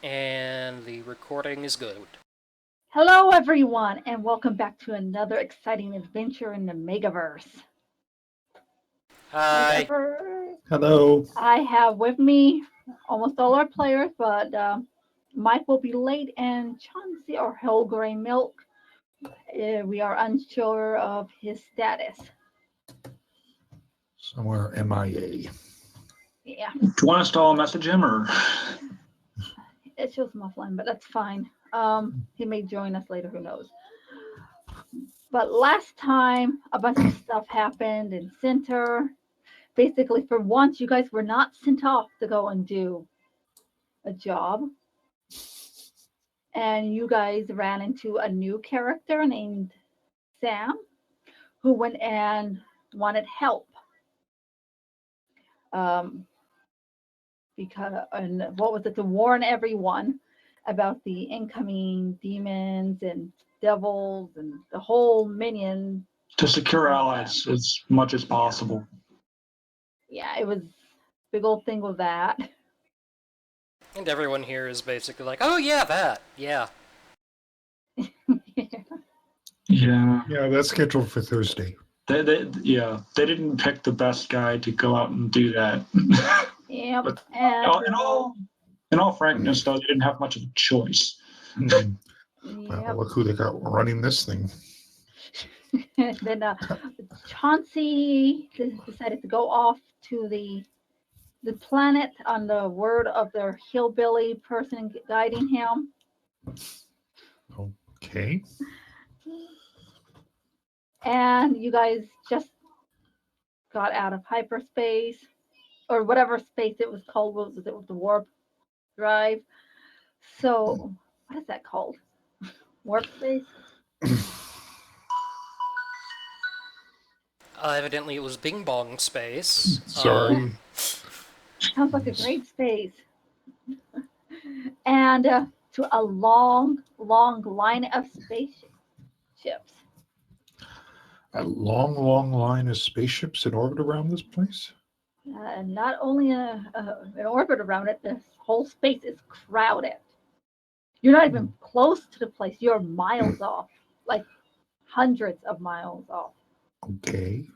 And the recording is good. Hello, everyone, and welcome back to another exciting adventure in the Megaverse. Hi. Hello. I have with me almost all our players, but Mike will be late, and Chauncy or WholeGrainMilk, we are unsure of his status. Somewhere MIA. Yeah. Do you want us to all message him, or? It shows him offline, but that's fine. He may join us later, who knows. But last time, a bunch of stuff happened in Center. Basically, for once, you guys were not sent off to go and do a job. And you guys ran into a new character named Sam, who went and wanted help. To warn everyone about the incoming demons and devils and the whole minion. To secure allies as much as possible. Yeah, it was a big old thing with that. And everyone here is basically like, oh yeah, that. Yeah. Yeah. Yeah, that's scheduled for Thursday. They didn't pick the best guy to go out and do that. Yep. But in all frankness, though, they didn't have much of a choice. Mm. Yep. Well, look who they got running this thing. Then Chauncy decided to go off to the planet on the word of their hillbilly person guiding him. Okay. And you guys just got out of hyperspace, or whatever space it was called. What was it? With the warp drive. So, what is that called? Warp space? Evidently it was Bing Bong space. Sorry. Sounds like a great space. And to a long, long line of spaceships. A long, long line of spaceships in orbit around this place? Not only an orbit around it, the whole space is crowded. You're not even close to the place. You're miles off, like hundreds of miles off. Okay.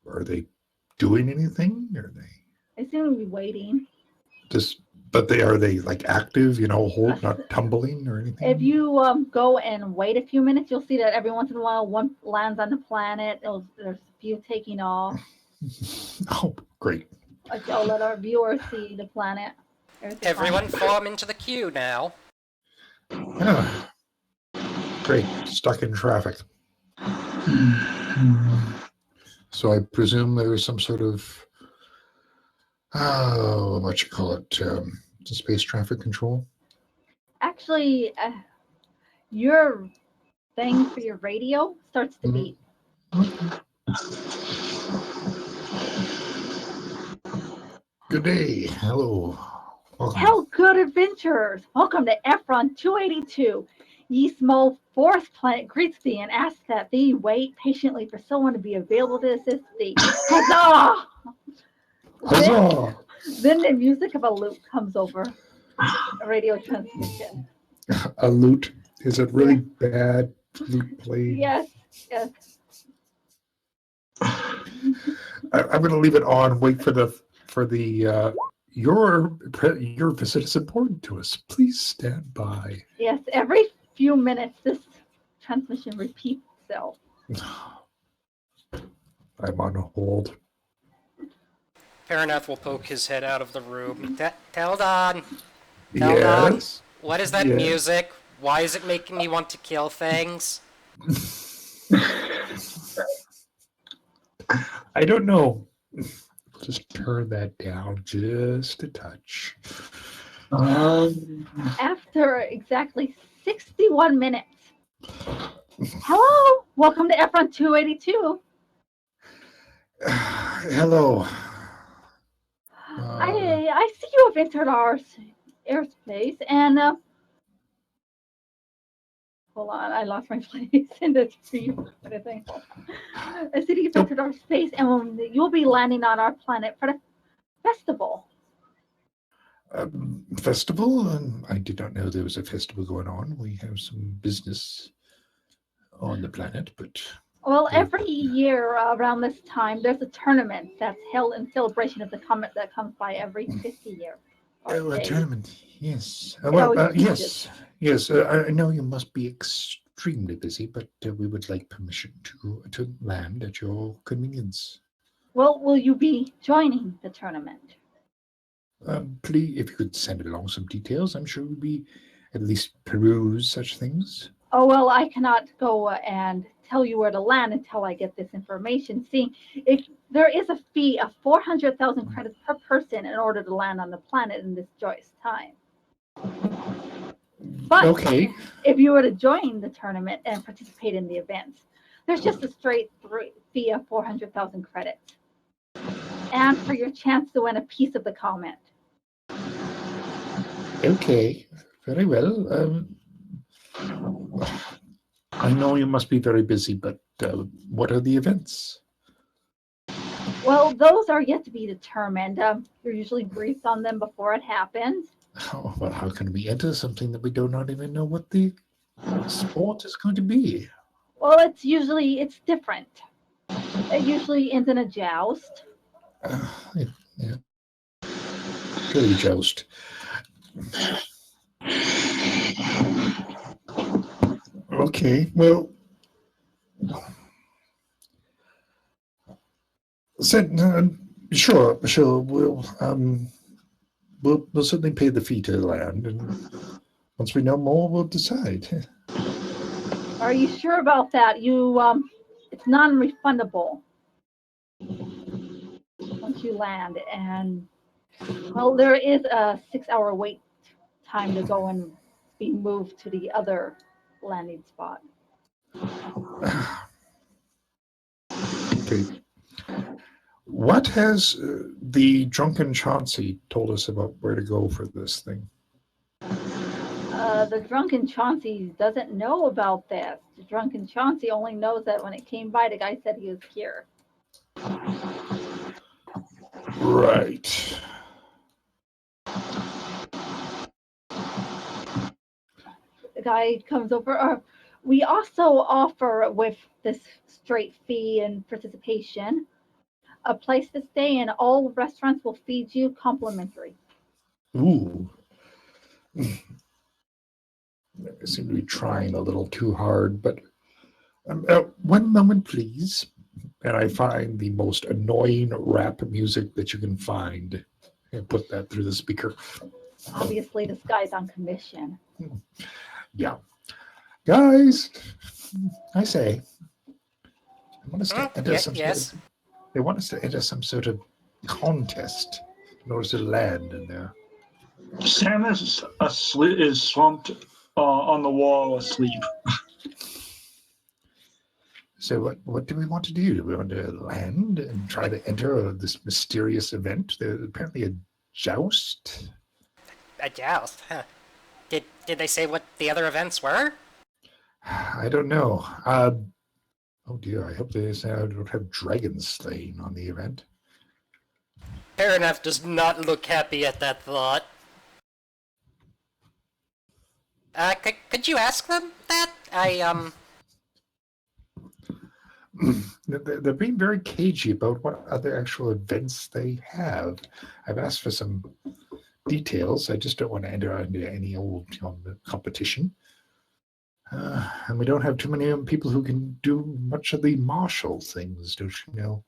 Are they doing anything? Are they? They seem to be waiting. But are they like active? Not tumbling or anything? If you go and wait a few minutes, you'll see that every once in a while one lands on the planet. There's a few taking off. Oh, great. I'll let our viewers see the planet. Everyone form into the queue now. Yeah. Great. Stuck in traffic. So I presume there is some sort of, space traffic control? Actually, your thing for your radio starts to beep. Good day. Hello. Welcome. Hell, good adventurers. Welcome to Efron 282. Ye small fourth planet greets thee and asks that thee wait patiently for someone to be available to assist thee. Huzzah! Huzzah! Then the music of a lute comes over a radio transmission. A lute? Is it really bad lute playing? Yes. I'm going to leave it on. Wait for the your visit is important to us. Please stand by. Yes, every few minutes this transmission repeats itself. I'm on hold. Parinath will poke his head out of the room. Teldon! Yes? What is that music? Why is it making me want to kill things? I don't know. Just turn that down just a touch. After exactly 61 minutes. Hello, welcome to Efron 282. Hello. I see you have entered our airspace, and hold on, I lost my place in the tree. I see you've entered our space, and you'll be landing on our planet for the festival. Festival? I did not know there was a festival going on. We have some business on the planet, but Well, every year around this time, there's a tournament that's held in celebration of the comet that comes by every 50 years. oh, a tournament. Yes. always Yes. I know you must be extremely busy, but we would like permission to land at your convenience. Well, will you be joining the tournament? Please, if you could send along some details, I'm sure we'd be at least peruse such things. Oh, well, I cannot go and tell you where to land until I get this information. See, if there is a fee of 400,000 credits per person in order to land on the planet in this joyous time. But Okay. if you were to join the tournament and participate in the events, there's just a straight fee of 400,000 credits. And for your chance to win a piece of the comet. Okay. Very well. I know you must be very busy, but what are the events? Well, those are yet to be determined. You're usually briefed on them before it happens. Oh, well, how can we enter something that we do not even know what the sport is going to be? Well, it's different. It usually ends in a joust. Yeah. Clearly joust. Okay, well, sure. We'll certainly pay the fee to land, and once we know more, we'll decide. Are you sure about that? It's non-refundable once you land, and well, there is a 6-hour wait time to go and be moved to the other landing spot. Okay. What has the drunken Chauncy told us about where to go for this thing? The drunken Chauncey doesn't know about this. The drunken Chauncey only knows that when it came by, the guy said he was here. Right. The guy comes over. We also offer, with this straight fee and participation, a place to stay, and all restaurants will feed you complimentary. Ooh. I seem to be trying a little too hard, but one moment, please. And I find the most annoying rap music that you can find and put that through the speaker. Obviously, this guy's on commission. Yeah. Guys, I say, they want us to enter they want us to enter some sort of contest in order to land in there. Sam is slumped on the wall asleep. So what do we want to do? Do we want to land and try to enter this mysterious event? There's apparently a joust. A joust? Huh. Did they say what the other events were? I don't know. Oh dear, I hope they don't have dragons slain on the event. Parinath does not look happy at that thought. Could you ask them that? They're being very cagey about what other actual events they have. I've asked for some details. I just don't want to enter into any old competition. And we don't have too many people who can do much of the martial things, don't you know?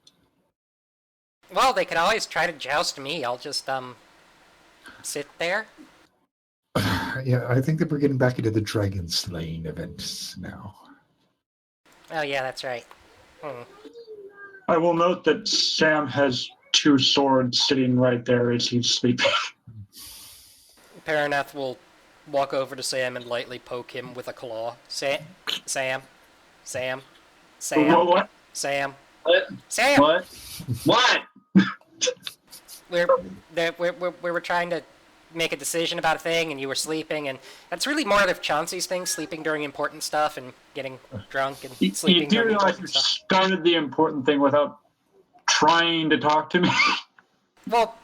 Well, they could always try to joust me. I'll just, sit there. Yeah, I think that we're getting back into the dragon slaying events now. Oh, yeah, that's right. I will note that Sam has 2 swords sitting right there as he's sleeping. Parinath will walk over to Sam and lightly poke him with a claw. Sam. What? Sam. What? Sam! What? We were trying to make a decision about a thing, and you were sleeping, and that's really more of Chauncy's thing, sleeping during important stuff and getting drunk and sleeping You do during realize you important stuff. started the important thing without trying to talk to me? Well,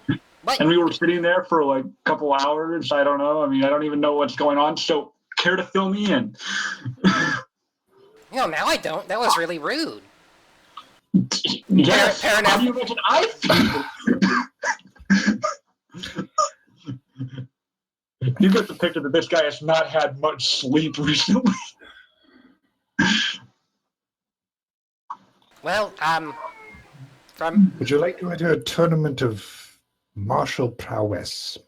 What? And we were sitting there for like a couple hours. I don't know. I mean, I don't even know what's going on. So, care to fill me in? No, now I don't. That was really rude. Yes. Parinath. How do you imagine I feel? You get the picture that this guy has not had much sleep recently. Well, from Would you like to enter a tournament of martial prowess?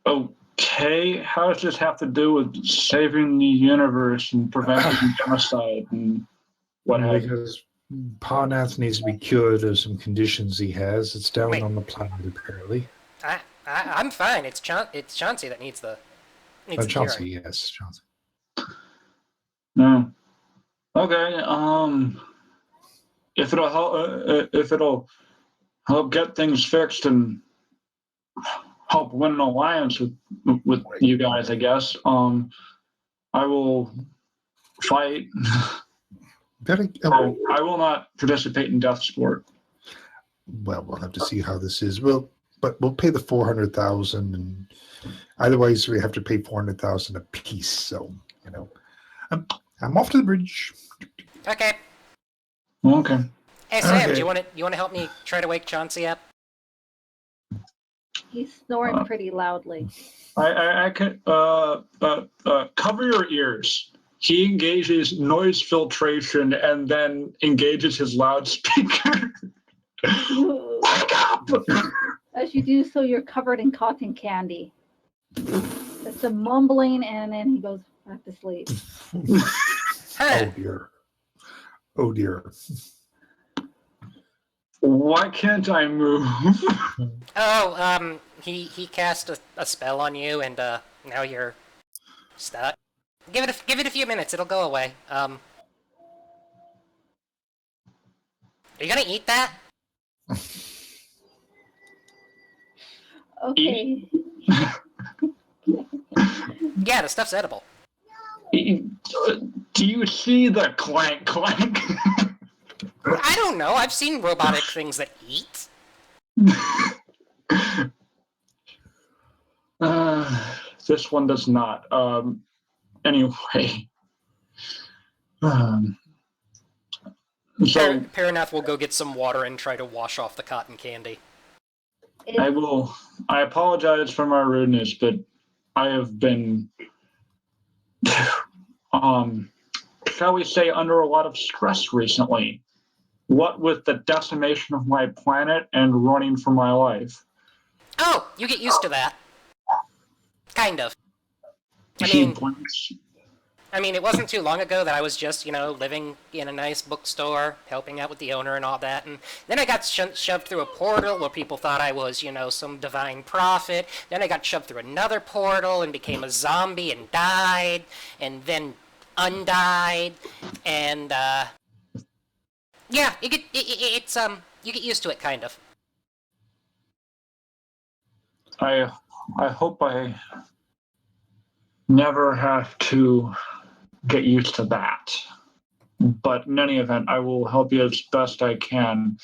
Okay, how does this have to do with saving the universe and preventing genocide and what have you? Because Parinath needs to be cured of some conditions he has. It's down Wait. on the planet, apparently. I'm fine. It's Chauncy that needs the curing. Chauncy, yes, Chauncy. No. Okay. If it'll help get things fixed and help win an alliance with you guys, I guess. I will fight. I will not participate in death sport. Well, we'll have to see how this is. But we'll pay the 400,000, and otherwise we have to pay 400,000 a piece. So I'm off to the bridge. Okay. Okay. Hey Sam, Okay. do you want to help me try to wake Chauncy up? He's snoring pretty loudly. I can cover your ears. He engages noise filtration and then engages his loudspeaker. Wake up! As you do so, you're covered in cotton candy. It's a mumbling, and then he goes back to sleep. Oh dear. Oh dear. Why can't I move? Oh, he cast a spell on you, and now you're stuck. Give it a few minutes. It'll go away. Are you gonna eat that? Okay. Yeah, the stuff's edible. Do you see the clank clank? I don't know. I've seen robotic things that eat. This one does not. Anyway. So Parinath will go get some water and try to wash off the cotton candy. I apologize for my rudeness, but I have been, shall we say, under a lot of stress recently. What with the decimation of my planet and running for my life. Oh, you get used to that. Kind of. I mean, it wasn't too long ago that I was just, living in a nice bookstore, helping out with the owner and all that, and then I got shoved through a portal where people thought I was, some divine prophet. Then I got shoved through another portal and became a zombie and died, and then undied, and, yeah, you get used to it, kind of. I hope I never have to get used to that. But in any event, I will help you as best I can.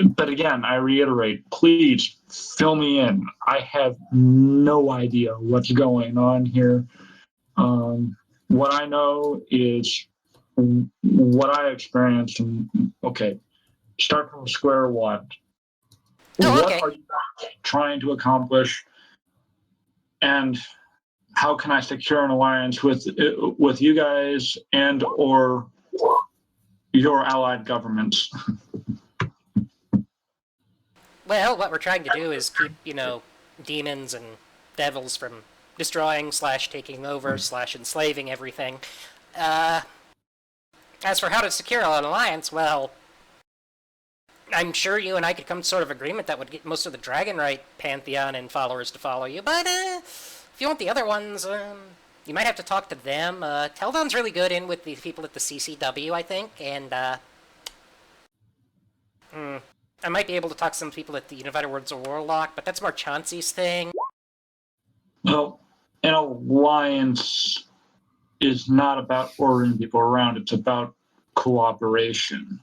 But again, I reiterate, please fill me in. I have no idea what's going on here. What I know is what I experienced. Okay, start from square one. Oh, okay. What are you trying to accomplish? And how can I secure an alliance with you guys and or your allied governments? Well, what we're trying to do is keep, demons and devils from destroying / taking over / enslaving everything. As for how to secure an alliance, well, I'm sure you and I could come to sort of agreement that would get most of the Dragonrite pantheon and followers to follow you, but if you want the other ones, you might have to talk to them. Teldon's really good in with the people at the CCW, I think, and I might be able to talk to some people at the United Worlds of Warlock, but that's more Chauncy's thing. Well, an alliance is not about ordering people around, it's about cooperation.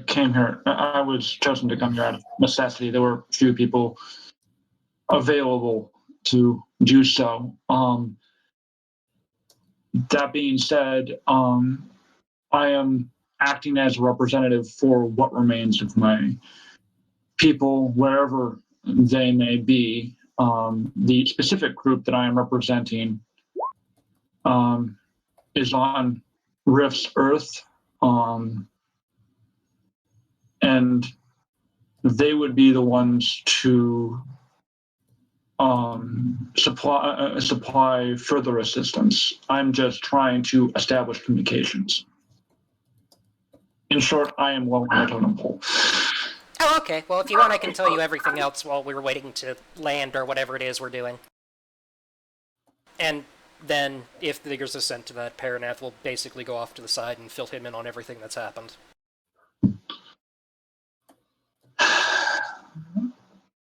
came here. I was chosen to come here out of necessity. There were few people available to do so. That being said, I am acting as a representative for what remains of my people, wherever they may be. The specific group that I am representing is on Rift's Earth, and they would be the ones to supply further assistance. I'm just trying to establish communications. In short, I am low on the totem pole. Oh, okay. Well, if you want, I can tell you everything else while we're waiting to land or whatever it is we're doing. And then, if there's a sent to that, Parinath will basically go off to the side and fill him in on everything that's happened.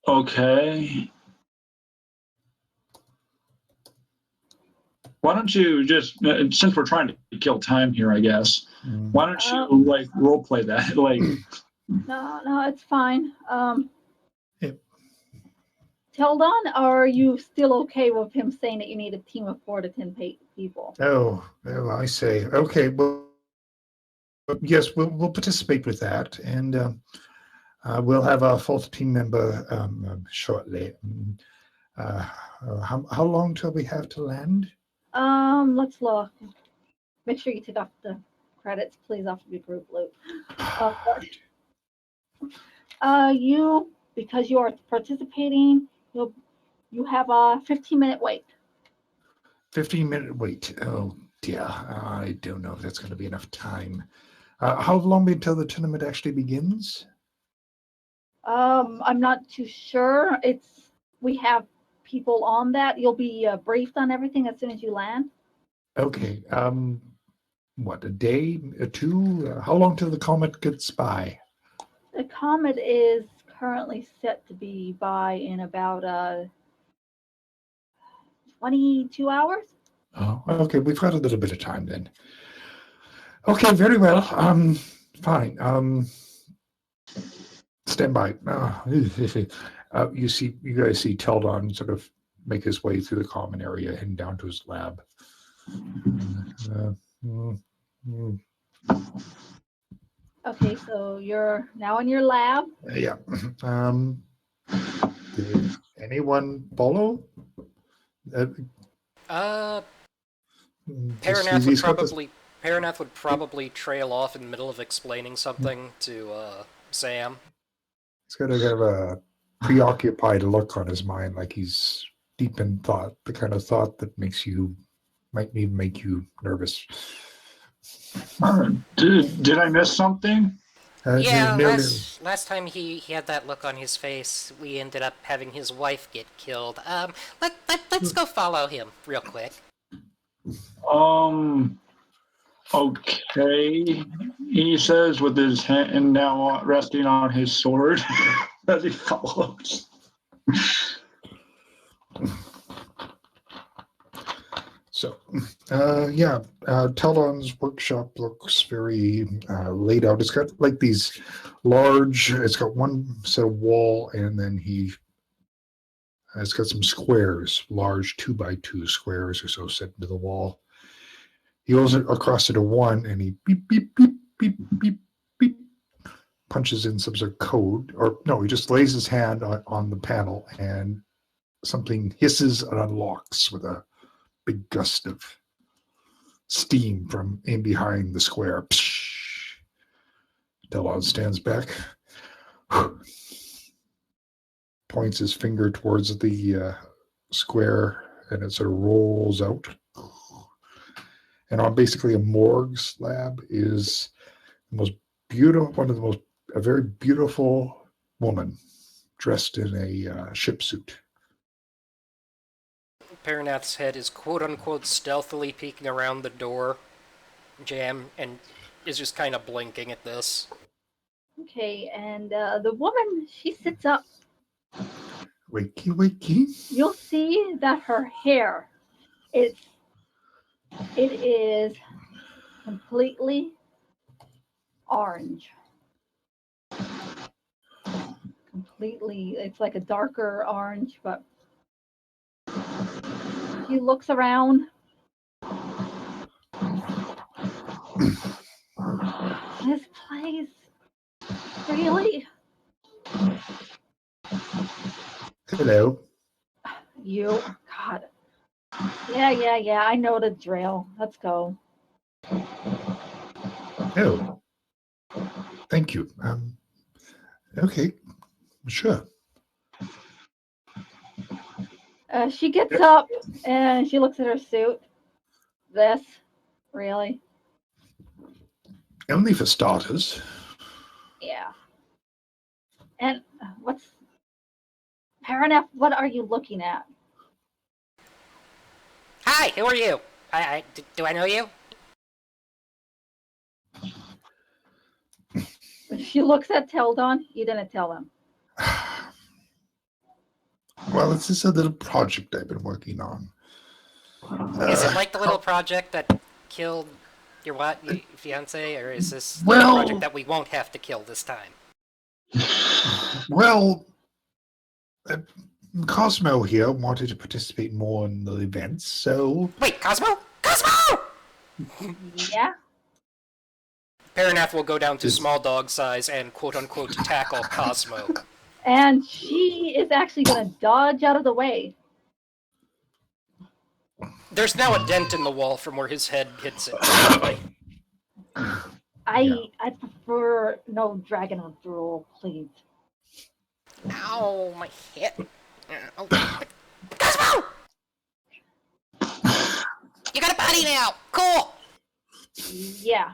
Okay. Why don't you just, since we're trying to kill time here, I guess, why don't you, like, role-play that? Like, No, it's fine. Yep. Teldon, are you still okay with him saying that you need a team of 4 to 10 people? Oh, I say. Okay, well, yes, we'll participate with that, and we'll have our 4th team member shortly. How long till we have to land? Let's look. Make sure you take off the credits, please, off of your group loot. You, because you are participating, you have a 15-minute wait. 15-minute wait. Oh dear, I don't know if that's going to be enough time. How long until the tournament actually begins? I'm not too sure. We have people on that. You'll be briefed on everything as soon as you land. Okay. What, a day, 2? How long till the comet gets by? The comet is currently set to be by in about 22 hours. Oh, okay. We've got a little bit of time then. Okay, very well. Fine. Stand by. You guys see Teldon sort of make his way through the common area and down to his lab. Okay, so you're now in your lab. Yeah. Did anyone follow? Parinath would probably trail off in the middle of explaining something to Sam. He's got to have a preoccupied look on his mind, like he's deep in thought, the kind of thought that might even make you nervous. Did I miss something? Yeah, last time he had that look on his face, we ended up having his wife get killed. Let's go follow him real quick. Okay. He says with his hand now resting on his sword as he follows. So, Teldon's workshop looks very laid out. It's got like these it's got one set of wall, and then it's got some squares, large 2x2 squares or so set into the wall. He goes across to one, and he beep, beep, beep, beep, beep, beep, punches in some sort of code. Or no, he just lays his hand on the panel, and something hisses and unlocks with a big gust of steam from in behind the square. Psh! Teldon stands back, points his finger towards the square, and it sort of rolls out. And on basically a morgue slab is the most beautiful, a very beautiful woman dressed in a ship suit. Parinath's head is quote-unquote stealthily peeking around the door jam and is just kind of blinking at this. Okay, and the woman, she sits up. Wakey, wakey. You'll see that her hair, it is completely orange. Completely, it's like a darker orange, but he looks around. This place, really? Hello. You, God. Yeah, I know the drill. Let's go. Oh, thank you. Okay, sure. She gets up and she looks at her suit. This, really? Only for starters. Yeah. And what's Parinath? What are you looking at? Hi, who are you? Do I know you? She looks at Teldon. You didn't tell him. Well, it's just a little project I've been working on. Is it like the little project that killed your fiance, or is this the Well- project that we won't have to kill this time? Well, Cosmo here wanted to participate more in the events, so Wait, Cosmo? Cosmo! Yeah. Parinath will go down to This- small dog size and quote-unquote tackle Cosmo. And she is actually going to dodge out of the way. There's now a dent in the wall from where his head hits it. Basically. I prefer no dragon or drool, please. Ow, my hip. Oh. Cosmo! You got a body now! Cool! Yeah.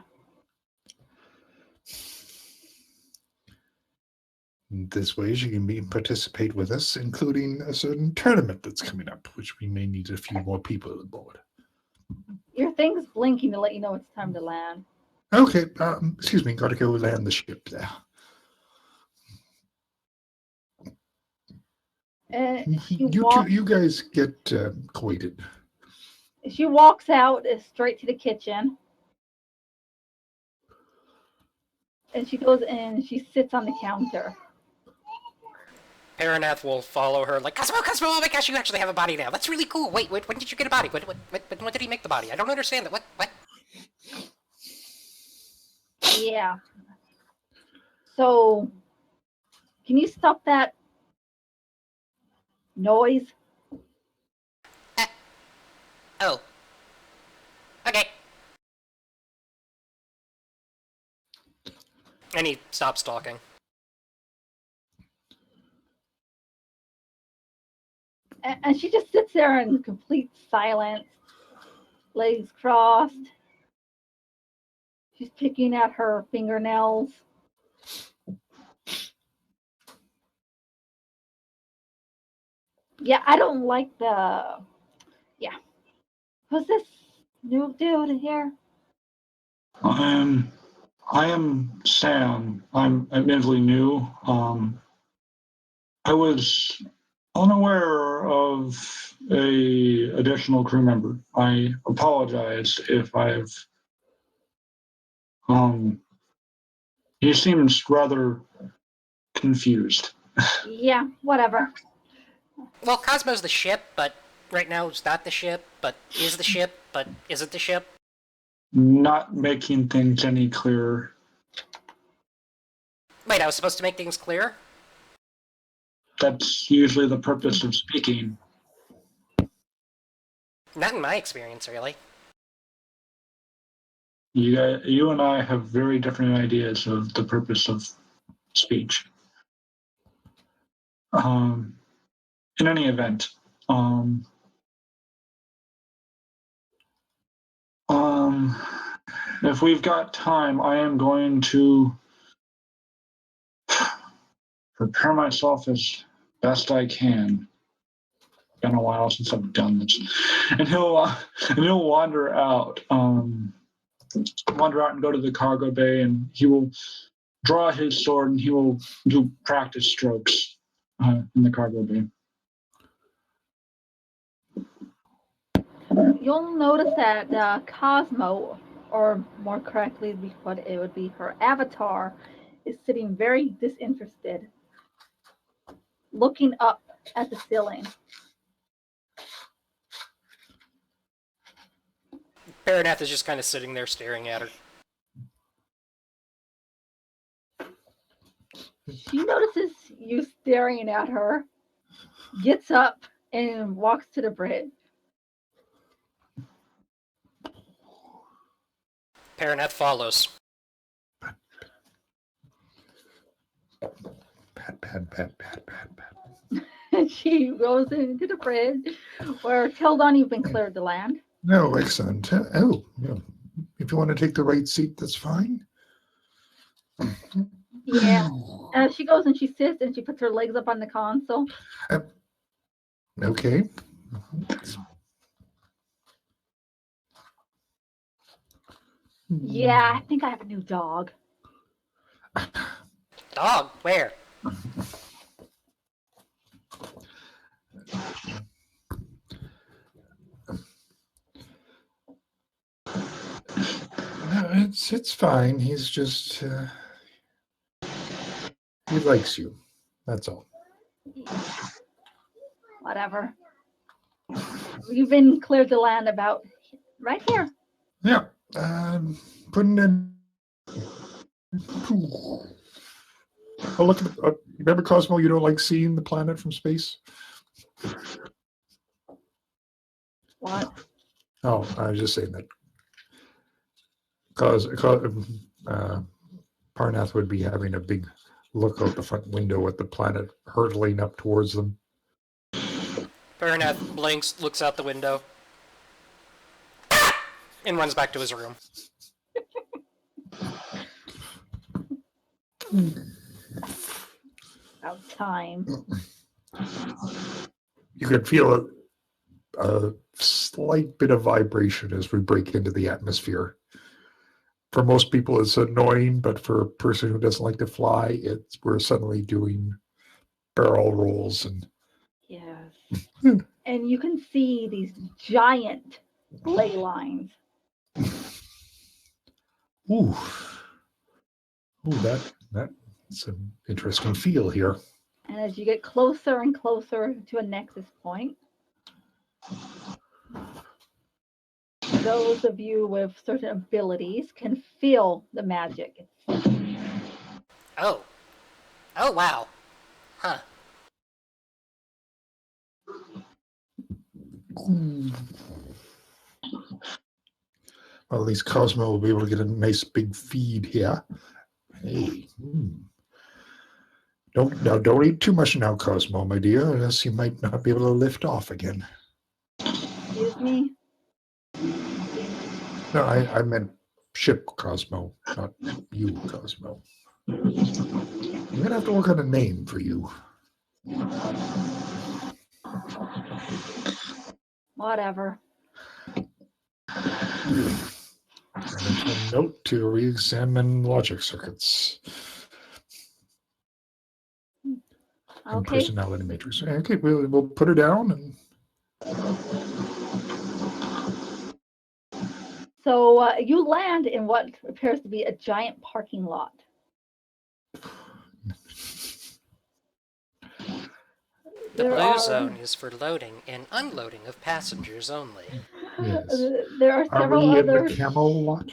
this way she can participate with us, including a certain tournament that's coming up, which we may need a few more people on board. Your thing's blinking to let you know it's time to land. Okay, excuse me, gotta go land the ship there. And You guys get acquainted. she walks out straight to the kitchen. And she goes in, she sits on the counter. Parinath will follow her like, Cosmo, oh my gosh, you actually have a body now. That's really cool. Wait, when did you get a body? When did he make the body? I don't understand that. What? Yeah. So, can you stop that noise? Oh. Okay. And he stops talking. And she just sits there in complete silence, legs crossed. She's picking at her fingernails. Yeah, I don't like the... Yeah. Who's this new dude here? I am Sam. I'm admittedly new. I was unaware of a additional crew member. I apologize if I've he seems rather confused. Yeah, whatever. Well, Cosmo's the ship, but right now it's not the ship, but is the ship, but isn't the ship. Not making things any clearer. Wait, I was supposed to make things clear? That's usually the purpose of speaking. Not in my experience, really. You and I have very different ideas of the purpose of speech. In any event, if we've got time, I am going to prepare myself as best I can. Been a while since I've done this, and he'll wander out and go to the cargo bay, and he will draw his sword and he will do practice strokes in the cargo bay. You'll notice that Cosmo or more correctly, what it would be her avatar, is sitting very disinterested, looking up at the ceiling. Parinath is just kind of sitting there staring at her. She notices you staring at her, gets up, and walks to the bridge. Parinath follows. Bad. And she goes into the bridge where Teldon, you've been cleared to land. No, excellent. Oh, yeah. If you want to take the right seat, that's fine. Yeah. She goes and she sits and she puts her legs up on the console. Okay. Yeah, I think I have a new dog. Dog? Where? No, it's fine. He's just he likes you. That's all. Whatever. You've been cleared to land about right here. Yeah. Putting in. Oh, look at the, remember, Cosmo, you don't like seeing the planet from space? What? Oh, I was just saying that because Parinath would be having a big look out the front window at the planet hurtling up towards them. Parinath blinks, looks out the window, and runs back to his room. About time. You can feel a slight bit of vibration as we break into the atmosphere. For most people, it's annoying, but for a person who doesn't like to fly, we're suddenly doing barrel rolls and. Yes. And you can see these giant ley lines. Ooh, that's an interesting feel here. And as you get closer and closer to a nexus point, those of you with certain abilities can feel the magic. Oh. Oh, wow. Huh. Well, at least Cosmo will be able to get a nice big feed here. Hey. Don't eat too much now, Cosmo, my dear, or else you might not be able to lift off again. Excuse me? No, I meant ship Cosmo, not you, Cosmo. You're gonna have to work on a name for you. Whatever. And a note to re-examine logic circuits. And Okay. personality matrix. Okay, we'll put her down and. So you land in what appears to be a giant parking lot. The blue zone is for loading and unloading of passengers only. Yes. There are several we other. in the camel lot?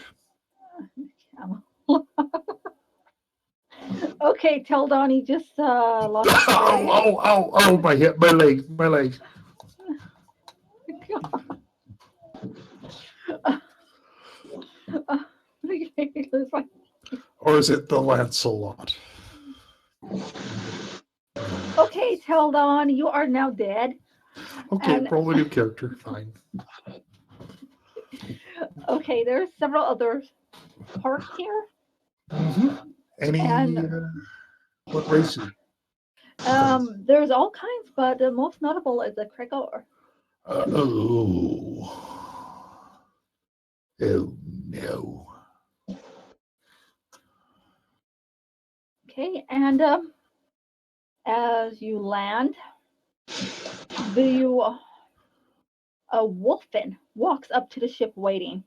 Okay, Teldon, he just lost. Oh! My hip, my leg. Or is it the Lancelot? Okay, Teldon, you are now dead. Okay, And- roll a new character. Fine. Okay, there are several other parks here. Mm-hmm. Any what races? There's all kinds, but the most notable is the Krigor. Oh no. Okay, and as you land, a Wolfman walks up to the ship waiting.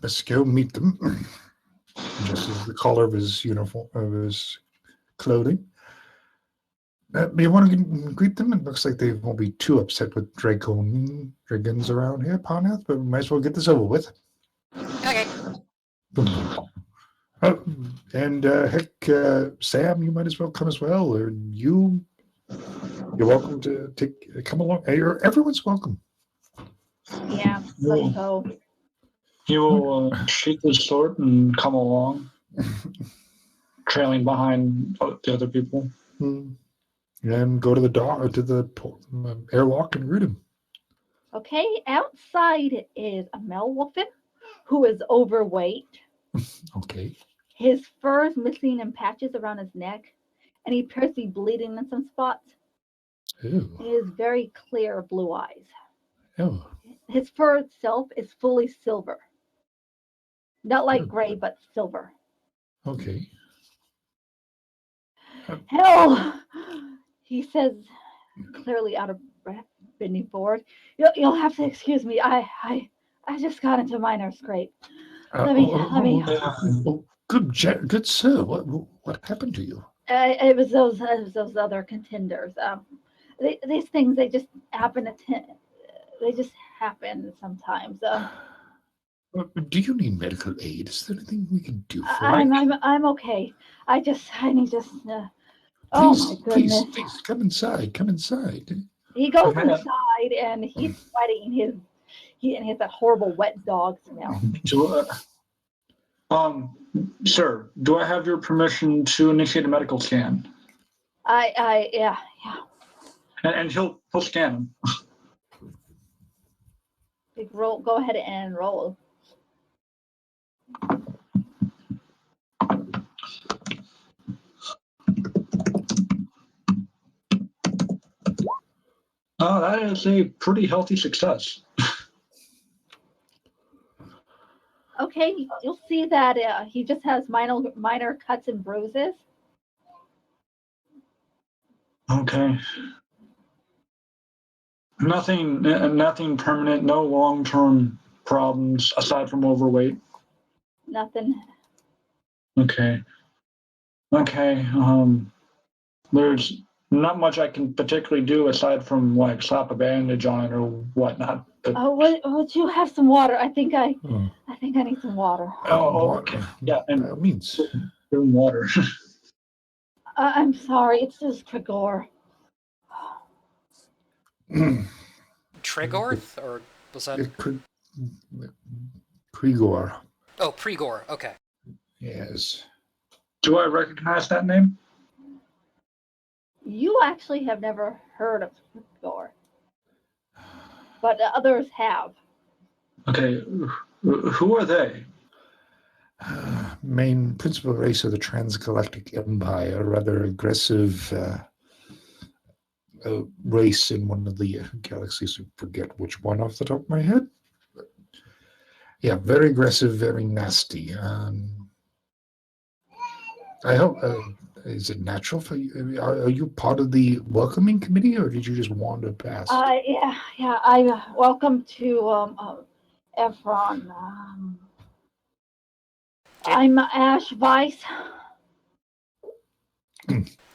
Let's go meet them. Just as the collar of his uniform, of his clothing. Do you want to greet them? It looks like they won't be too upset with dragons around here, Parinath, but we might as well get this over with. Okay. Oh, and heck, Sam, you might as well come as well. Or you're welcome to come along. Everyone's welcome. Yeah, let's go. He will sheath his sword and come along, trailing behind the other people. And go to the airlock and root him. Okay, outside is a Melwolfen who is overweight. Okay. His fur is missing in patches around his neck, and he appears to be bleeding in some spots. Ew. He has very clear blue eyes. Oh. His fur itself is fully silver. Not like Oh. gray, but silver. Okay. Hell, he says, clearly out of breath, bending forward. You'll have to excuse me. I just got into minor scrape. Let me. Good sir. What happened to you? It was those other contenders. These things they just happen they just happen sometimes. Do you need medical aid? Is there anything we can do for you? I'm okay. I need just. Oh my goodness! Please come inside. Come inside. He goes inside and he's sweating. He has that horrible wet dog smell. Sir, do I have your permission to initiate a medical scan? Yeah. And he'll scan him. Big roll. Go ahead and roll. Oh, that is a pretty healthy success. Okay, you'll see that he just has minor cuts and bruises. Okay. Nothing permanent, no long-term problems aside from overweight. Nothing. Okay. There's not much I can particularly do aside from like slap a bandage on it or whatnot. But... would you have some water? I think I need some water. Oh, okay. Yeah, and by all means. Doing water. I'm sorry. It's just Trigor. Trigorth, or was that? Krigor. Oh, Pregor. Okay. Yes. Do I recognize that name? You actually have never heard of Trigor, but others have. Okay. Who are they? Main principal race of the Transgalactic Empire, rather aggressive race in one of the galaxies. I forget which one off the top of my head. But yeah, very aggressive, very nasty. I hope. Is it natural for you? Are you part of the welcoming committee, or did you just wander past? Yeah. I welcome to Efron. I'm Ash Weiss.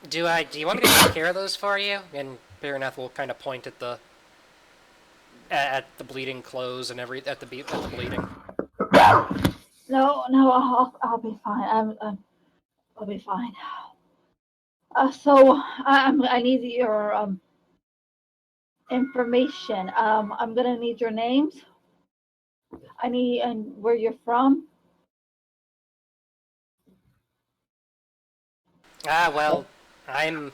Do you want me to take care of those for you? And Parinath will kind of point at the bleeding clothes and at the bleeding. No, I'll be fine. I'll be fine. So I need your information. I'm gonna need your names. I need and where you're from. Well, I'm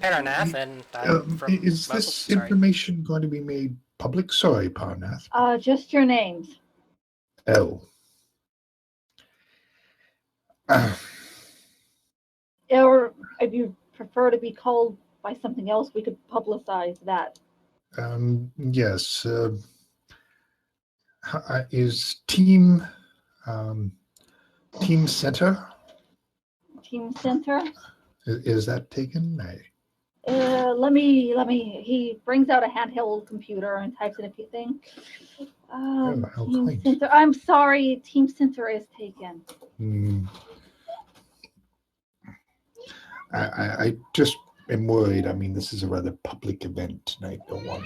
Parinath, and I'm from. Is this information going to be made public? Sorry, Parinath. Just your names. Oh. Or if you prefer to be called by something else, we could publicize that. Yes. Is Team Center? Team Center? Is that taken? Let me. He brings out a handheld computer and types in a few things. how Team quaint. Center. I'm sorry, Team Center is taken. I just am worried. I mean, this is a rather public event, and I don't want.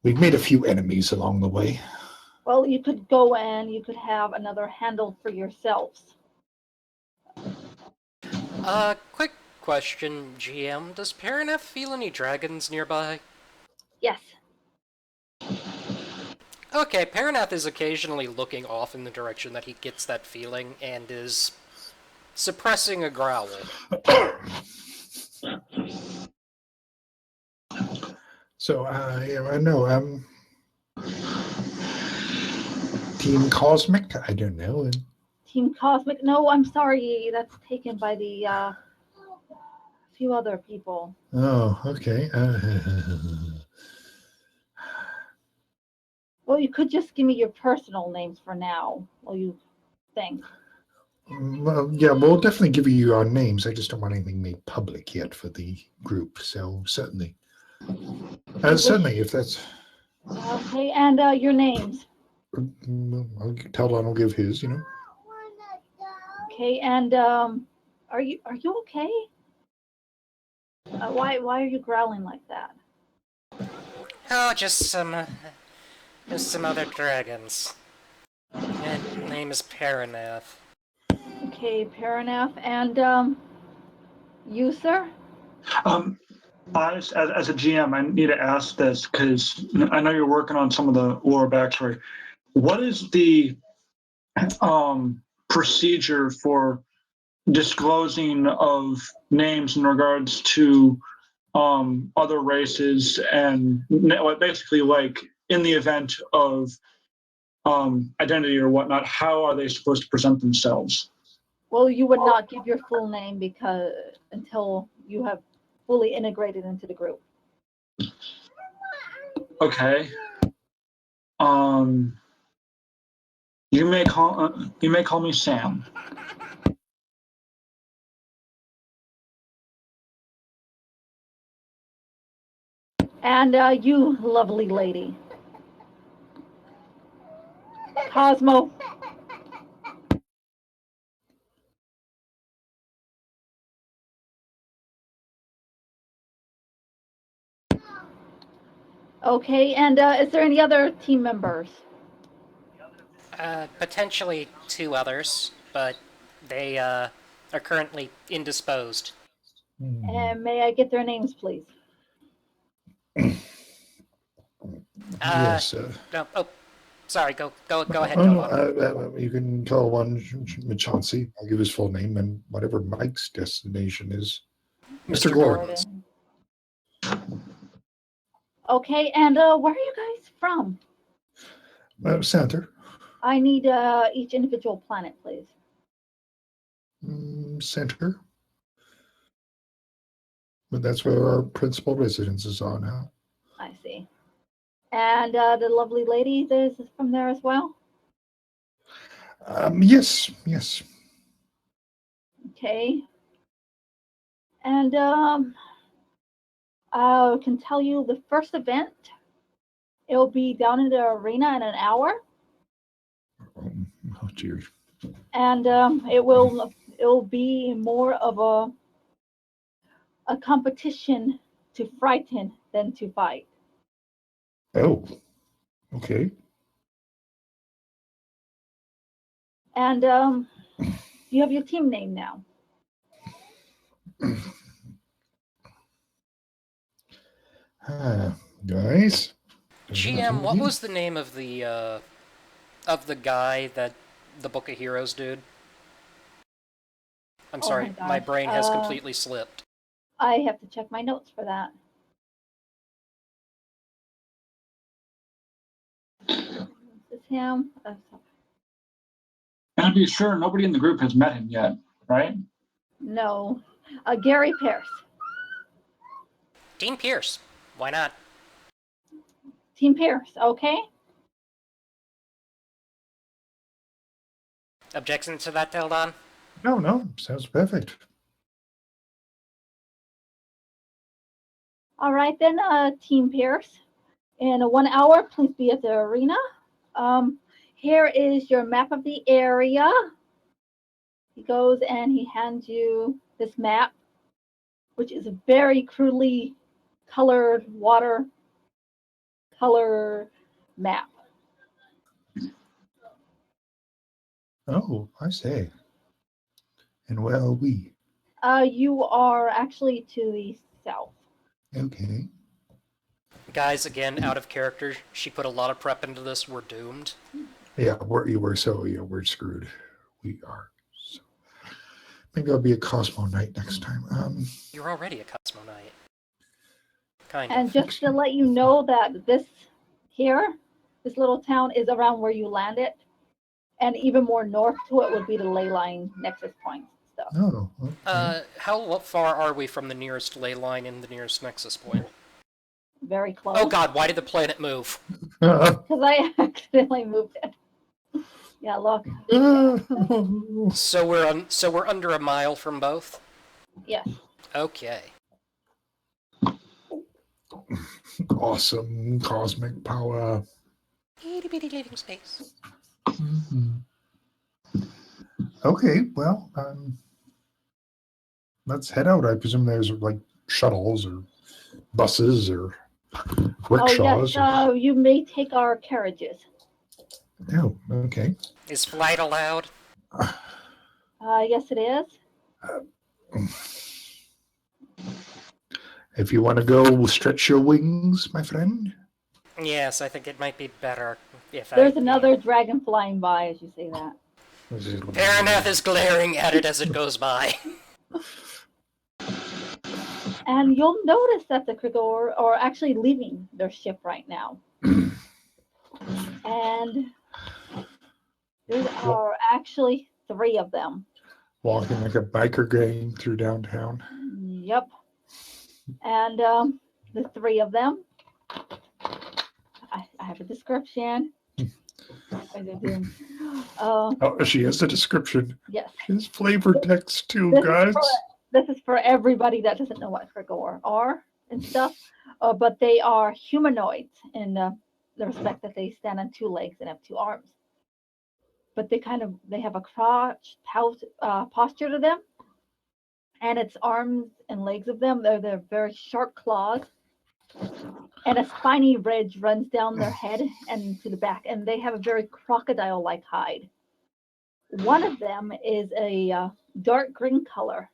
We've made a few enemies along the way. Well, you could go and you could have another handle for yourselves. Quick question, GM. Does Parinath feel any dragons nearby? Yes. Okay, Parinath is occasionally looking off in the direction that he gets that feeling and is suppressing a growl. So I know. Team Cosmic. I don't know. Team Cosmic. No, I'm sorry. That's taken by the few other people. Oh, okay. Well, you could just give me your personal names for now. Well, you think. Well, yeah, we'll definitely give you our names. I just don't want anything made public yet for the group. So certainly, certainly, if that's Okay, and your names. Teldon will give his. Okay, and are you okay? Why are you growling like that? Oh, just some other dragons. And name is Parinath. Okay, Parinath, and you, sir? As a GM, I need to ask this because I know you're working on some of the lore backstory. What is the procedure for disclosing of names in regards to other races and basically like in the event of identity or whatnot, how are they supposed to present themselves? Well, you would not give your full name because until you have fully integrated into the group. Okay. You may call me Sam. And you, lovely lady. Cosmo. Okay, and is there any other team members? Potentially 2 others, but they are currently indisposed. And may I get their names, please? Yes. No, oh, sorry. Go ahead, Oh Teldon. no, you can call one Chauncy. I'll give his full name and whatever Mike's destination is. Mr. Gordon. Okay, and where are you guys from? Center. I need each individual planet, please. Center. But that's where our principal residence is on now. I see. And the lovely lady is from there as well? Yes. Okay. And I can tell you the first event, it'll be down in the arena in an hour. Oh dear. And it'll be more of a competition to frighten than to fight. Oh, okay. And you have your team name now. Guys. GM, what was the name of the guy that the Book of Heroes dude? I'm sorry, my brain has completely slipped. I have to check my notes for that. This is him. And to be sure, nobody in the group has met him yet, right? No. Gary Pierce. Dean Pierce. Why not? Team Pierce, okay? Objection to that, Teldon? No, sounds perfect. All right then, Team Pierce. In 1 hour, please be at the arena. Here is your map of the area. He goes and he hands you this map, which is a very crudely colored water color map. Oh, I say. And where are we? You are actually to the south. Okay. Guys, again, out of character. She put a lot of prep into this. We're doomed. Yeah, we're screwed. We are. So. Maybe I'll be a Cosmo Knight next time. You're already a Cosmo Knight. Kind And of. just to let you know that this little town is around where you landed. And even more north to it would be the ley line nexus points. So. Oh. Okay. How far are we from the nearest ley line and the nearest nexus point? Very close. Oh god, why did the planet move? Because I accidentally moved it. Yeah, look. So we're under a mile from both? Yes. Okay. Awesome cosmic power. Itty bitty living space. Mm-hmm. Okay, well, let's head out. I presume there's like shuttles or buses or rickshaws. Oh yes, you may take our carriages. Oh, okay. Is flight allowed? Yes, it is. If you want to go stretch your wings, my friend. Yes, I think it might be better if There's another dragon flying by as you say that. Parinath is glaring at it as it goes by. And you'll notice that the Krigor are actually leaving their ship right now. And there are actually 3 of them. Walking like a biker gang through downtown. Yep. And the 3 of them, I have a description. Oh, she has a description. Yes. She has flavor text too, This guys. This is for everybody that doesn't know what Krigor are and stuff. But they are humanoids in the respect that they stand on 2 legs and have 2 arms. But they have a crouched posture to them. And its arms and legs of them, they're very sharp claws. And a spiny ridge runs down their head and to the back. And they have a very crocodile-like hide. One of them is a dark green color.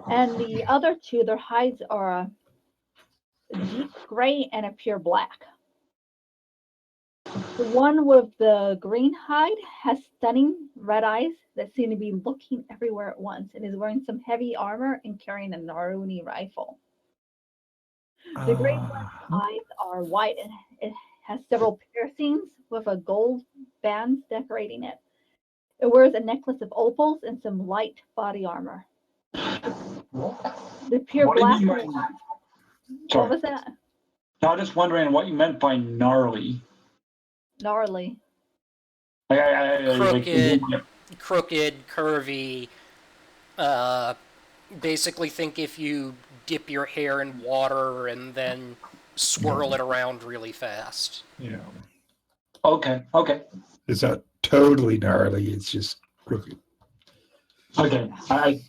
And the other 2, their hides are a deep gray and a pure black. The one with the green hide has stunning red eyes that seem to be looking everywhere at once and is wearing some heavy armor and carrying a Naruni rifle. The gray eyes are white and it has several piercings with a gold band decorating it. It wears a necklace of opals and some light body armor. The pure black one. What was that? No, I'm just wondering what you meant by gnarly. Gnarly. Crooked, curvy. Basically think if you dip your hair in water and then swirl it around really fast. Yeah. Okay. It's not totally gnarly. It's just crooked. Okay. I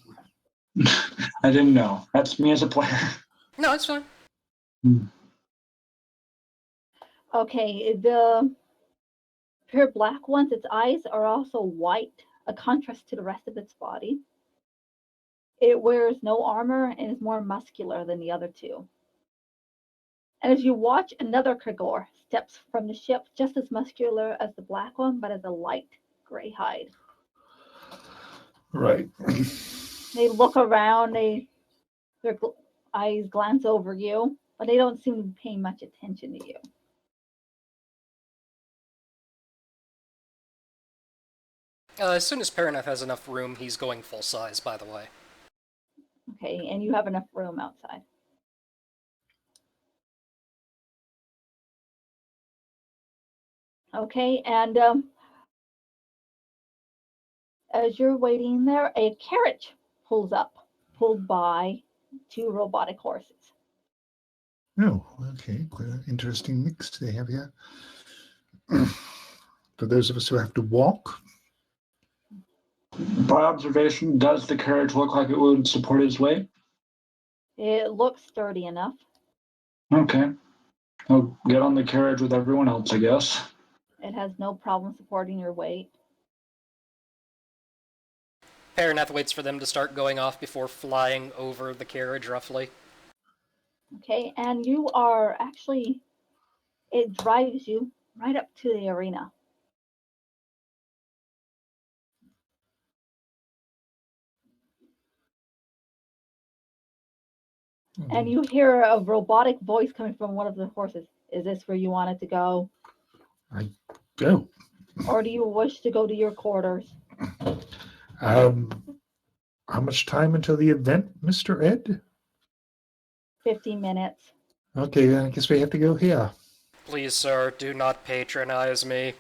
didn't know. That's me as a player. No, it's fine. Okay, the pure black ones, its eyes are also white, a contrast to the rest of its body. It wears no armor and is more muscular than the other 2. And as you watch, another Krigor steps from the ship, just as muscular as the black one, but as a light gray hide. Right. They look around, their eyes glance over you, but they don't seem to be paying much attention to you. As soon as Parinath has enough room, he's going full size, by the way. Okay, and you have enough room outside. Okay, and as you're waiting there, a carriage pulls up, pulled by 2 robotic horses. Oh, okay. Quite an interesting mix they have here. For those of us who have to walk, By observation, does the carriage look like it would support his weight? It looks sturdy enough. Okay. I'll get on the carriage with everyone else, I guess. It has no problem supporting your weight. Parinath waits for them to start going off before flying over the carriage, roughly. Okay, and you are actually, it drives you right up to the arena. And you hear a robotic voice coming from one of the horses. Is this where you wanted to go? I go. Or do you wish to go to your quarters? How much time until the event, Mr. Ed? 15 minutes. Okay, then I guess we have to go here. Please, sir, do not patronize me.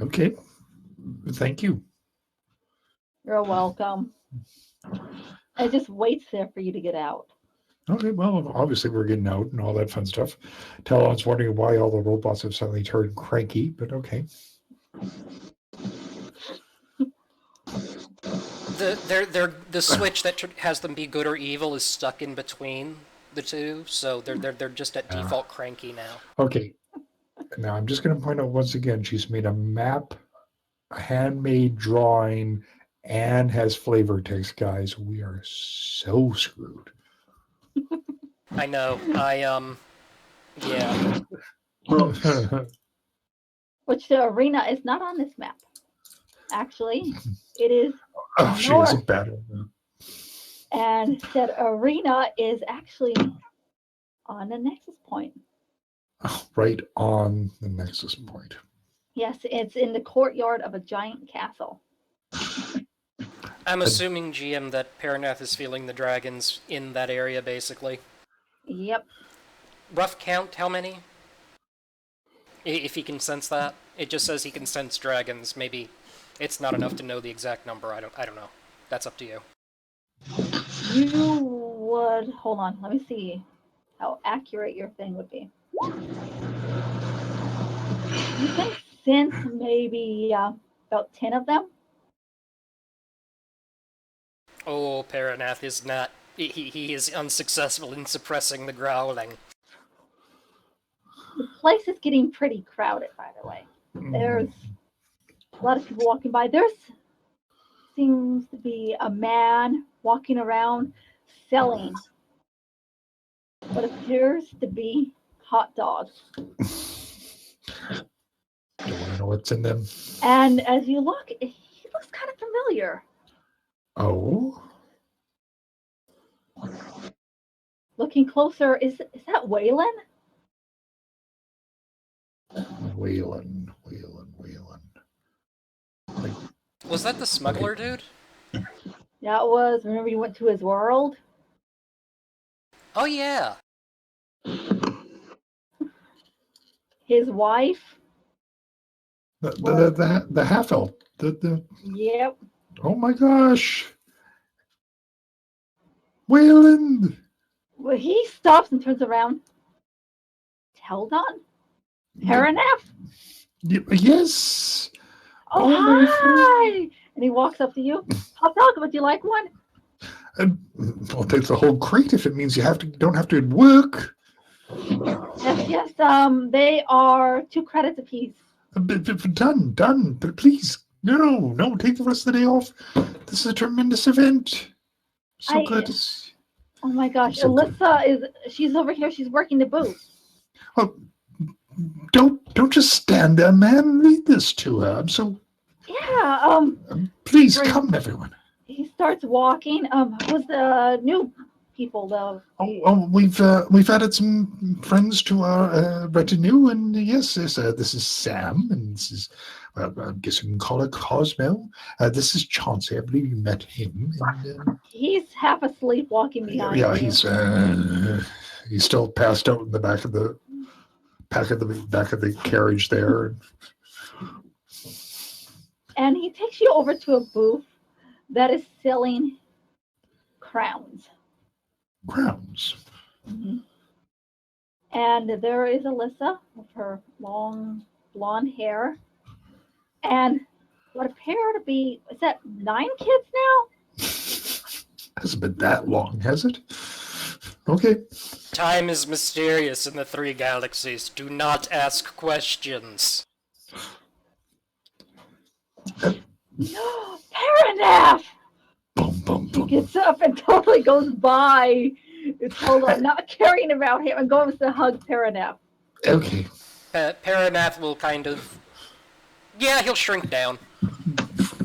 Okay. Thank you. You're welcome. It just waits there for you to get out. Okay, well, obviously we're getting out and all that fun stuff. Teldon's wondering why all the robots have suddenly turned cranky, but okay. The switch that has them be good or evil is stuck in between the two, so they're just at default cranky now. Okay. Now I'm just going to point out once again, she's made a map, a handmade drawing, and has flavor text, guys. We are so screwed. I know. Yeah. Which the arena is not on this map. Actually, it is Oh, she is a bad one. and said arena is actually on the nexus point. Oh, right on the nexus point. Yes, it's in the courtyard of a giant castle. I'm assuming, GM, that Parinath is feeling the dragons in that area, basically. Yep. Rough count, how many? If he can sense that. It just says he can sense dragons. Maybe it's not enough to know the exact number. I don't know. That's up to you. You would hold on. Let me see how accurate your thing would be. You can sense maybe about 10 of them. Oh, Parinath is not. He is unsuccessful in suppressing the growling. The place is getting pretty crowded, by the way. There's a lot of people walking by. There seems to be a man walking around selling what appears to be hot dogs. Don't want to know what's in them. And as you look, he looks kind of familiar. Oh? Looking closer, is that Waylon? Waylon. Like, Was that the smuggler dude? That was, remember you went to his world? Oh, yeah. His wife? the half elf. Yep. Oh my gosh. Waylon. Well, he stops and turns around. Teldon? Parinath? Yes. Oh, my hi! And he walks up to you. Hot dog, would you like one? I'll take the whole crate if it means you don't have to work. Yes, they are 2 credits apiece. Done. But please, no, take the rest of the day off. This is a tremendous event. So good. Oh my gosh, So Alyssa she's over here, she's working the booth. Oh, don't just stand there, man. Lead this to her. I'm so. Yeah, Please come, everyone. He starts walking. Who's the new people though? We've added some friends to our retinue, and yes, this is Sam, and this is, well, I guess we can call her Cosmo. This is Chauncy. I believe you met him. And, he's half asleep, walking behind you. He's still passed out in the back of the carriage there. And he takes you over to a booth that is selling crowns. Crowns. Mhm. And there is Alyssa with her long blonde hair. And what appear to be, is that 9 kids now? Hasn't been that long, has it? Okay. Time is mysterious in the 3 galaxies. Do not ask questions. Parinath! Boom, boom, She boom. gets up and totally goes by Teldon, not caring about him, and goes to hug Parinath. Okay. Parinath will kind of... Yeah, he'll shrink down.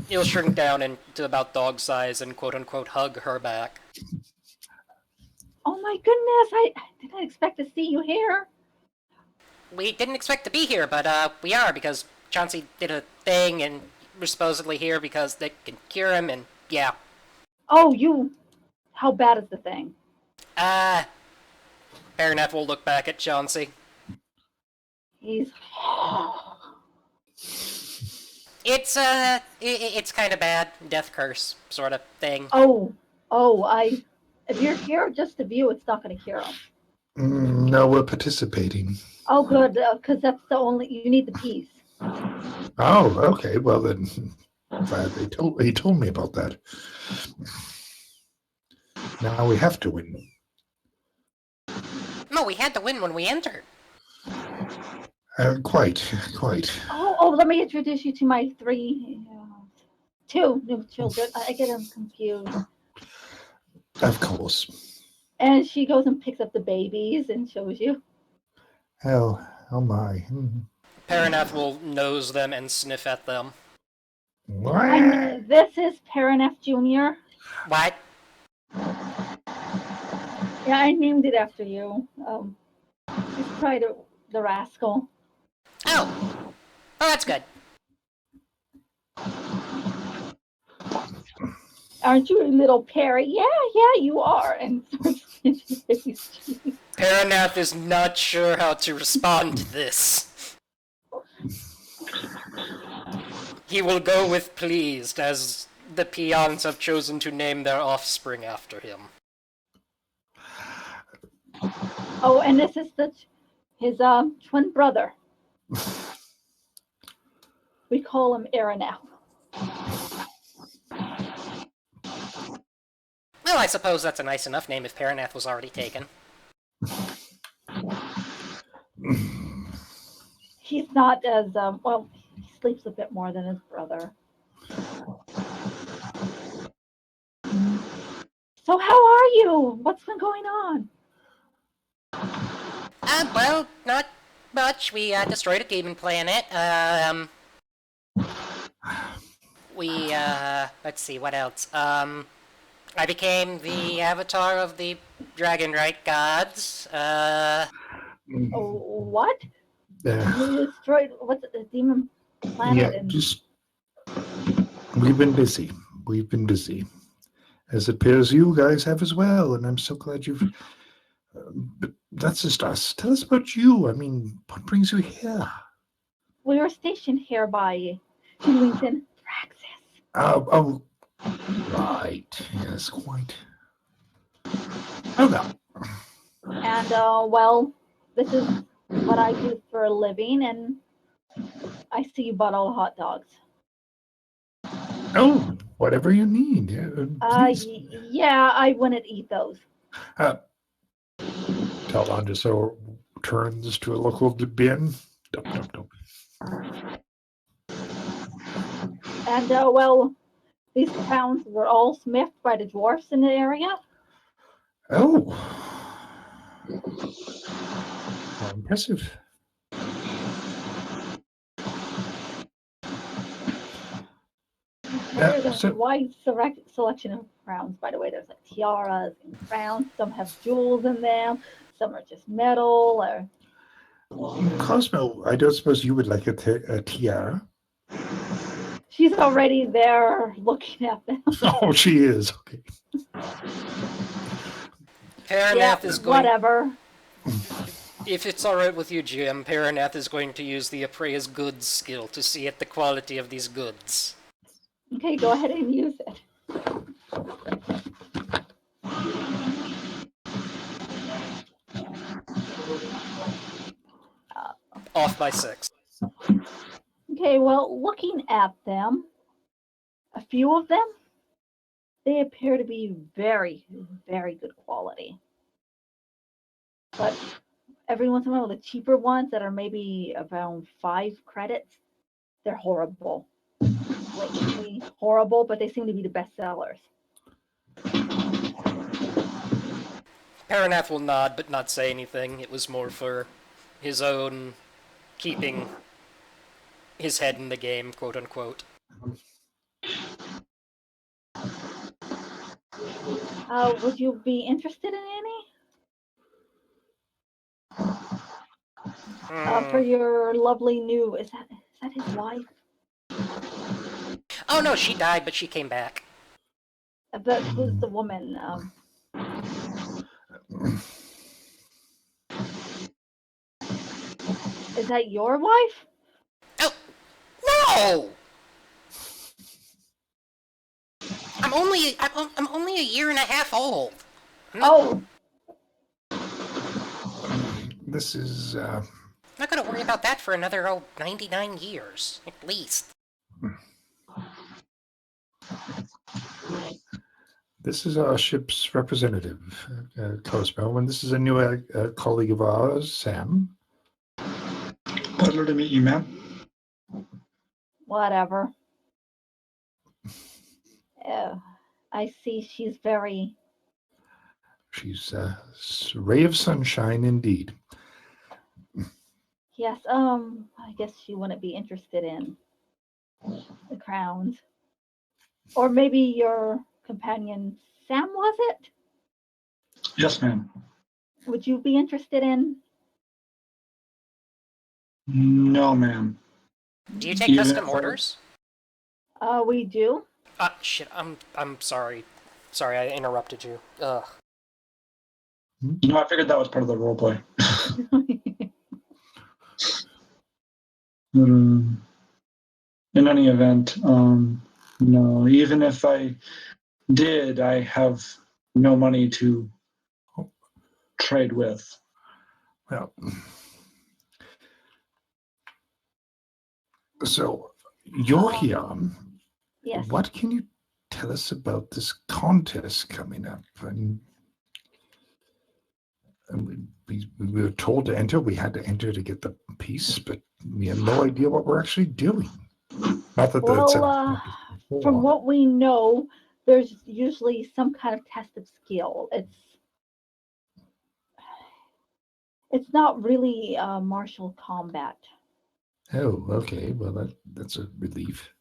He'll shrink down into about dog size and quote-unquote hug her back. Oh my goodness, I didn't expect to see you here. We didn't expect to be here, but we are, because Chauncy did a thing, and we're supposedly here because they can cure him, and yeah. Oh, you... How bad is the thing? Parinath will look back at Chauncy. He's... It's kind of bad. Death curse sort of thing. If you're here just to view, it's not going to cure him. No, we're participating. Oh, good, because that's the only... You need the piece. Oh, okay. Well, then, glad he told me about that. Now we have to win. No, we had to win when we entered. Quite. Oh, let me introduce you to my 2 new children. I get them confused. Of course. And she goes and picks up the babies and shows you. Oh my. Parinath will nose them and sniff at them. And this is Parinath Jr. What? Yeah, I named it after you. He's probably the rascal. Oh, that's good. Aren't you a little Perry? Yeah, you are. And Parinath is not sure how to respond to this. He will go with pleased, as the peons have chosen to name their offspring after him. Oh, and this is his twin brother. We call him Aaron. Well, I suppose that's a nice enough name if Parinath was already taken. He's not as well. He sleeps a bit more than his brother. So how are you? What's been going on? Well, not much. We destroyed a demon planet. Let's see, what else? I became the avatar of the Dragonrite gods. What? You destroyed what's it, the demon planet? Yeah, we've been busy. As it appears you guys have as well, and I'm so glad you've... but that's just us. Tell us about you. I mean, what brings you here? We were stationed here by Lincoln Praxis. Oh, right. Yes, quite. Oh, no. And, well, this is what I do for a living, and I see you bought all the hot dogs. Oh, whatever you need. Yeah, I wouldn't eat those. Teldon just so turns to a local bin. Dump. And, well, these crowns were all smithed by the dwarfs in the area. Oh. How impressive. There's a wide selection of crowns, by the way. There's like tiaras and crowns. Some have jewels in them. Some are just metal. Or Cosmo, I don't suppose you would like a tiara? She's already there looking at them. Oh, she is. Okay. Parinath is going... Whatever. If it's alright with you, GM, Parinath is going to use the appraise goods skill to see at the quality of these goods. Okay, go ahead and use it. Off by 6. Okay, well, looking at them, a few of them, they appear to be very, very good quality. But every once in a while, the cheaper ones that are maybe around 5 credits, they're horrible. Blatantly horrible, but they seem to be the best sellers. Parinath will nod but not say anything. It was more for his own keeping his head in the game, quote unquote. Would you be interested in any? For your lovely new, is that his wife? Oh no, she died, but she came back. But who's the woman? Is that your wife? Oh, no! I'm only a year and a half old. Oh, This is I'm not gonna worry about that for another 99 years, at least. this is our ship's representative, Cosmo, and this is a new colleague of ours, Sam. Pleasure to meet you, ma'am. whatever. I see she's very... She's a ray of sunshine indeed. Yes, I guess she wouldn't be interested in the crowns. Or maybe your companion, Sam, was it? Yes, ma'am. Would you be interested in... No, ma'am. Do you take Even custom if I- orders? We do. Shit, I'm sorry. Sorry, I interrupted you. Ugh. No, I figured that was part of the roleplay. In any event, no, even if I did, I have no money to trade with. Well, so you're here. Yes. What can you tell us about this contest coming up? And we were told to enter. We had to enter to get the piece, but we have no idea what we're actually doing. Not that Well, from what we know, there's usually some kind of test of skill. It's not really martial combat. Oh, okay. Well, that's a relief.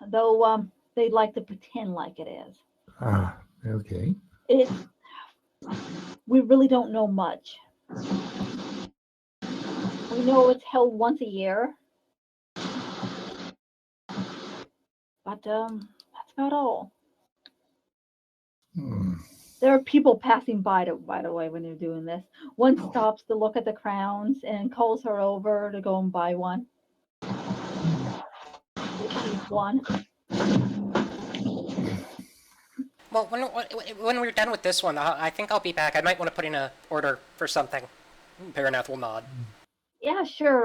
Though they'd like to pretend like it is. Ah, okay. We really don't know much. We know it's held once a year. But that's about all. There are people passing by the way, when they're doing this. One stops to look at the crowns and calls her over to go and buy one. She's one. Well, when we're done with this one, I think I'll be back. I might want to put in an order for something. Parinath will nod. Yeah, sure.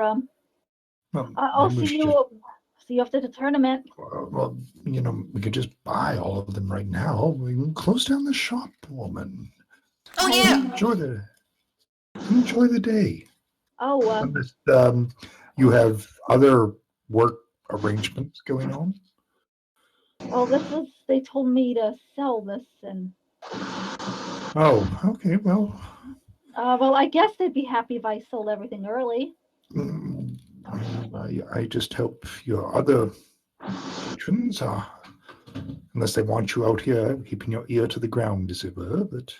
Well, I'll see you after the tournament. Well, we could just buy all of them right now. We can close down the shop, woman. Oh yeah. Enjoy the day. Oh, Unless, you have other work arrangements going on. well, they told me to sell this, and Oh, okay. Well, well, I guess they'd be happy if I sold everything early. I just hope your other patrons are, unless they want you out here keeping your ear to the ground, as it were. But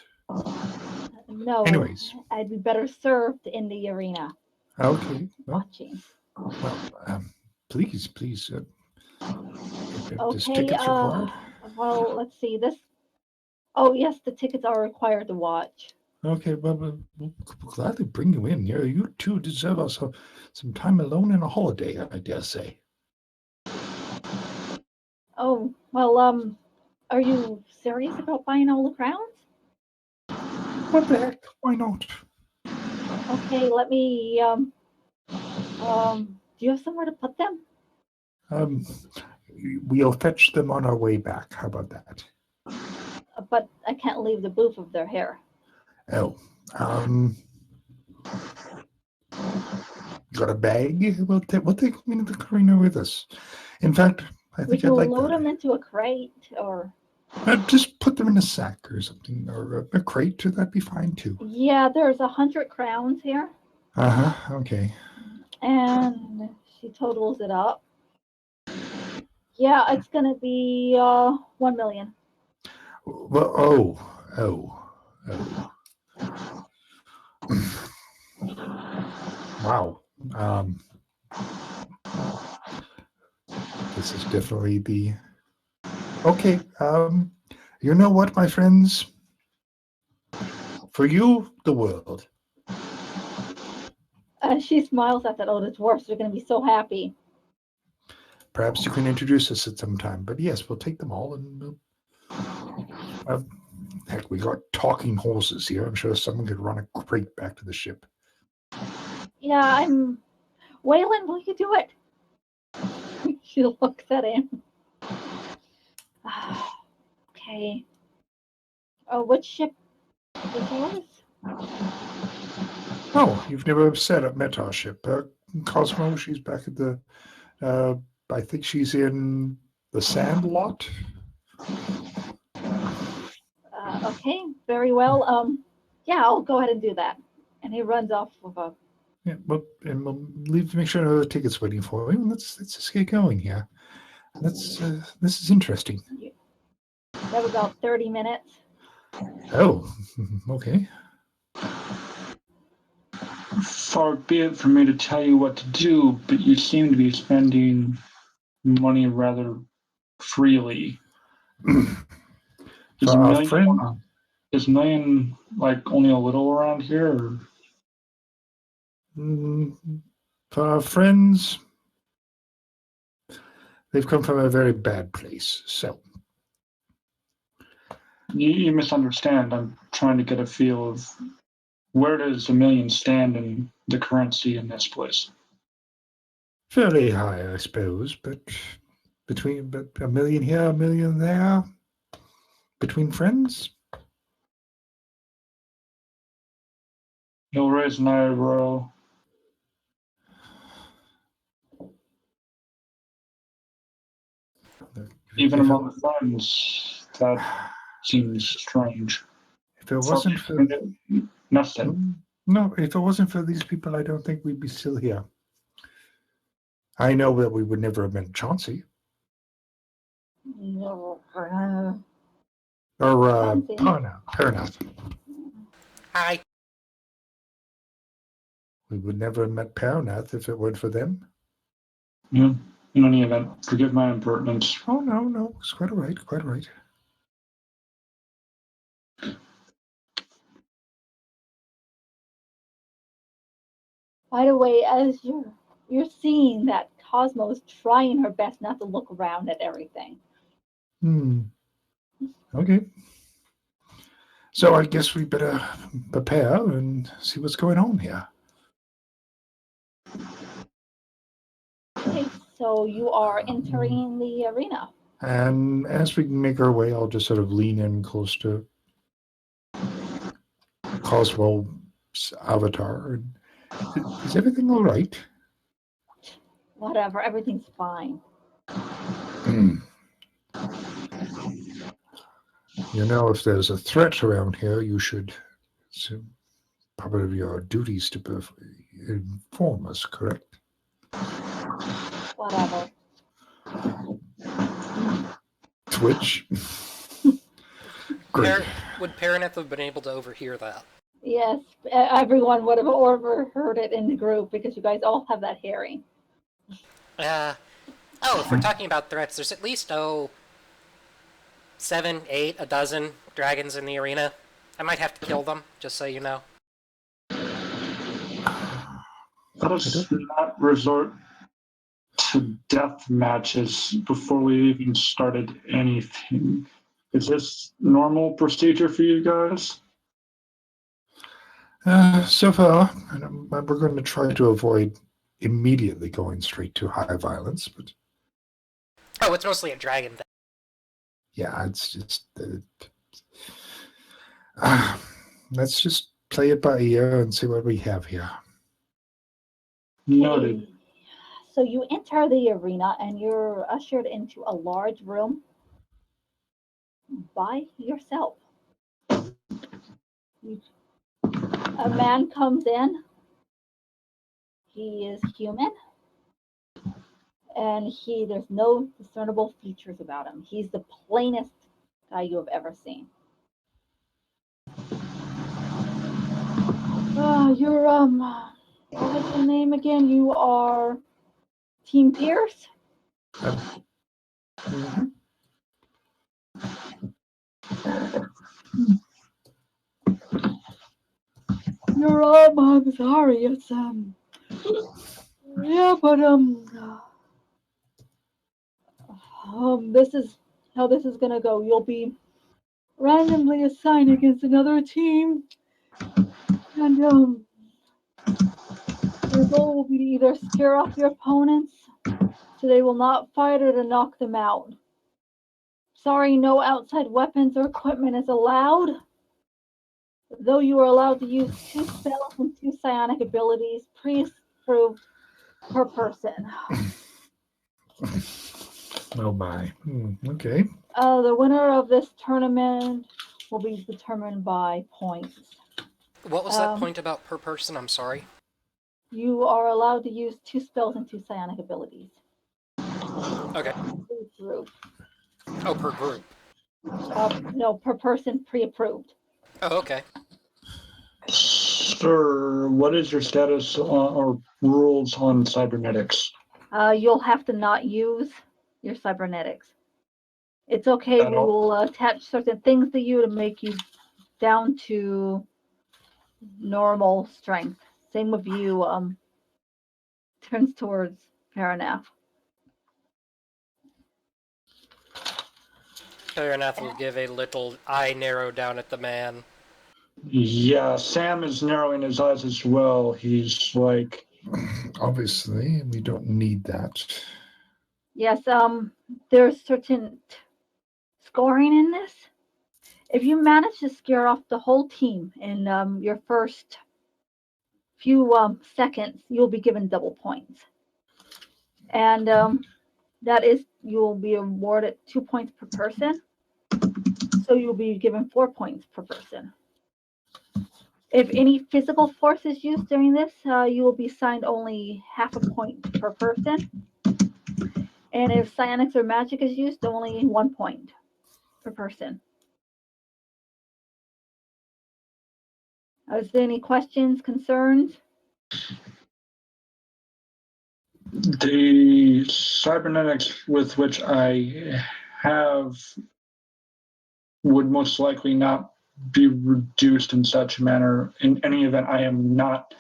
no, anyways, I'd be better served in the arena. Okay. Well, Watching. Please. Does Okay. tickets required? Well, let's see this. Oh yes, the tickets are required to watch. Okay, well, we'll gladly bring you in. You two deserve also some time alone and a holiday, I dare say. Oh, well, are you serious about buying all the crowns? What the heck? Why not? Okay, let me, do you have somewhere to put them? We'll fetch them on our way back. How about that? But I can't leave the booth of their hair. Oh, got a bag? We'll take them into the arena with us. In fact, I We think can I'd like load that. them into a crate, or... Just put them in a sack or something, or a crate. That'd be fine too. Yeah, there's 100 crowns here. Okay. And she totals it up. Yeah, it's gonna be 1 million. Well, wow. This is definitely the. Okay. You know what, my friends? For you, the world. She smiles at that. Oh, the dwarfs are gonna be so happy. Perhaps you can introduce us at some time. But yes, we'll take them all. And heck, we got talking horses here. I'm sure someone could run a crate back to the ship. Yeah, Waylon, will you do it? She looks at him. Okay. Oh, which ship is yours? Oh, you've never met our ship. Cosmo, she's back at the, I think she's in the sand lot. Okay, very well. Yeah, I'll go ahead and do that. And he runs off with a... Yeah, well, and we'll make sure the ticket's waiting for you. Let's just get going here. This is interesting. You have about 30 minutes. Oh, okay. Far be it for me to tell you what to do, but you seem to be spending money rather freely. For our friend, is million like only a little around here? Or? For our friends, they've come from a very bad place. So You misunderstand. I'm trying to get a feel of where does a million stand in the currency in this place? fairly high, I suppose, but a million here, a million there, between friends. You'll raise an eyebrow. Even among friends, that seems strange. If it wasn't for nothing. No, if it wasn't for these people, I don't think we'd be still here. I know that we would never have met Chauncy. No. Or Parinath. Hi. We would never have met Parinath if it weren't for them. Yeah. In any event, forgive my impertinence. Oh, no. It's quite all right. Quite all right. By the way, as you're seeing that Cosmo is trying her best not to look around at everything. Okay. So I guess we better prepare and see what's going on here. Okay, so you are entering the arena. And as we make our way, I'll just sort of lean in close to Cosmo's avatar. Is everything all right? Whatever, everything's fine. You know, if there's a threat around here, you should. It's part of your duties to inform us, correct? Whatever. Twitch. Great. Would Parinath have been able to overhear that? Yes, everyone would have overheard it in the group because you guys all have that hearing. If we're talking about threats, there's at least, 7, 8, a dozen dragons in the arena. I might have to kill them, just so you know. Let us not resort to death matches before we even started anything. Is this normal procedure for you guys? So far, we're going to try to avoid immediately going straight to high violence, but Oh, it's mostly a dragon thing. yeah, it's just let's just play it by ear and see what we have here. Noted. Okay. So you enter the arena and you're ushered into a large room by yourself. A man comes in. He is human, and there's no discernible features about him. He's the plainest guy you have ever seen. You're what was your name again? You are Team Pierce? Mhm. You're I'm sorry, it's yeah, but this is how this is gonna go. You'll be randomly assigned against another team, and your goal will be to either scare off your opponents so they will not fight or to knock them out. Sorry, no outside weapons or equipment is allowed. Though you are allowed to use 2 spells and 2 psionic abilities, pre-approved per person. Oh my. Okay. The winner of this tournament will be determined by points. What was that point about per person? I'm sorry. You are allowed to use 2 spells and 2 psionic abilities. Okay. Per group. Oh, per group. No, per person, pre-approved. Oh, okay. Sir, what is your status or rules on cybernetics? You'll have to not use your cybernetics. It's okay, we will attach certain things to you to make you down to normal strength. Same with you, turns towards Parinath. Parinath will give a little eye narrow down at the man. Yeah, Sam is narrowing his eyes as well. He's like, Obviously, we don't need that. Yes, there's certain scoring in this. If you manage to scare off the whole team in your first few seconds, you'll be given double points. And that is, you'll be awarded 2 points per person. So you'll be given 4 points per person. If any physical force is used during this, you will be assigned only half a point per person. And if psionics or magic is used, only 1 point per person. Is there any questions, concerns? the cybernetics with which I have would most likely not be reduced in such a manner. In any event, I am not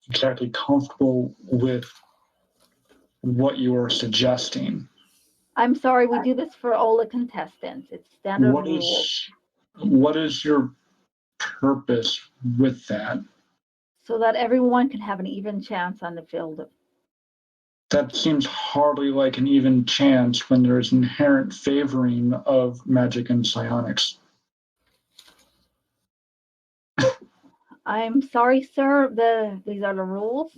exactly comfortable with what you are suggesting. I'm sorry, we do this for all the contestants. It's standard rules. What is your purpose with that? So that everyone can have an even chance on the field. That seems hardly like an even chance when there is inherent favoring of magic and psionics. I'm sorry, sir. These are the rules.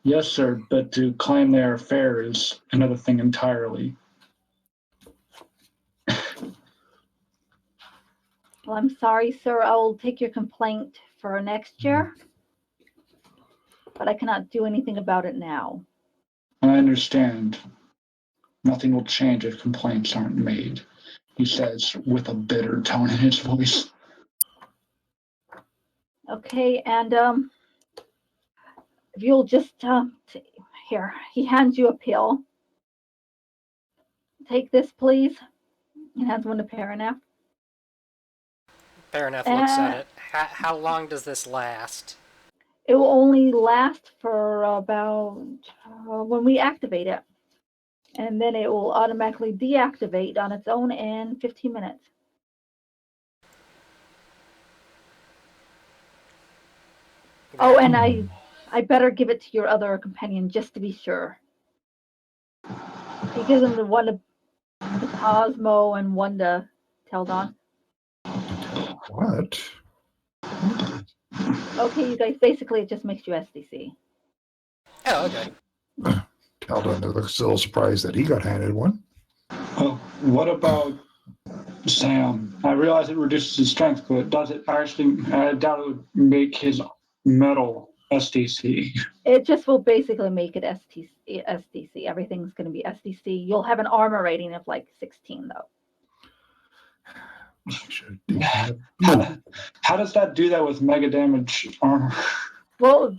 Yes, sir, but to claim they are fair is another thing entirely. Well, I'm sorry, sir. I will take your complaint for next year, but I cannot do anything about it now. I understand. Nothing will change if complaints aren't made, he says with a bitter tone in his voice. Okay, and if you'll just here, he hands you a pill. Take this, please. He hands one to Parinath. Parinath looks at it. How long does this last? It will only last for about when we activate it. And then it will automatically deactivate on its own in 15 minutes. Oh, and I better give it to your other companion just to be sure. He gives him the one to Cosmo and one to Teldon. What? Okay, you guys, basically it just makes you SDC. Oh, okay. Teldon looks a little surprised that he got handed one. Well, what about Sam? I realize it reduces his strength, but does it actually, I doubt it would make his metal SDC. It just will basically make it SDC. Everything's going to be SDC. You'll have an armor rating of like 16, though. How does that do that with mega damage armor? Well,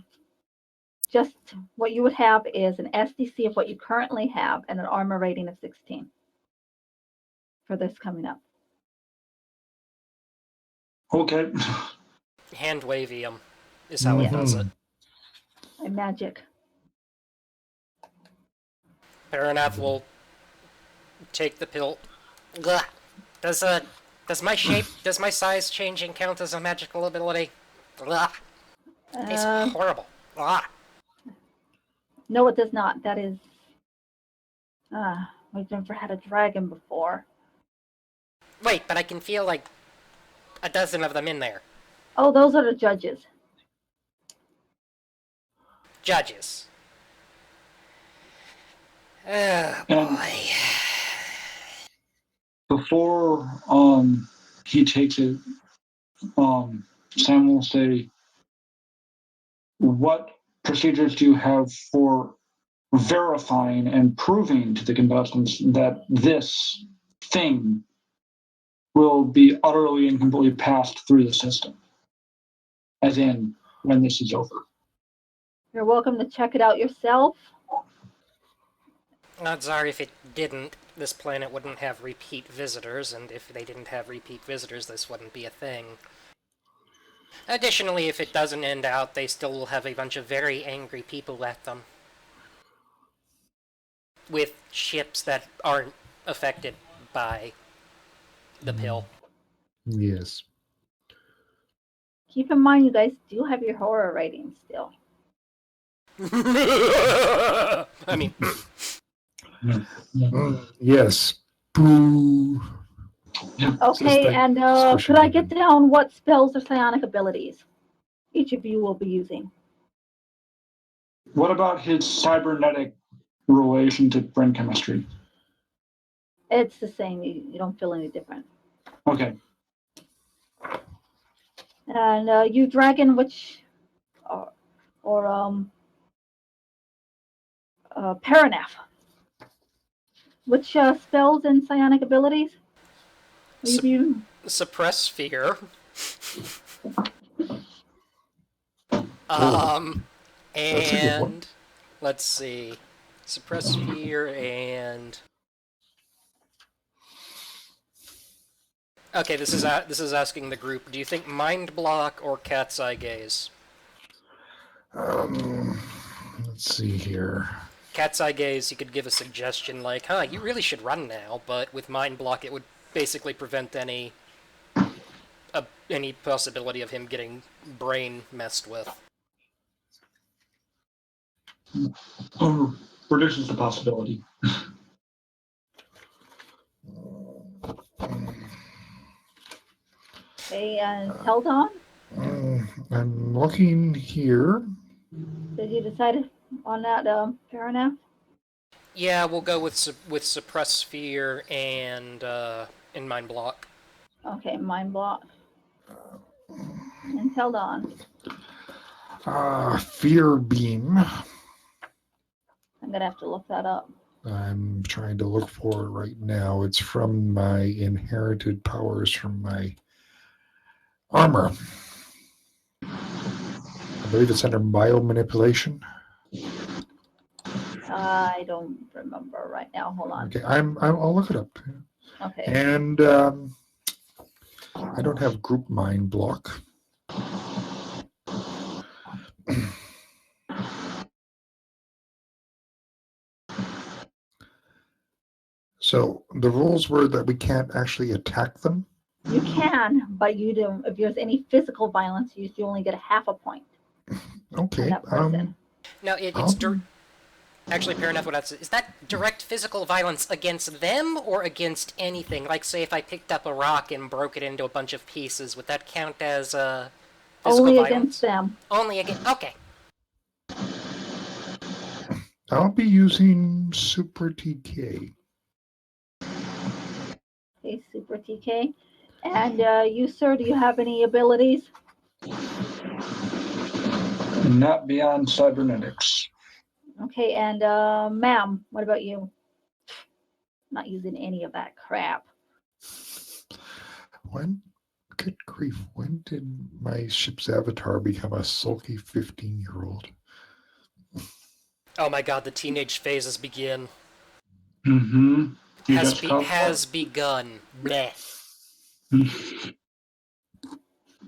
just what you would have is an SDC of what you currently have and an armor rating of 16 for this coming up. Okay. Hand wavium is how it does it. And magic. Parinath will take the pill. Ugh. Does my size changing count as a magical ability? Ugh. Tastes horrible. Ugh. No, it does not. That is. We've never had a dragon before. Wait, but I can feel like a dozen of them in there. Oh, those are the judges. Judges. Oh boy. Before he takes it, Sam will say, what procedures do you have for verifying and proving to the contestants that this thing will be utterly and completely passed through the system? As in, when this is over. You're welcome to check it out yourself. Odds are if it didn't, this planet wouldn't have repeat visitors, and if they didn't have repeat visitors, this wouldn't be a thing. Additionally, if it doesn't end out, they still will have a bunch of very angry people at them. With ships that aren't affected by the pill. Yes. Keep in mind, you guys do have your horror rating still. I mean... Yes. Boo. Okay, and could I get down what spells or psionic abilities each of you will be using? What about his cybernetic relation to brain chemistry? It's the same. You don't feel any different. Okay. And you dragon, which Parinath. Which spells and psionic abilities? Suppress fear. And let's see. Suppress fear and... Okay, this is asking the group, do you think mind block or cat's eye gaze? Let's see here. Cat's eye gaze, you could give a suggestion like, you really should run now, but with mind block it would basically prevent any possibility of him getting brain messed with. Reduces the possibility. Okay, and Teldon? I'm looking here. Did you decide on that, Parinath? Yeah, we'll go with suppress fear and mind block. Okay, mind block. And Teldon. Fear beam. I'm gonna have to look that up. I'm trying to look for it right now. It's from my inherited powers from my armor. I believe it's under biomanipulation. I don't remember right now. Hold on. Okay, I'll look it up. Okay. And I don't have group mind block. So the rules were that we can't actually attack them. You can, but you don't. If there's any physical violence used, you only get half a point on Okay. that person. No, it's actually, Parinath, what is that direct physical violence against them or against anything? Like, say, if I picked up a rock and broke it into a bunch of pieces, would that count as physical Only violence? against them. Only against. Okay. I'll be using Super TK. Okay, Super TK. And you, sir, do you have any abilities? Not beyond cybernetics. Okay, and ma'am, what about you? Not using any of that crap. Good grief, when did my ship's avatar become a sulky 15-year-old? Oh my god, the teenage phases begin. Mm-hmm. Has begun. Bleh.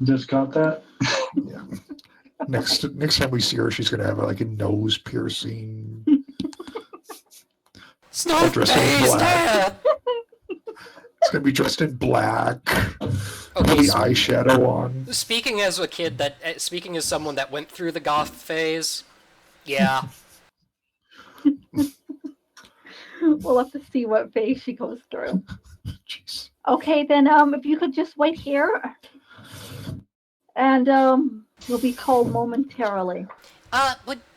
Just got that? Yeah. Next time we see her, she's going to have like a nose piercing. Stop dressed in phase, black. Dad! It's going to be dressed in black. Okay, With the eyeshadow on. Speaking as a kid speaking as someone that went through the goth phase, yeah. We'll have to see what phase she goes through. Jeez. Okay, then if you could just wait here, and you'll be called momentarily.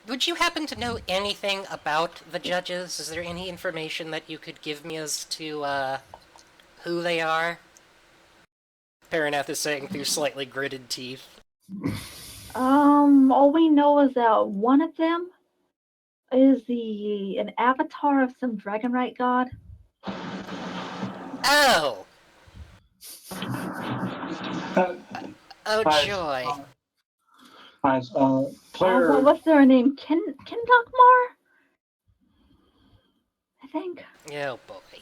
Would you happen to know anything about the judges? Is there any information that you could give me as to who they are? Parinath is saying through slightly gritted teeth. All we know is that one of them is an avatar of some Dragonite god. Oh! Oh, Eyes, joy. Player. What's their name? Kendakmar? I think. Oh, boy.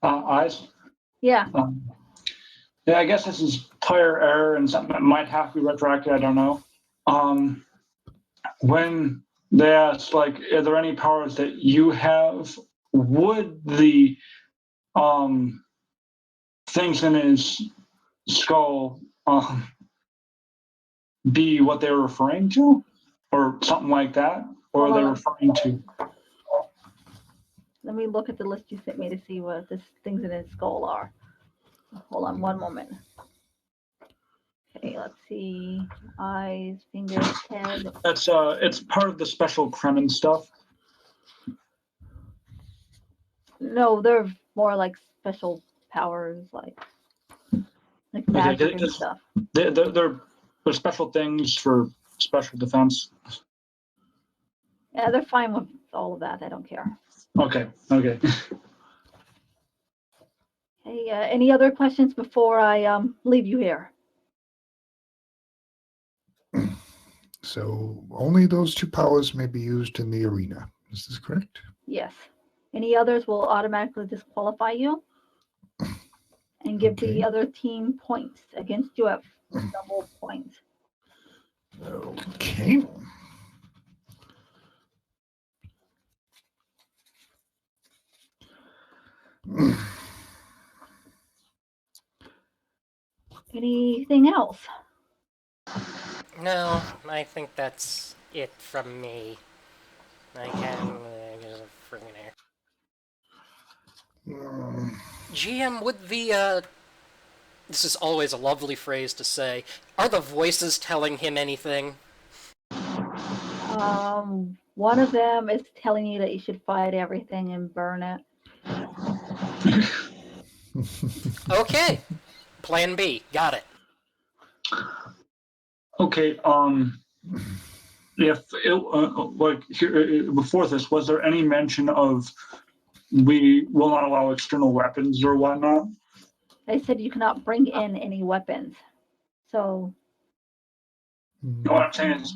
Eyes. Yeah. Yeah, I guess this is player error and something that might have to be retroactive. I don't know. When they asked, like, are there any powers that you have? Would the things in his skull be what they were referring to, or something like that, or are they referring to? Let me look at the list you sent me to see what the things in his skull are. Hold on one moment. Okay, let's see. Eyes, fingers, head. That's it's part of the special Kremen stuff. No, they're more like special powers, like magic and stuff. They're special things for special defense. Yeah, they're fine with all of that. I don't care. Okay. Hey, any other questions before I leave you here? So only those two powers may be used in the arena. Is this correct? Yes. Any others will automatically disqualify you and give the other team points. Against you at double points. Okay. Anything else? No, I think that's it from me. I can... friggin' air. GM, would the, this is always a lovely phrase to say, are the voices telling him anything? One of them is telling you that you should fight everything and burn it. Okay. Plan B. Got it. Okay. If it, before this, was there any mention of we will not allow external weapons or whatnot? They said you cannot bring in any weapons. So. What I'm saying is,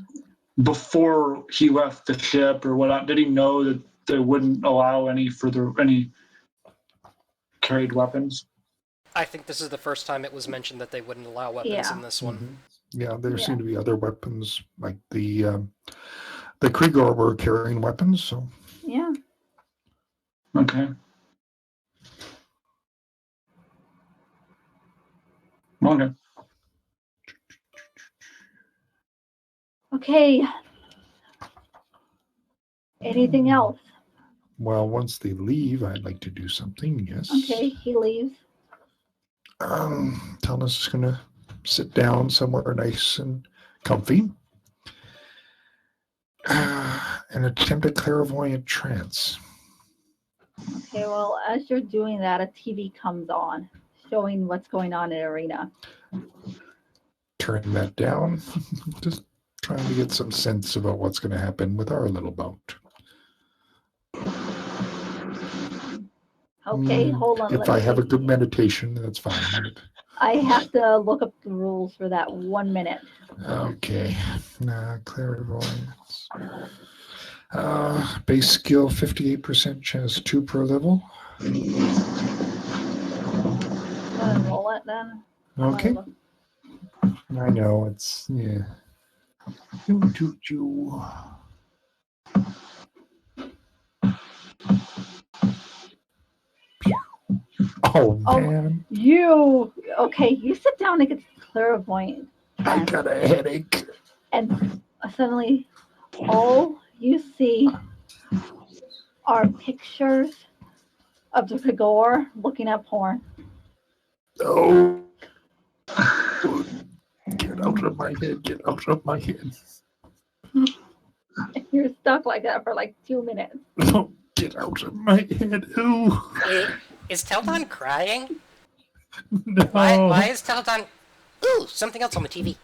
before he left the ship or whatnot, did he know that they wouldn't allow any carried weapons? I think this is the first time it was mentioned that they wouldn't allow weapons in this one. Mm-hmm. Yeah, there seem to be other weapons, like the Krieger were carrying weapons. So yeah, Okay. Okay. Okay. Anything else? Well, once they leave, I'd like to do something. Yes. Okay, he leaves. Telna's just gonna sit down somewhere nice and comfy and attempt a clairvoyant trance. Okay, well, as you're doing that, a TV comes on, showing what's going on in the arena. Turn that down. Just trying to get some sense about what's going to happen with our little boat. Okay, hold on. If I have a good meditation, that's fine. I have to look up the rules for that 1 minute. Okay. Clairvoyance. Base skill 58%, chance 2 per level. Roll it then. Okay. I know it's Oh man. You sit down and get clairvoyant. I got a headache. And suddenly all you see are pictures of the Gregor looking at porn. Oh. Get out of my head. Get out of my head. You're stuck like that for like 2 minutes. Oh, get out of my head. Ooh. Wait, is Teldon crying? No. Why is Teldon... Ooh, something else on the TV.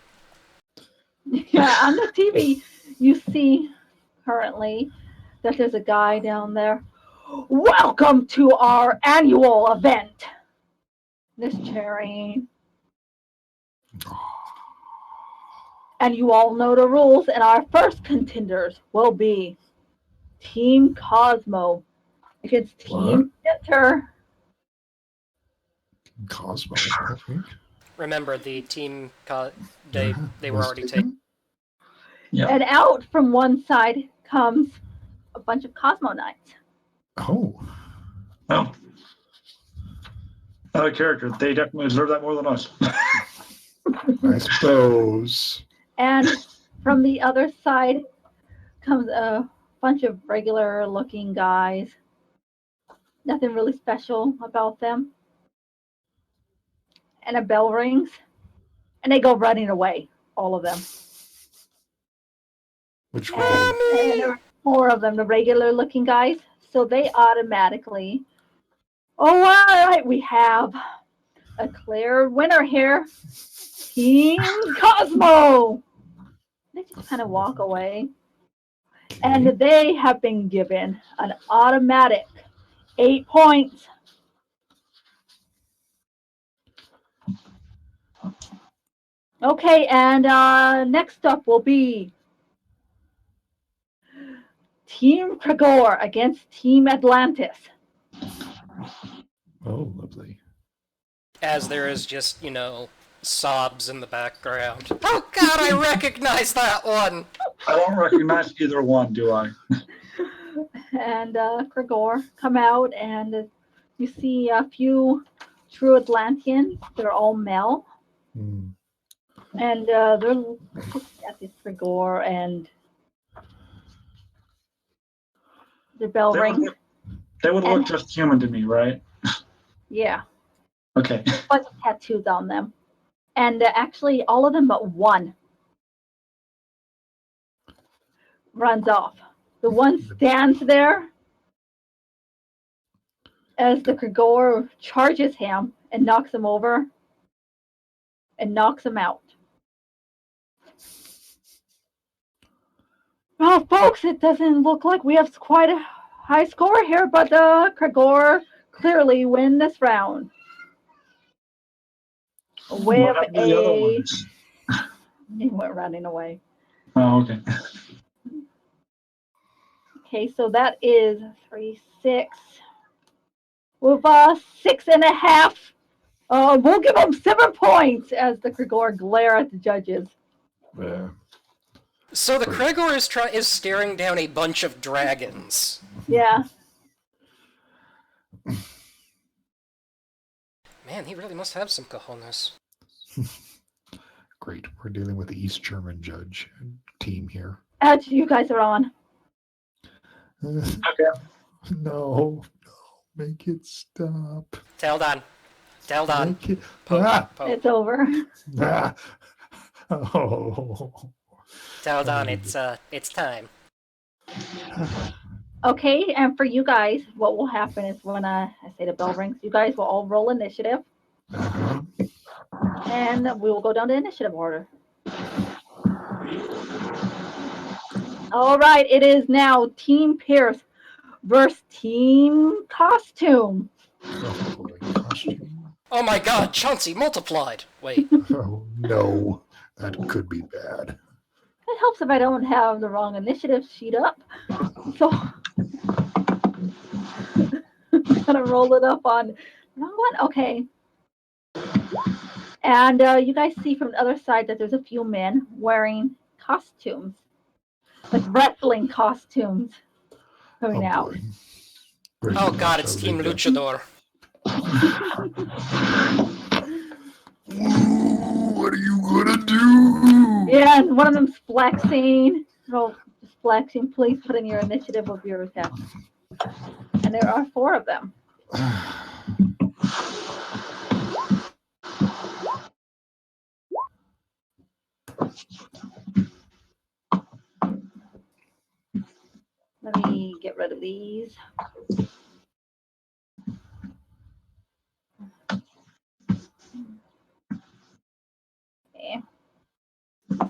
Yeah, on the TV, you see currently that there's a guy down there. Welcome to our annual event. This cherry. And you all know the rules, and our first contenders will be Team Cosmo against Team Center. Cosmo. Okay. Remember, the team... They were already taken. Yeah. And out from one side comes a bunch of Cosmo Knights. Oh. Oh. Another character. They definitely deserve that more than us. I suppose. And from the other side comes a bunch of regular looking guys. Nothing really special about them. And a bell rings. And they go running away, all of them. Which one? And there are 4 of them, the regular looking guys. So they automatically... Oh, all right, we have a clear winner here. Team Cosmo! They just kind of walk away. And they have been given an automatic 8 points. Okay, and next up will be Team Kragor against Team Atlantis. Oh, lovely. As there is just, sobs in the background. Oh god, I recognize that one! I don't recognize either one, do I? And Kragor come out, and you see a few true Atlanteans. They're all male. And they're looking at this Kragor, and the bell rings. They would look just human to me, right? Yeah. Okay. A bunch of tattoos on them. And actually, all of them but one runs off. The one stands there as the Kragor charges him and knocks him over and knocks him out. Well, folks, it doesn't look like we have quite a high score here, but the Kragor clearly win this round. With the other ones? He went running away. Oh, okay. Okay, so that is 3, 6. With 6.5. We'll give them 7 points as the Kragor glare at the judges. Yeah. So the Kragor is staring down a bunch of dragons. Yeah. Man, he really must have some cojones. Great. We're dealing with the East German judge team here. You guys are on. Okay. No, make it stop. Teldon. Teldon. Make it. Poke, Ah! poke. It's over. Ah! Oh. Teldon, it's time. Okay, and for you guys, what will happen is when I say the bell rings, you guys will all roll initiative, Uh-huh. and we will go down to initiative order. All right, it is now Team Pierce versus Team Costume. Oh, boy. Costume. Oh my god, Chauncy multiplied! Wait. Oh, no. That could be bad. It helps if I don't have the wrong initiative sheet up. So I'm gonna roll it up on wrong one. Okay. And you guys see from the other side that there's a few men wearing costumes, like wrestling costumes, coming out. Boy. Oh god, it's Team Luchador. Ooh, what are you gonna do? Yeah, and one of them's flexing. So flexing, please put in your initiative of your attack. And there are 4 of them. Let me get rid of these. Okay.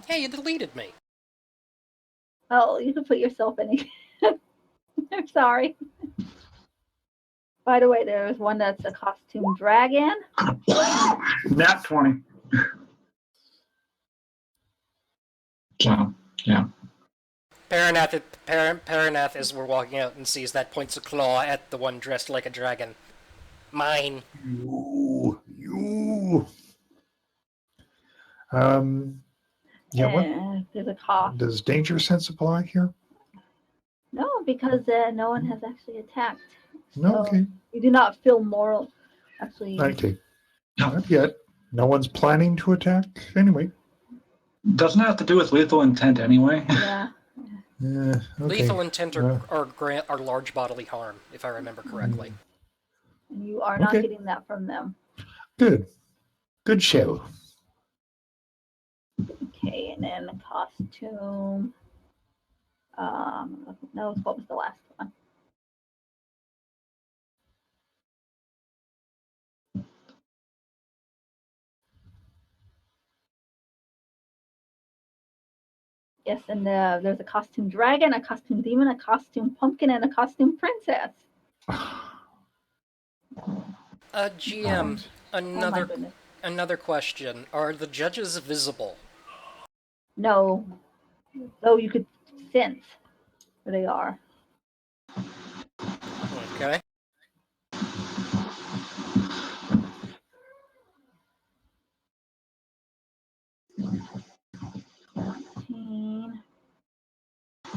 Hey, you deleted me. Oh, you can put yourself in again. I'm sorry. By the way, there's one that's a costume dragon. Nat 20. So, yeah. Parinath, as we're walking out, and sees that, points a claw at the one dressed like a dragon. Mine. You. Yeah, what There's a cost. does danger sense apply here? No, because no one has actually attacked. No, So okay. you do not feel moral. Actually, Okay. Not yet. No one's planning to attack anyway. Doesn't it have to do with lethal intent anyway? yeah. Yeah, okay. Lethal intent or large bodily harm, if I remember correctly. And you are not Okay. getting that from them. Good. Good show. Okay, and then the costume. No, what was the last one? Yes, and there's a costume dragon, a costume demon, a costume pumpkin, and a costume princess. GM, Oh my goodness. another question. Are the judges visible? No. Though you could sense where they are. Okay.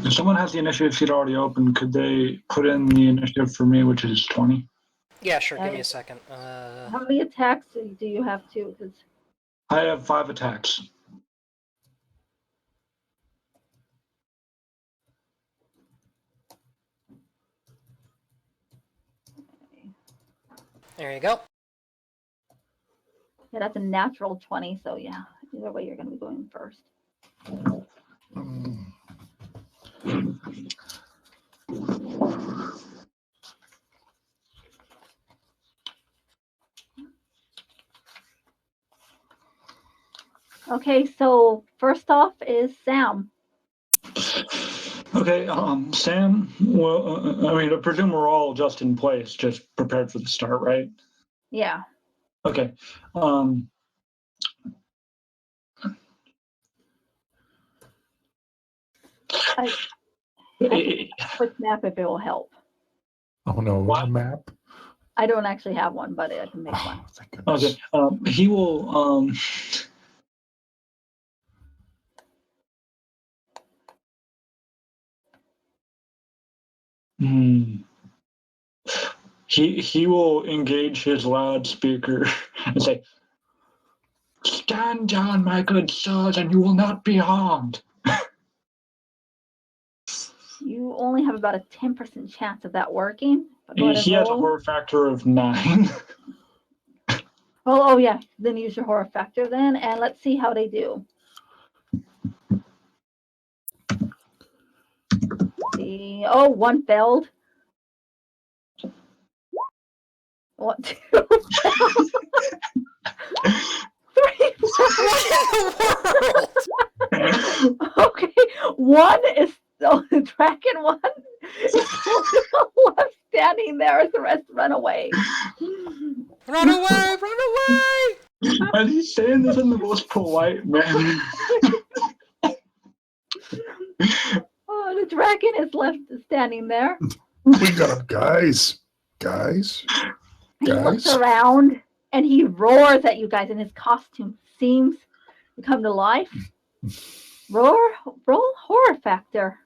If someone has the initiative sheet already open, could they put in the initiative for me, which is 20? Yeah, sure. Give me a second. How many attacks do you have to? Because I have 5 attacks. There you go. yeah, that's a natural 20. So yeah, either way, you're going to be going first. Okay, so first off is Sam. Okay, Sam, well, I presume we're all just in place, just prepared for the start, right? Yeah. Okay. Quick map if it will help. Oh no, what map? I don't actually have one, but I can make one. Oh, thank goodness. Okay. He will. He will engage his loudspeaker and say, "Stand down, my good sirs, and you will not be harmed." You only have about a 10% chance of that working. But go ahead and He has a roll. horror factor of 9. Oh yeah. Then use your horror factor then, and let's see how they do. See, oh, one failed. One, two failed. Three failed. Okay, one is still the dragon. One is still left standing there as the rest run away. Run away! Run away! And he's saying this in the most polite manner. Oh, the dragon is left standing there. We got him, guys. Guys. He looks Guys. around and he roars at you guys, and his costume seems to come to life. Roll horror factor.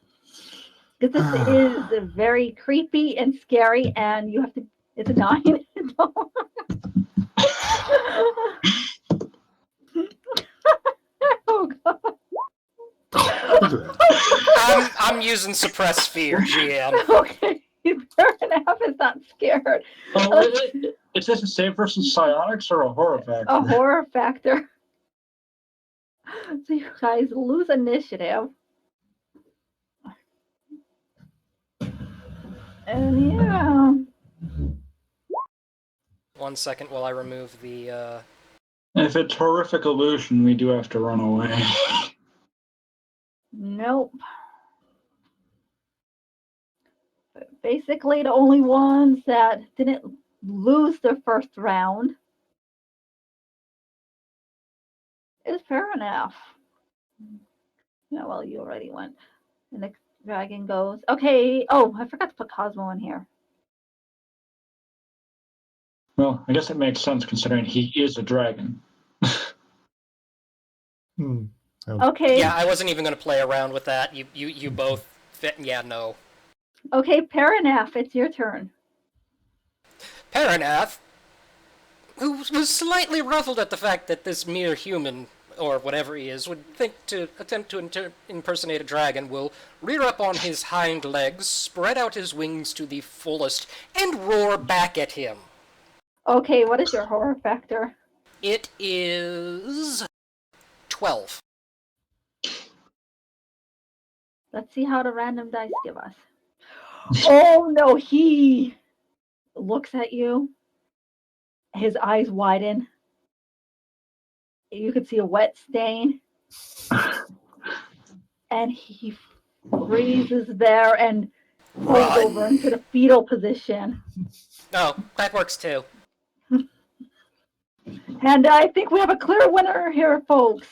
Because this is very creepy and scary, and you have to. It's a 9. Oh god. I'm using suppress fear, GM. Okay. Parinath is not scared. Oh, is this a save versus psionics or a horror factor? A horror factor. So you guys lose initiative. And yeah. 1 second while I remove the. If it's horrific illusion, we do have to run away. Nope. Basically, the only ones that didn't lose their first round is Parinath. Yeah, well, you already went. The next dragon goes. Okay. Oh, I forgot to put Cosmo in here. Well, I guess it makes sense considering he is a dragon. Okay. Yeah, I wasn't even going to play around with that. You both fit. Yeah, no. Okay, Parinath, it's your turn. Parinath, who was slightly ruffled at the fact that this mere human, or whatever he is, would think to attempt to impersonate a dragon, will rear up on his hind legs, spread out his wings to the fullest, and roar back at him. Okay, what is your horror factor? It is 12. Let's see how the random dice give us. Oh no, he looks at you. His eyes widen. You could see a wet stain. And he freezes there and falls over into the fetal position. Oh, that works too. And I think we have a clear winner here, folks.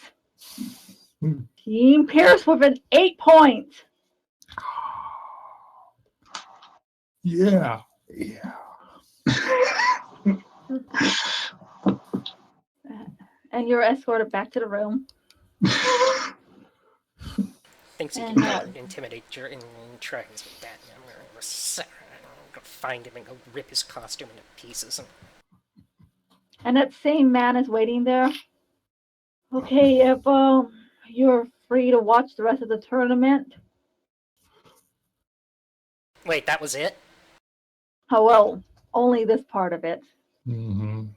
Team Pierce with an 8 points. Yeah. And you're escorted back to the room. Thinks he And, can intimidate dragons with that. I'm gonna find him and go rip his costume into pieces. And that same man is waiting there. Okay, if you're free to watch the rest of the tournament. Wait, that was it? Oh, well, only this part of it. Mm-hmm.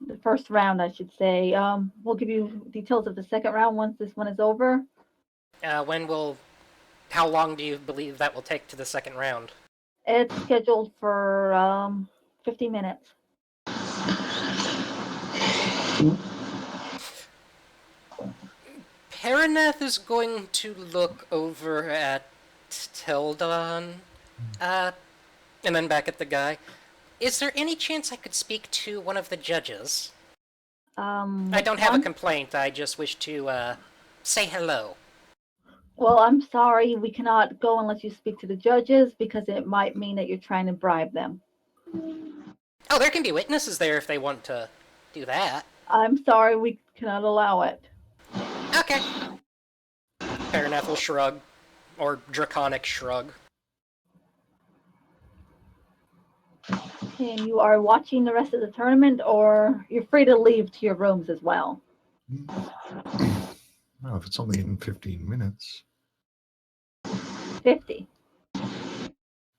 The first round, I should say. We'll give you details of the second round once this one is over. How long do you believe that will take to the second round? It's scheduled for 50 minutes. Parinath is going to look over at Teldon, and then back at the guy. Is there any chance I could speak to one of the judges? I don't have a complaint, I just wish to, say hello. Well, I'm sorry, we cannot go unless you speak to the judges because it might mean that you're trying to bribe them. Oh, there can be witnesses there if they want to do that. I'm sorry, we cannot allow it. Okay. Parinath will shrug, or draconic shrug. Okay, and you are watching the rest of the tournament, or you're free to leave to your rooms as well. Well, if it's only in 15 minutes. 50.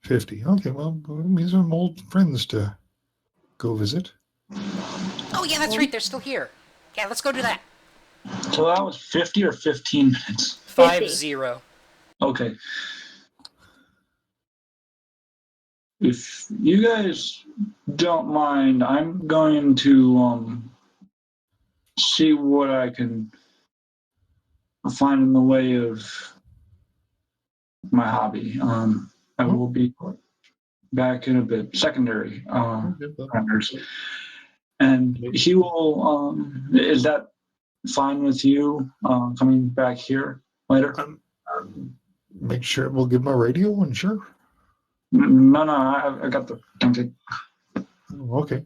50. Okay, well, these are old friends to go visit. Oh yeah, that's right. They're still here. Yeah, let's go do that. So that was 50 or 15 minutes? 5-0. Okay. If you guys don't mind, I'm going to see what I can find in the way of my hobby. I will be back in a bit. Secondary partners. And he will, is that fine with you coming back here later? Make sure we'll give him a radio and sure. No, I got the. Okay. Okay.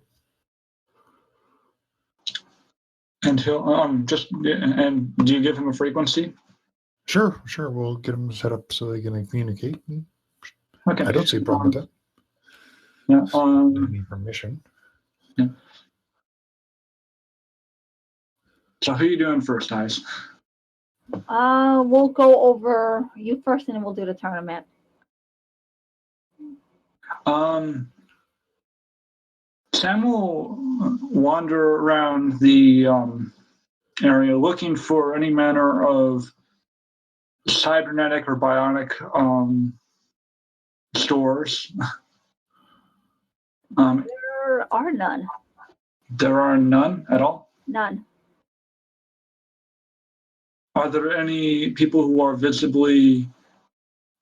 And he'll just and do you give him a frequency? Sure. We'll get them set up so they can communicate. Okay. I don't see a problem with that. Yeah. Don't need permission. Yeah. So who are you doing first, Eyes? We'll go over you first, and then we'll do the tournament. Sam will wander around the area looking for any manner of cybernetic or bionic stores. There are none. There are none at all? None. Are there any people who are visibly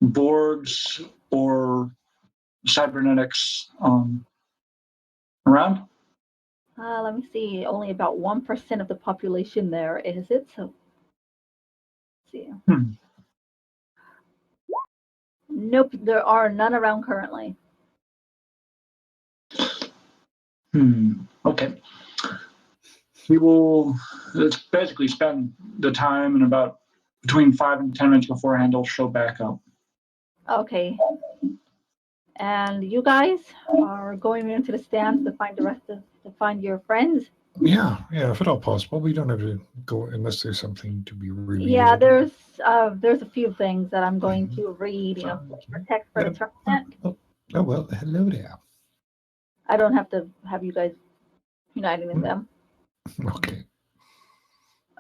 Borgs or cybernetics around? Let me see. Only about 1% of the population there is it. So, let's see. Nope, there are none around currently. Okay. He will basically spend the time and about between 5 and 10 minutes beforehand he'll show back up. Okay. And you guys are going into the stands to find to find your friends. Yeah, if at all possible. We don't have to go unless there's something to be reviewed. Yeah, there's a few things that I'm going to read, for text for the tournament. Oh well, hello there. I don't have to have you guys uniting in them. Okay.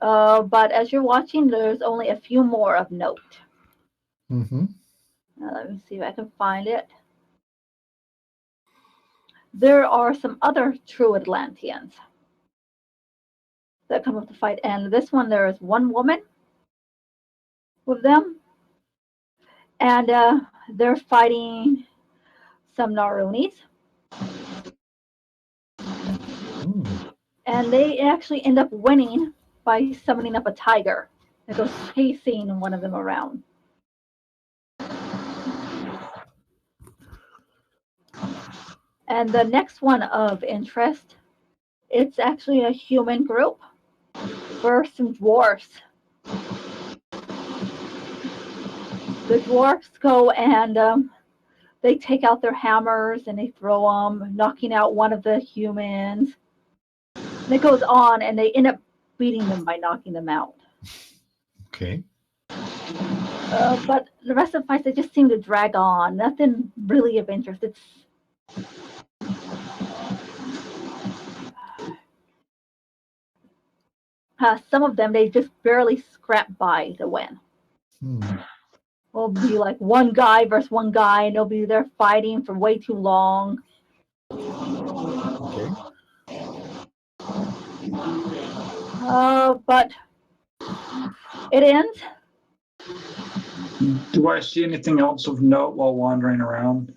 But as you're watching, there's only a few more of note. Mm-hmm. Let me see if I can find it. There are some other true Atlanteans that come up to fight, and this one there is one woman with them, and they're fighting some Narunis, and they actually end up winning by summoning up a tiger that goes chasing one of them around. And the next one of interest, it's actually a human group versus some dwarfs. The dwarfs go and they take out their hammers and they throw them, knocking out one of the humans. And it goes on, and they end up beating them by knocking them out. Okay. But the rest of the fights, they just seem to drag on. Nothing really of interest. It's some of them, they just barely scrap by to win. Will be like one guy versus one guy, and they'll be there fighting for way too long. Okay. But it ends. Do I see anything else of note while wandering around?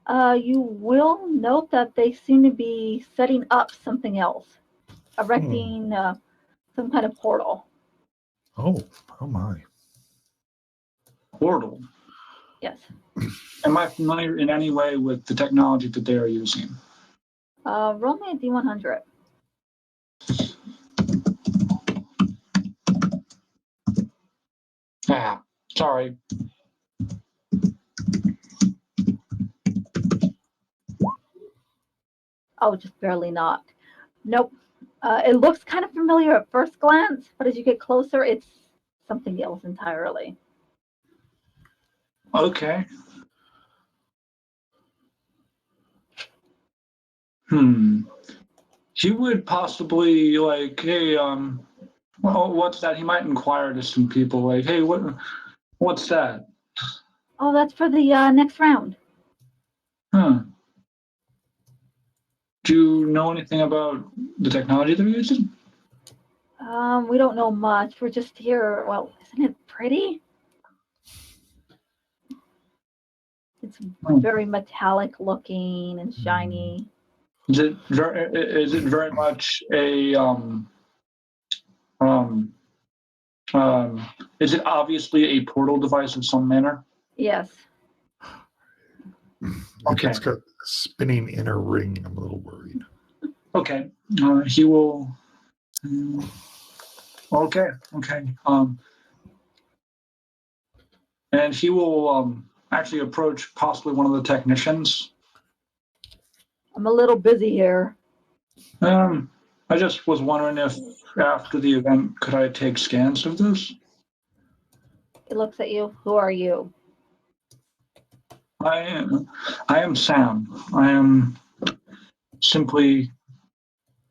You will note that they seem to be setting up something else, erecting some kind of portal. Oh my. Portal? Yes. Am I familiar in any way with the technology that they are using? Roll me a D100. Sorry. Oh, just barely not. Nope. It looks kind of familiar at first glance, but as you get closer, it's something else entirely. Okay. He would possibly like, hey, well, what's that? He might inquire to some people like, hey, what's that? Oh, that's for the next round. Huh. Do you know anything about the technology they're using? We don't know much. We're just here. Well, isn't it pretty? It's very metallic looking and shiny. Is it very much a is it obviously a portal device of some manner? Yes. If it's got a spinning inner ring, I'm a little worried. Okay. He will. Okay. And he will actually approach possibly one of the technicians. I'm a little busy here. I just was wondering if after the event, could I take scans of this? He looks at you. Who are you? I am Sam. I am simply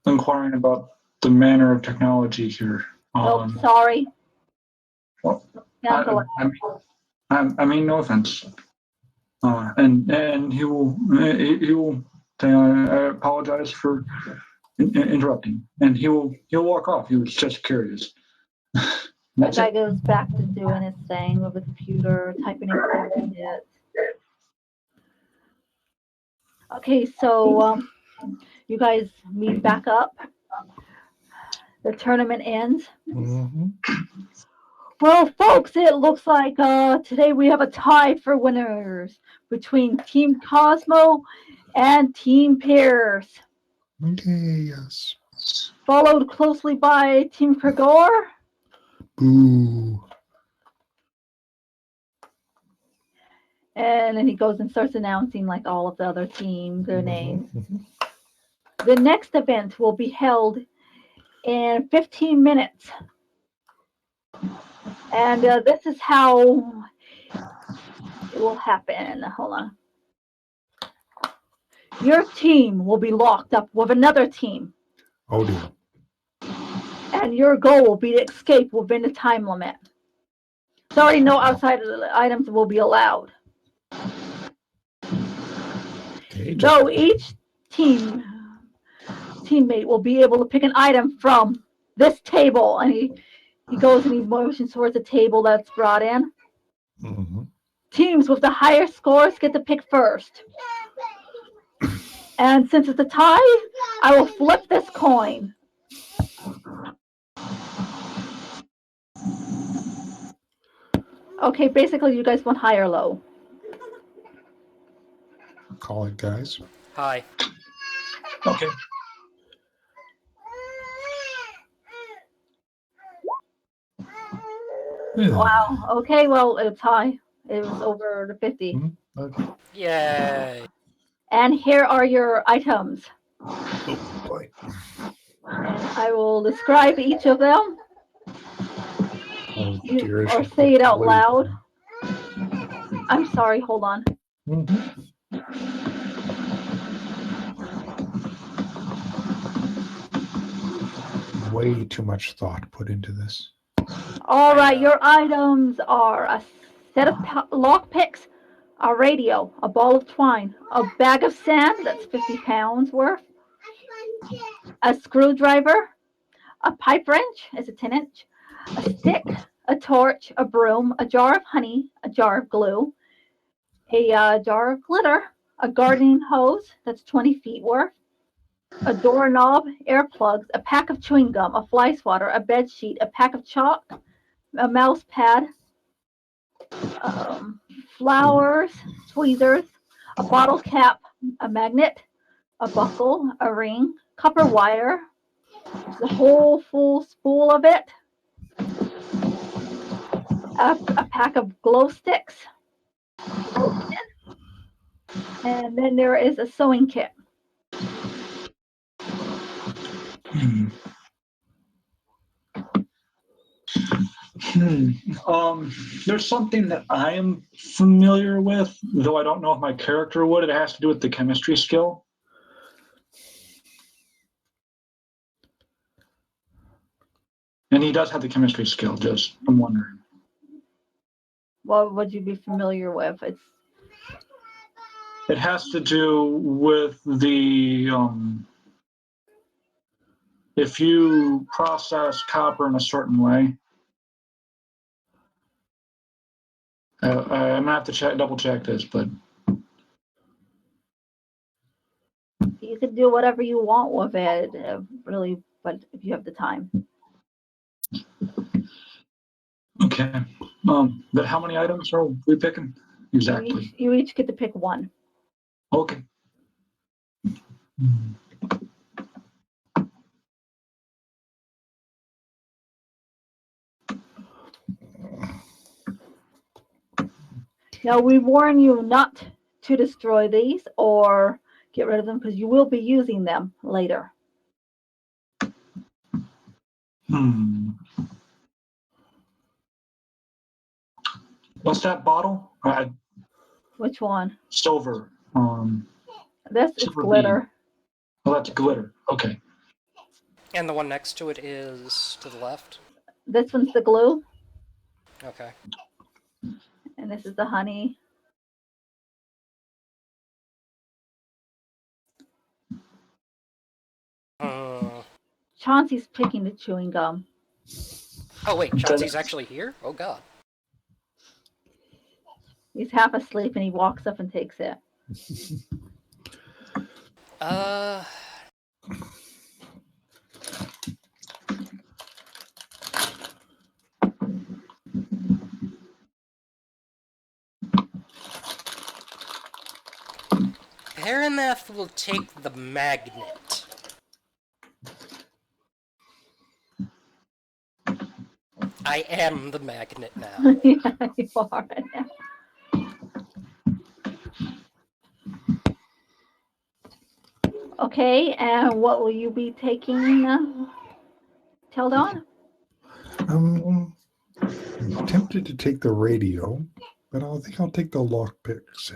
inquiring about the manner of technology here. Oh, sorry. Well, I mean, no offense. And he will say, I apologize for interrupting. And he'll walk off. He was just curious. That guy goes back to doing his thing with the computer, typing in coordinates. Okay, so you guys meet back up. The tournament ends. Mm-hmm. Well, folks, it looks like today we have a tie for winners between Team Cosmo and Team Pierce. Okay, yes. Followed closely by Team Kragor. Boo. And then he goes and starts announcing like all of the other teams, their names. Mm-hmm. The next event will be held in 15 minutes. And this is how it will happen. Hold on. Your team will be locked up with another team. Oh dear. And your goal will be to escape within the time limit. Sorry, no outside items will be allowed. Okay, Though each teammate will be able to pick an item from this table. And he goes and he motions towards the table that's brought in. Mm-hmm. Teams with the higher scores get to pick first. And since it's a tie, I will flip this coin. Okay, basically you guys want high or low. Call it, guys. Hi. Okay. Wow. Okay, well, it's high. It was over the 50. Mm-hmm. Okay. Yay. And here are your items. Oh boy. And I will describe each of them. Oh dear. Or say it out loud. I'm sorry, hold on. Mm-hmm. Way too much thought put into this. All right, your items are a set of lock picks, a radio, a ball of twine, a bag of sand that's 50 pounds worth, a screwdriver, a pipe wrench is a 10-inch, a stick, a torch, a broom, a jar of honey, a jar of glue, a jar of glitter, a gardening hose that's 20 feet worth, a doorknob, earplugs, a pack of chewing gum, a fly swatter, a bed sheet, a pack of chalk, a mouse pad, flowers, tweezers, a bottle cap, a magnet, a buckle, a ring, copper wire, the whole full spool of it, a pack of glow sticks, and then there is a sewing kit. There's something that I am familiar with, though I don't know if my character would. It has to do with the chemistry skill. And he does have the chemistry skill, just I'm wondering. What would you be familiar with? It has to do with the if you process copper in a certain way. I'm gonna have to double check this, but You can do whatever you want with it, really, but if you have the time. okay. But how many items are we picking exactly? You each get to pick one. Okay. Now, we warn you not to destroy these or get rid of them because you will be using them later. What's that bottle? Which one? Silver. This is Silver glitter. bead. Oh, that's glitter. Okay. And the one next to it is to the left. This one's the glue, Okay. and this is the honey. Chauncey's picking the chewing gum. Oh wait, Chauncey's actually here? Oh god. He's half asleep and he walks up and takes it. Parinath will take the magnet. I am the magnet now. Yeah, you are. Okay, and what will you be taking, Teldon? I'm tempted to take the radio, but I think I'll take the lockpicks.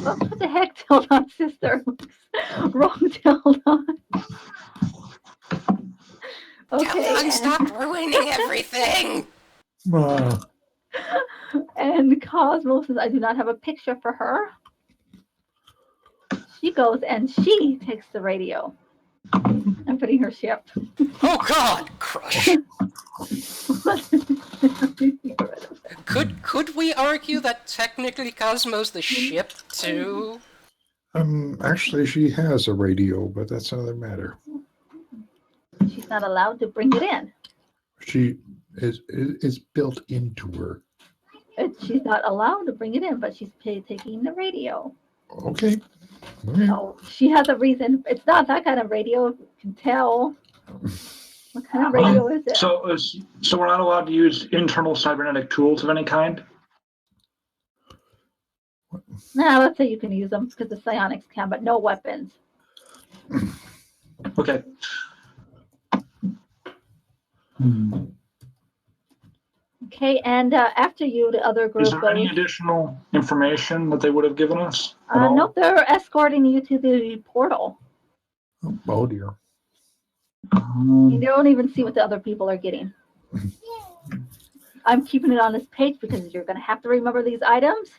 What the heck, Teldon, sister? Wrong, Teldon. Okay. Teldon, stop ruining everything! And Cosmo says, I do not have a picture for her. She goes and she takes the radio. I'm putting her ship. Oh god! Crush! Could we argue that technically Cosmo's the ship too? Actually, she has a radio, but that's another matter. She's not allowed to bring it in. She is built into her. She's not allowed to bring it in, but she's taking the radio. Okay. Oh, she has a reason. It's not that kind of radio. You can tell. What kind of radio is it? So we're not allowed to use internal cybernetic tools of any kind? No, let's say you can use them because the psionics can, but no weapons. Okay. Okay, and after you, the other group Is there any additional information that they would have given us? Nope, they're escorting you to the portal. Oh dear. You don't even see what the other people are getting. I'm keeping it on this page because you're going to have to remember these items.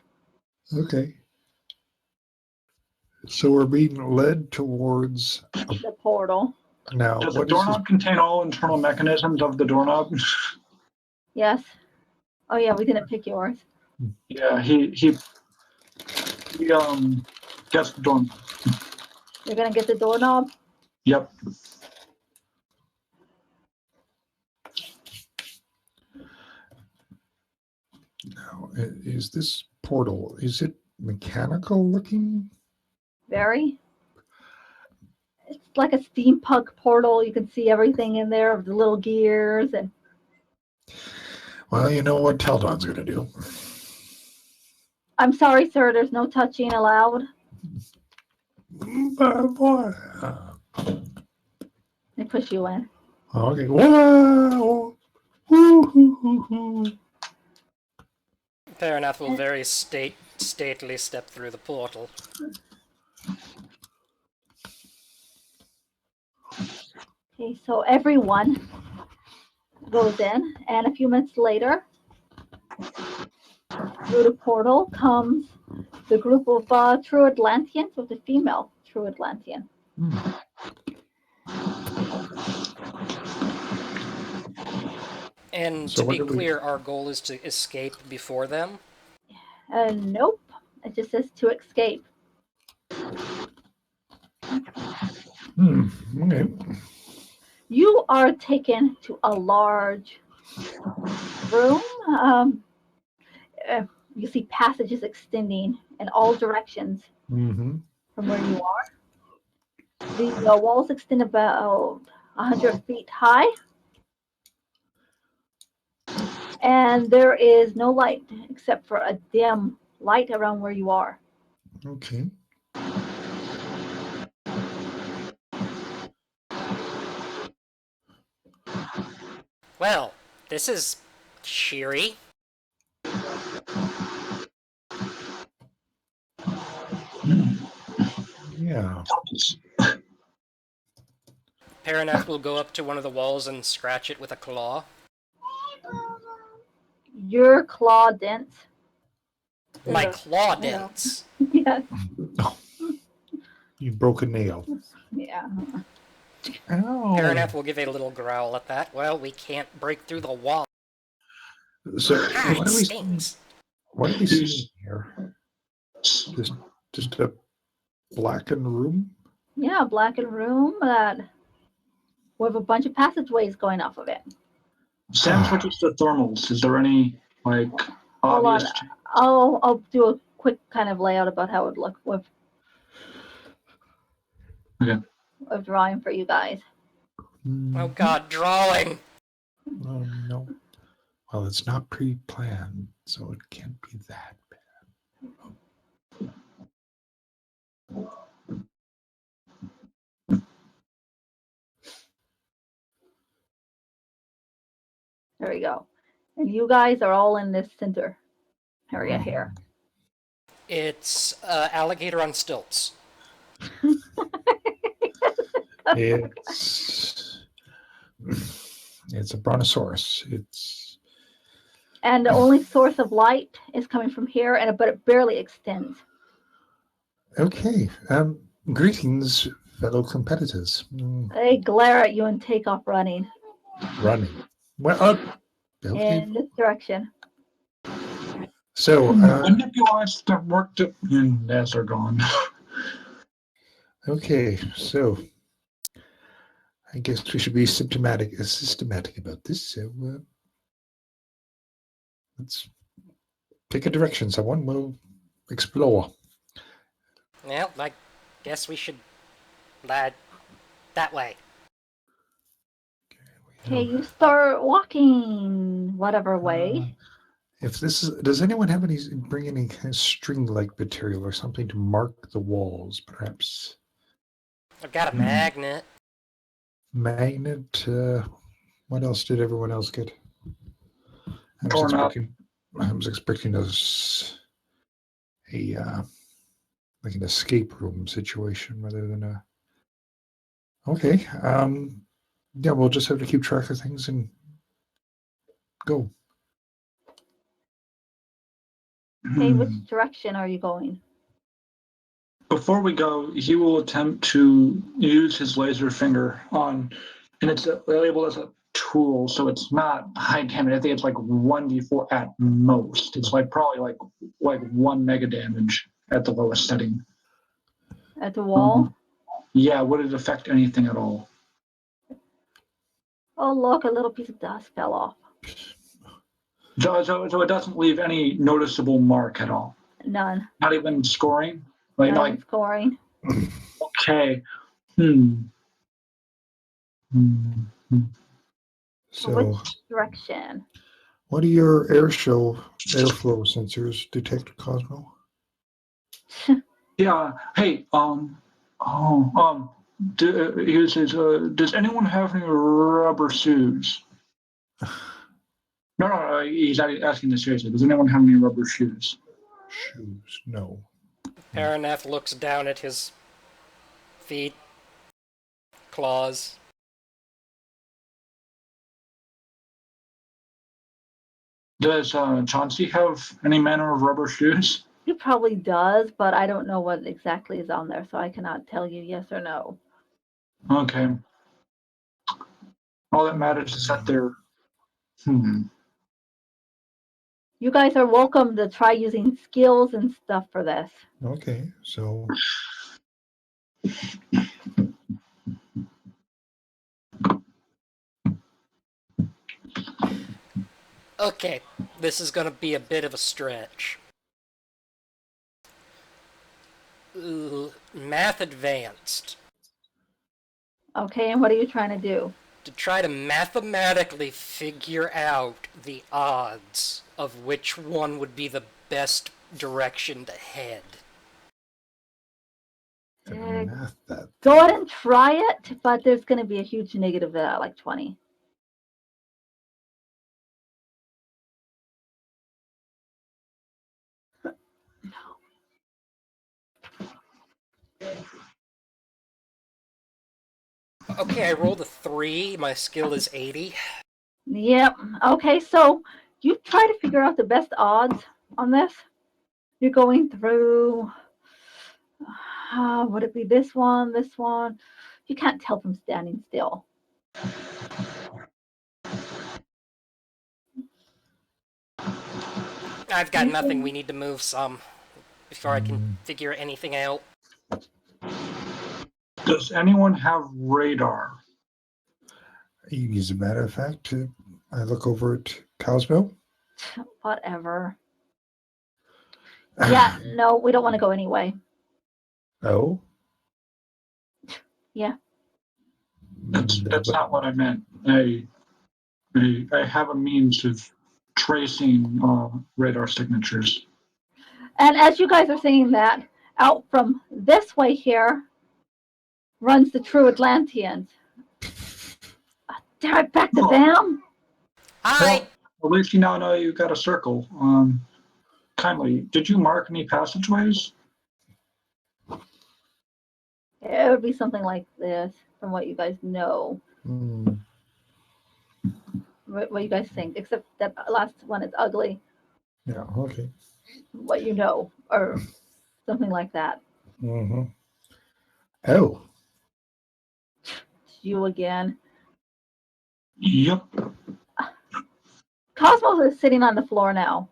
Okay. So we're being led towards the portal. Now, does the doorknob contain all internal mechanisms of the doorknob? Yes. Oh yeah, we didn't pick yours. Yeah, he gets the doorknob. You're gonna get the doorknob? Yep. Now, is this portal, is it mechanical looking? Very. It's like a steampunk portal. You can see everything in there, the little gears and. Well, you know what Teldon's going to do. I'm sorry, sir. There's no touching allowed. Boy. They push you in. Okay. Whoa! Woo-hoo-hoo-hoo. Parinath will very stately step through the portal. Okay, so everyone goes in, and a few minutes later, through the portal comes the group of true Atlanteans with the female true Atlantean. And So to what be do we- clear, our goal is to escape before them. Nope, it just says to escape. Okay. You are taken to a large room. You see passages extending in all directions Mm-hmm. from where you are. The walls extend about 100 feet high. And there is no light except for a dim light around where you are. Okay. Well, this is cheery. Yeah. Parinath will go up to one of the walls and scratch it with a claw. Your claw dents. My Yeah. claw dents. Yes. You broke a nail. Yeah. Ow. Parinath will give a little growl at that. Well, we can't break through the wall. So Ah, what it are we? stings. What are we seeing here? Just a blackened room. Yeah, a blackened room that with a bunch of passageways going off of it. Sam switches to thermals. Is there any like Hold on. obvious? I'll do a quick kind of layout about how it would look with drawing for you guys. Oh god, drawing! Oh no. Well, it's not pre-planned, so it can't be that bad. There we go. And you guys are all in this center area here. It's alligator on stilts. It's a brontosaurus. And the only source of light is coming from here, but it barely extends. Okay. Greetings, fellow competitors. They glare at you and take off running Running. Well, okay. in this direction. So, Manipulates that worked as they're gone. okay. So, I guess we should be systematic about this. So, let's pick a direction. Someone will explore. Well, I guess we should that way. Okay, you start walking whatever way. If this is, does anyone have bring any kind of string-like material or something to mark the walls? Perhaps I've got a magnet. magnet. What else did everyone else get? I was expecting like an escape room situation rather than a. Okay. Yeah, we'll just have to keep track of things and go. Okay, which direction are you going? Before we go, he will attempt to use his laser finger on, and it's labeled as a tool, so it's not high damage. I think it's like 1d4 at most. It's like probably like 1 mega damage at the lowest setting. At the wall? Yeah, would it affect anything at all? Oh, look, a little piece of dust fell off. So it doesn't leave any noticeable mark at all? None. Not even scoring? None scoring. Okay. So, which direction? what do your airflow sensors detect, Cosmo? Yeah. Hey. he says, does anyone have any rubber shoes? No, he's asking this seriously. Does anyone have any rubber shoes? Shoes? No. Parinath looks down at his feet, claws. Does Chauncey have any manner of rubber shoes? He probably does, but I don't know what exactly is on there, so I cannot tell you yes or no. Okay. All that matters is that they're. You guys are welcome to try using skills and stuff for this. Okay, so Okay, this is gonna be a bit of a stretch. Math advanced. Okay, and what are you trying to do? To try to mathematically figure out the odds of which one would be the best direction to head. to math that. Go ahead and try it, but there's going to be a huge negative at like 20. Okay, I rolled a 3. My skill is 80. Yep. Okay, so you try to figure out the best odds on this. You're going through, would it be this one, this one? You can't tell from standing still. I've got nothing. We need to move some before I can figure anything out. Does anyone have radar? As a matter of fact, I look over at Cosmo. Whatever. Yeah, no, we don't want to go anyway. Oh? Yeah. That's not what I meant. I have a means of tracing radar signatures. And as you guys are saying that, out from this way here runs the true Atlanteans. Damn it, back to them. Hi! Well, at least you now know you got a circle. Kindly, did you mark any passageways? It would be something like this, from what you guys know. What you guys think, except that last one is ugly. Yeah, okay. What you know, or something like that. Mm-hmm. Oh. You again. Yep. Cosmos is sitting on the floor now.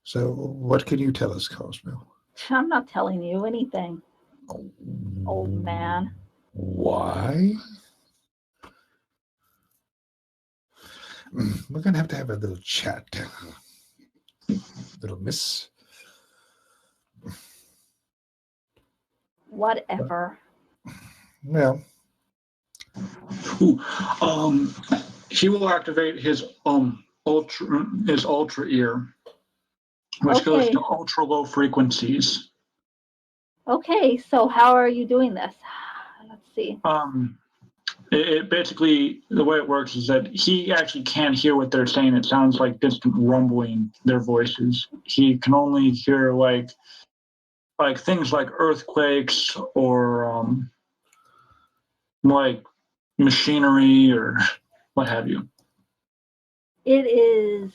So what can you tell us, Cosmo? I'm not telling you anything, old man. Why? We're going to have a little chat. Little miss. Whatever. Well. Ooh, he will activate his ultra ear, which goes to ultra low frequencies. Okay, so how are you doing this? Let's see. It basically, the way it works is that he actually can't hear what they're saying. It sounds like distant rumbling, their voices. He can only hear like things like earthquakes or like machinery or what have you. It is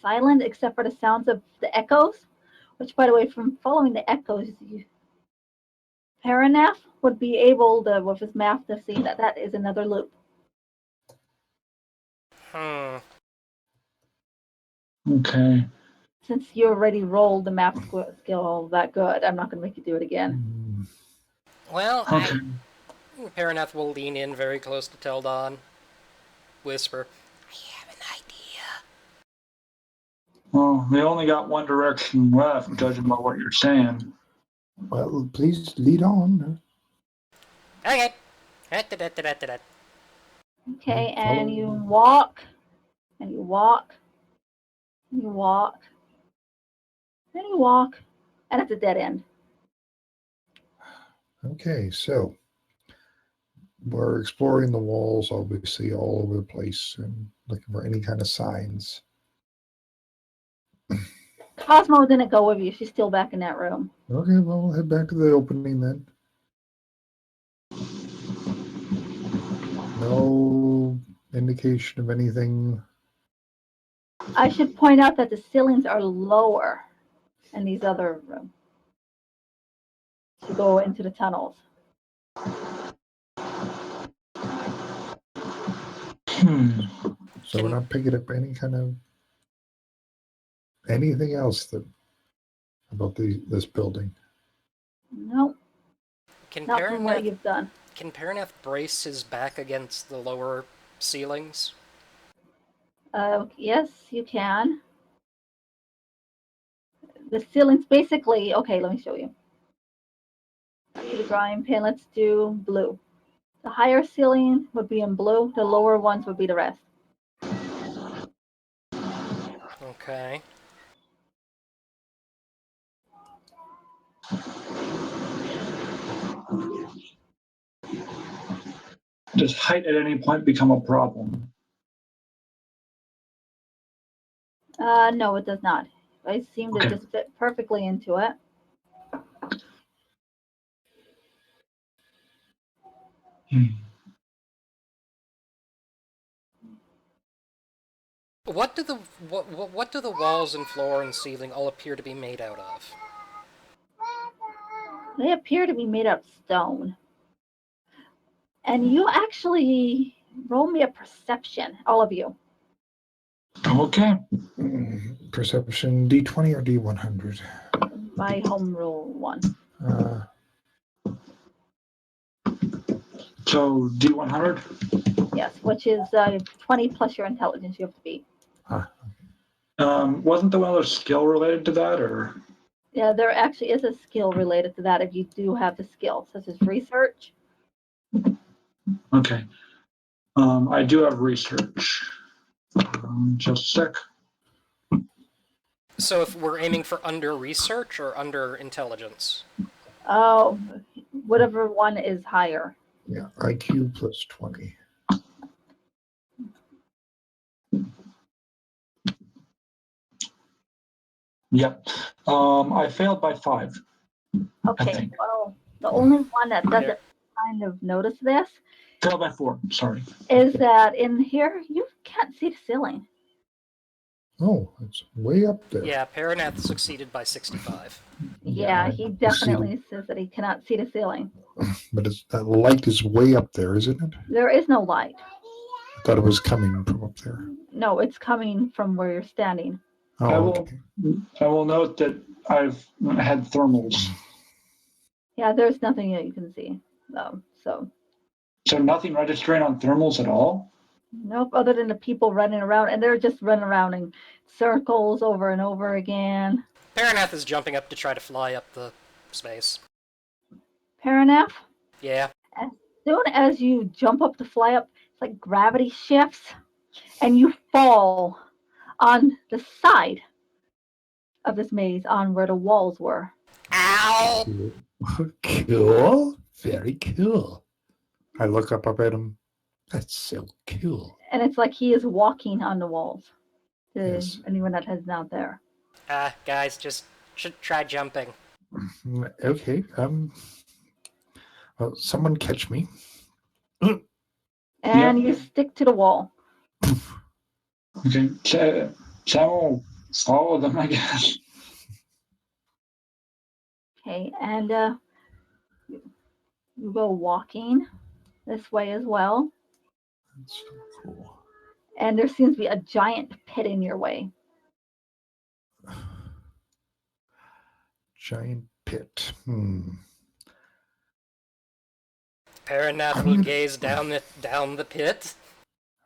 silent except for the sounds of the echoes, which, by the way, from following the echoes, Parinath would be able to, with his math, to see that that is another loop. Okay. Since you already rolled the math skill that good, I'm not going to make you do it again. Well, okay. Parinath will lean in very close to Teldon. Whisper, I have an idea. Well, they only got one direction left, judging by what you're saying. Well, please lead on. Okay. Okay, and you walk, and you walk, and you walk, and you walk, and it's a dead end. Okay, so We're exploring the walls, obviously, all over the place and looking for any kind of signs. Cosmo didn't go with you. She's still back in that room. Okay, well, we'll head back to the opening then. No indication of anything. I should point out that the ceilings are lower in these other rooms to go into the tunnels. So we're not picking up any kind of anything else that about this building. Nope, Can not from what Parinath, you've done. can Parinath brace his back against the lower ceilings? Yes, you can. The ceilings basically, okay, let me show you. To the drawing pin, let's do blue. The higher ceiling would be in blue, the lower ones would be the rest. Okay. Does height at any point become a problem? No, it does not. I seem to just fit perfectly into it. What do the walls and floor and ceiling all appear to be made out of? They appear to be made out of stone. And you actually roll me a perception, all of you. Okay. Perception D20 or D100? My home rule one. So D100? Yes, which is 20 plus your intelligence you have to beat. Wasn't the one other skill related to that, or? Yeah, there actually is a skill related to that if you do have the skill, such as research. Okay. I do have research. Just a sec. So if we're aiming for under research or under intelligence? Oh, whatever one is higher. Yeah, IQ plus 20. Yep. I failed by 5. Okay, well, the only one that doesn't kind of notice this Failed by 4, sorry. is that in here, you can't see the ceiling. Oh, it's way up there. Yeah, Parinath succeeded by 65. Yeah, I he see definitely says that he cannot see the ceiling. But that light is way up there, isn't it? There is no light. I thought it was coming from up there. No, it's coming from where you're standing. Oh, I will note that I've had thermals. Yeah, there's nothing that you can see. So nothing registering on thermals at all? Nope, other than the people running around, and they're just running around in circles over and over again. Parinath is jumping up to try to fly up the space. Parinath, Yeah. as soon as you jump up to fly up, it's like gravity shifts, and you fall on the side of this maze on where the walls were. Ow! cool. Very cool. I look up at him. That's so cool. And it's like he is walking on the walls. To Yes. anyone that is not there. Guys, just should try jumping. Okay. Well, someone catch me. And you stick to the wall. Okay. Channel follow them, I guess. Okay, and you go walking this way as well. That's so cool. And there seems to be a giant pit in your way. Giant pit. Parinath will gaze down the pit.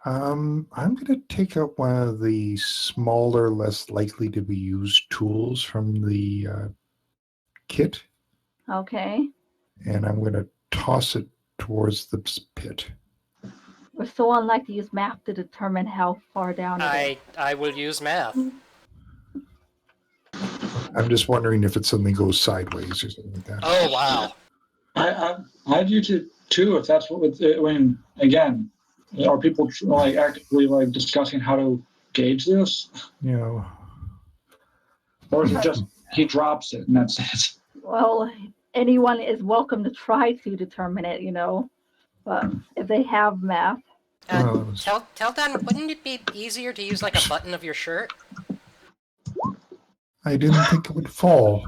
I'm going to take out one of the smaller, less likely to be used tools from the kit, Okay. and I'm going to toss it towards the pit. Would someone like to use math to determine how far down it is? I will use math. I'm just wondering if it suddenly goes sideways or something like that. Oh wow. I had you to too, if that's what. I mean, again, are people like actively like discussing how to gauge this, You know, or is it just he drops it and that's it? Well, anyone is welcome to try to determine it, but if they have math, Well, it was- Teldon, wouldn't it be easier to use like a button of your shirt? I didn't think it would fall.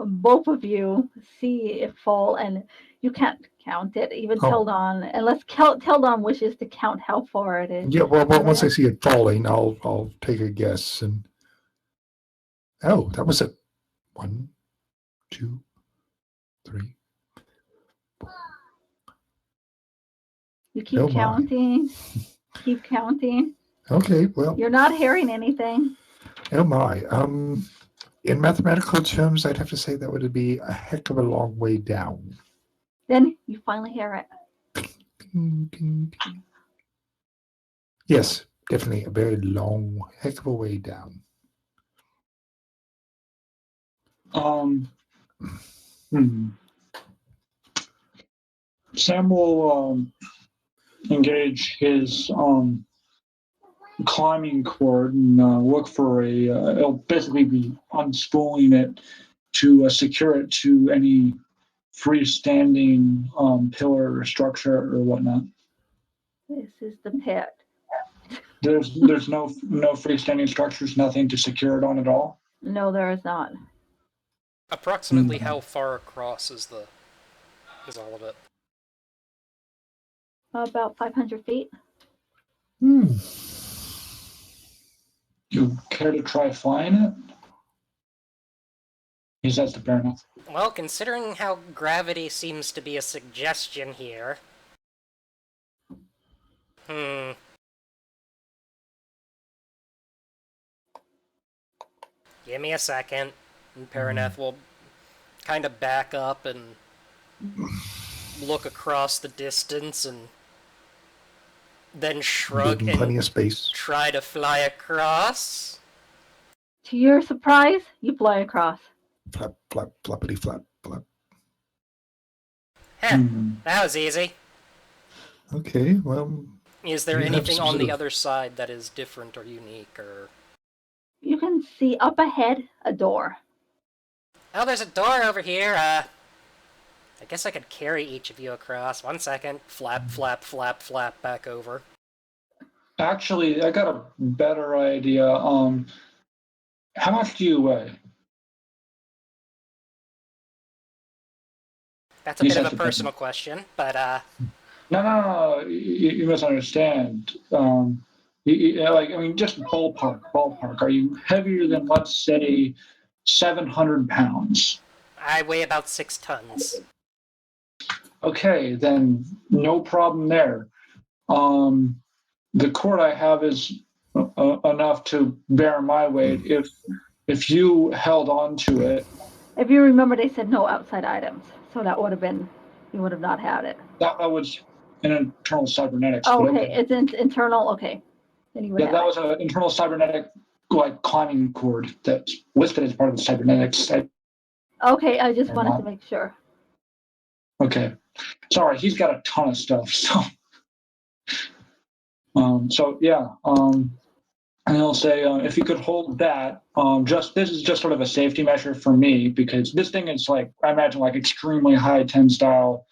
both of you see it fall, and you can't count it. Even Oh. Teldon, unless Teldon wishes to count how far it is. Yeah, well, once I see it falling, I'll take a guess. And oh, that was it. 1, 2, 3. You keep Oh, my. counting. Keep counting. Okay, well, You're not hearing anything. oh my. In mathematical terms, I'd have to say that would be a heck of a long way down. Then you finally hear it. Ding, ding, ding. Yes, definitely a very long, heck of a way down. Sam will engage his climbing cord and look for it'll basically be unspooling it to secure it to any freestanding pillar or structure or whatnot. This is the pit. There's no freestanding structures, nothing to secure it on at all. No, there is not. Approximately how far across is all of it? About 500 feet. You care to try flying it? He says to Parinath. Well, considering how gravity seems to be a suggestion here. Give me a second. And Parinath will kind of back up and look across the distance and then shrug Leaving plenty and of space. try to fly across. To your surprise, you fly across. Flap, flap, flappity, flap, flap. Heh, that was easy. Okay, well. Is there You have anything some on sort the of- other side that is different or unique or... You can see up ahead a door. Oh, there's a door over here. I guess I could carry each of you across. 1 second. Flap, flap, flap, flap, back over. Actually, I got a better idea. How much do you weigh? That's a bit of a personal question, but No. You misunderstand. Just ballpark. Are you heavier than, let's say, 700 pounds? I weigh about 6 tons. Okay, then no problem there. The cord I have is enough to bear my weight. If you held on to it. If you remember, they said no outside items, so that would have been, you would have not had it. That was an internal cybernetics. Oh, okay, it's internal. Okay, then you would have that it. was an internal cybernetic climbing cord that's listed as part of the cybernetics. Okay, I just wanted to make sure. Okay, sorry, he's got a ton of stuff. And he'll say if you could hold that. This is just sort of a safety measure for me because this thing is I imagine extremely high tensile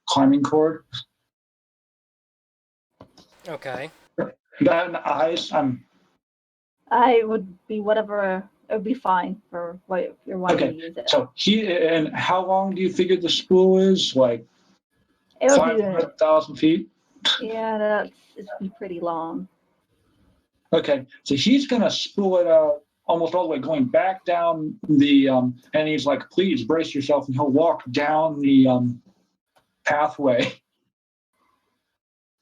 climbing cord. Okay. That and the eyes, I would be whatever. It would be fine for what you're wanting to use it. So and how long do you figure the spool is? It would 500,000 feet? Yeah, it'd be pretty long. Okay, so he's gonna spool it out almost all the way, going back down the and he's like, please brace yourself, and he'll walk down the pathway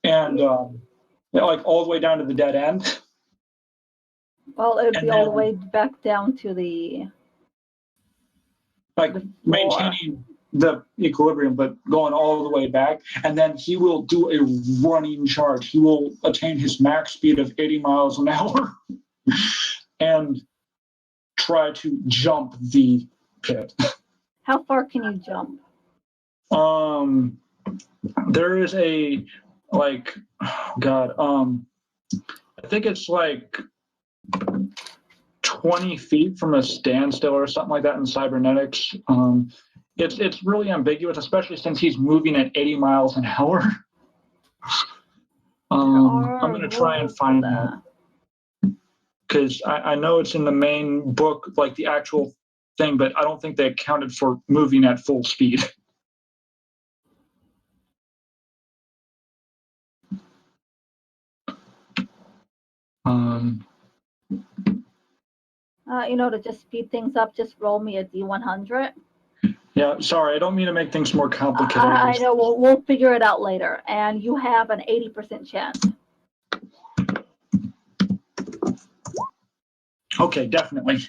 and all the way down to the dead end. Well, it would be all the way back down to the maintaining the equilibrium, but going all the way back. And then he will do a running charge. He will attain his max speed of 80 miles an hour and try to jump the pit. How far can you jump? there is a like, God, I think it's like 20 feet from a standstill or something like that in cybernetics. It's really ambiguous, especially since he's moving at 80 miles an hour. I'm going to try and find that. Because I know it's in the main book, like the actual thing, but I don't think they accounted for moving at full speed. To just speed things up, just roll me a D100. Yeah, sorry, I don't mean to make things more complicated. I know, we'll figure it out later. And you have an 80% chance. Okay, definitely.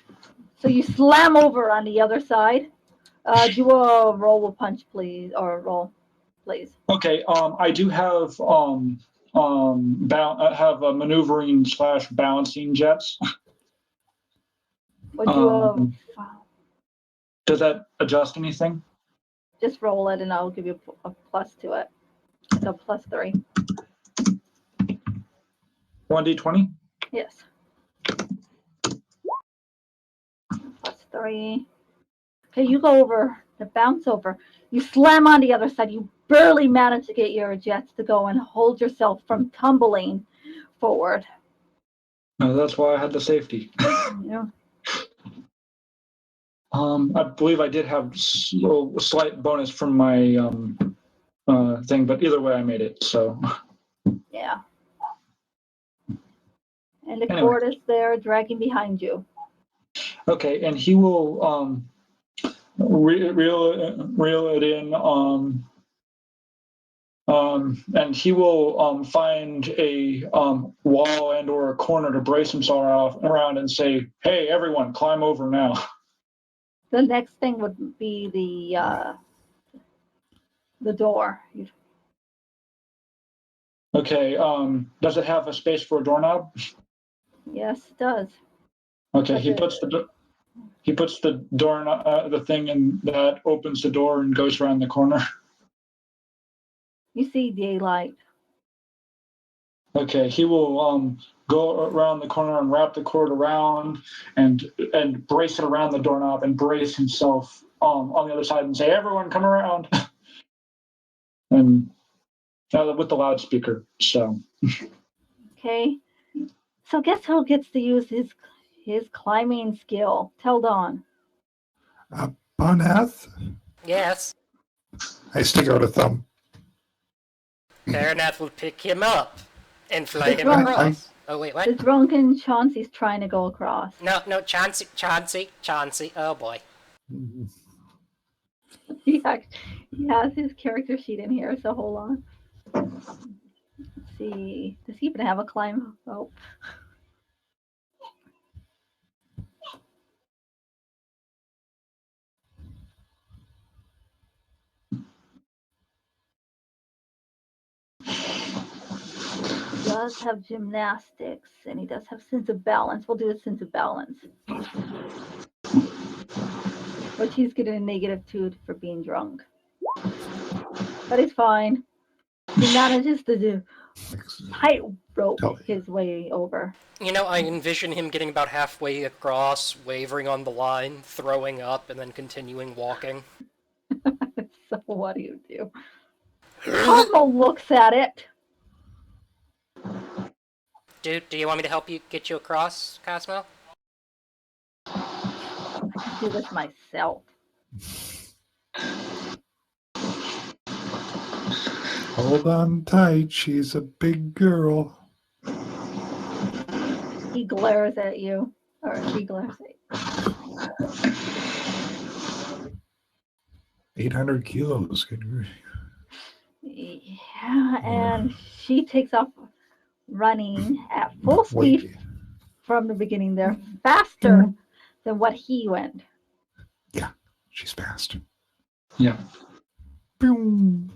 So you slam over on the other side. Do a roll a punch, please, or roll, please. Okay, I do have have a maneuvering / balancing jets. Would you Does that adjust anything? just roll it, and I'll give you a plus to it. So +3. 1d20? Yes. +3. Okay, you go over, the bounce over. You slam on the other side. You barely manage to get your jets to go and hold yourself from tumbling forward. No, that's why I had the safety. Yeah. I believe I did have a slight bonus from my thing, but either way I made it, so. Yeah. And the cord is there dragging behind you. Okay, and he will reel it in, and he will find a wall and or a corner to brace himself around and say, "Hey, everyone, climb over now." The next thing would be the door. Okay. Does it have a space for a doorknob? Yes, it does. Okay. He puts the door, the thing, and that opens the door and goes around the corner. You see daylight. Okay. He will go around the corner and wrap the cord around and brace it around the doorknob and brace himself on the other side and say, "Everyone, come around." And with the loudspeaker. So. Okay. So guess who gets to use his climbing skill? Teldon. Parinath? Yes. I stick out a thumb. Parinath will pick him up and fly him drunk- across. Oh, wait, what? The drunken Chauncy's trying to go across. No, Chauncy. Oh, boy. He has his character sheet in here, so hold on. Let's see. Does he even have a climb? Oh. He does have gymnastics, and he does have sense of balance. We'll do a sense of balance. Which he's getting a -2 for being drunk. But he's fine. He manages to do tightrope his way over. You know, I envision him getting about halfway across, wavering on the line, throwing up, and then continuing walking. So what do you do? Cosmo looks at it. Dude, do you want me to get you across, Cosmo? I can do this myself. Hold on tight. She's a big girl. He glares at you. Or she glares at you. 800 kilos. Yeah, and she takes off running at full speed from the beginning there, faster than what he went. Yeah, she's fast. Yeah. Boom.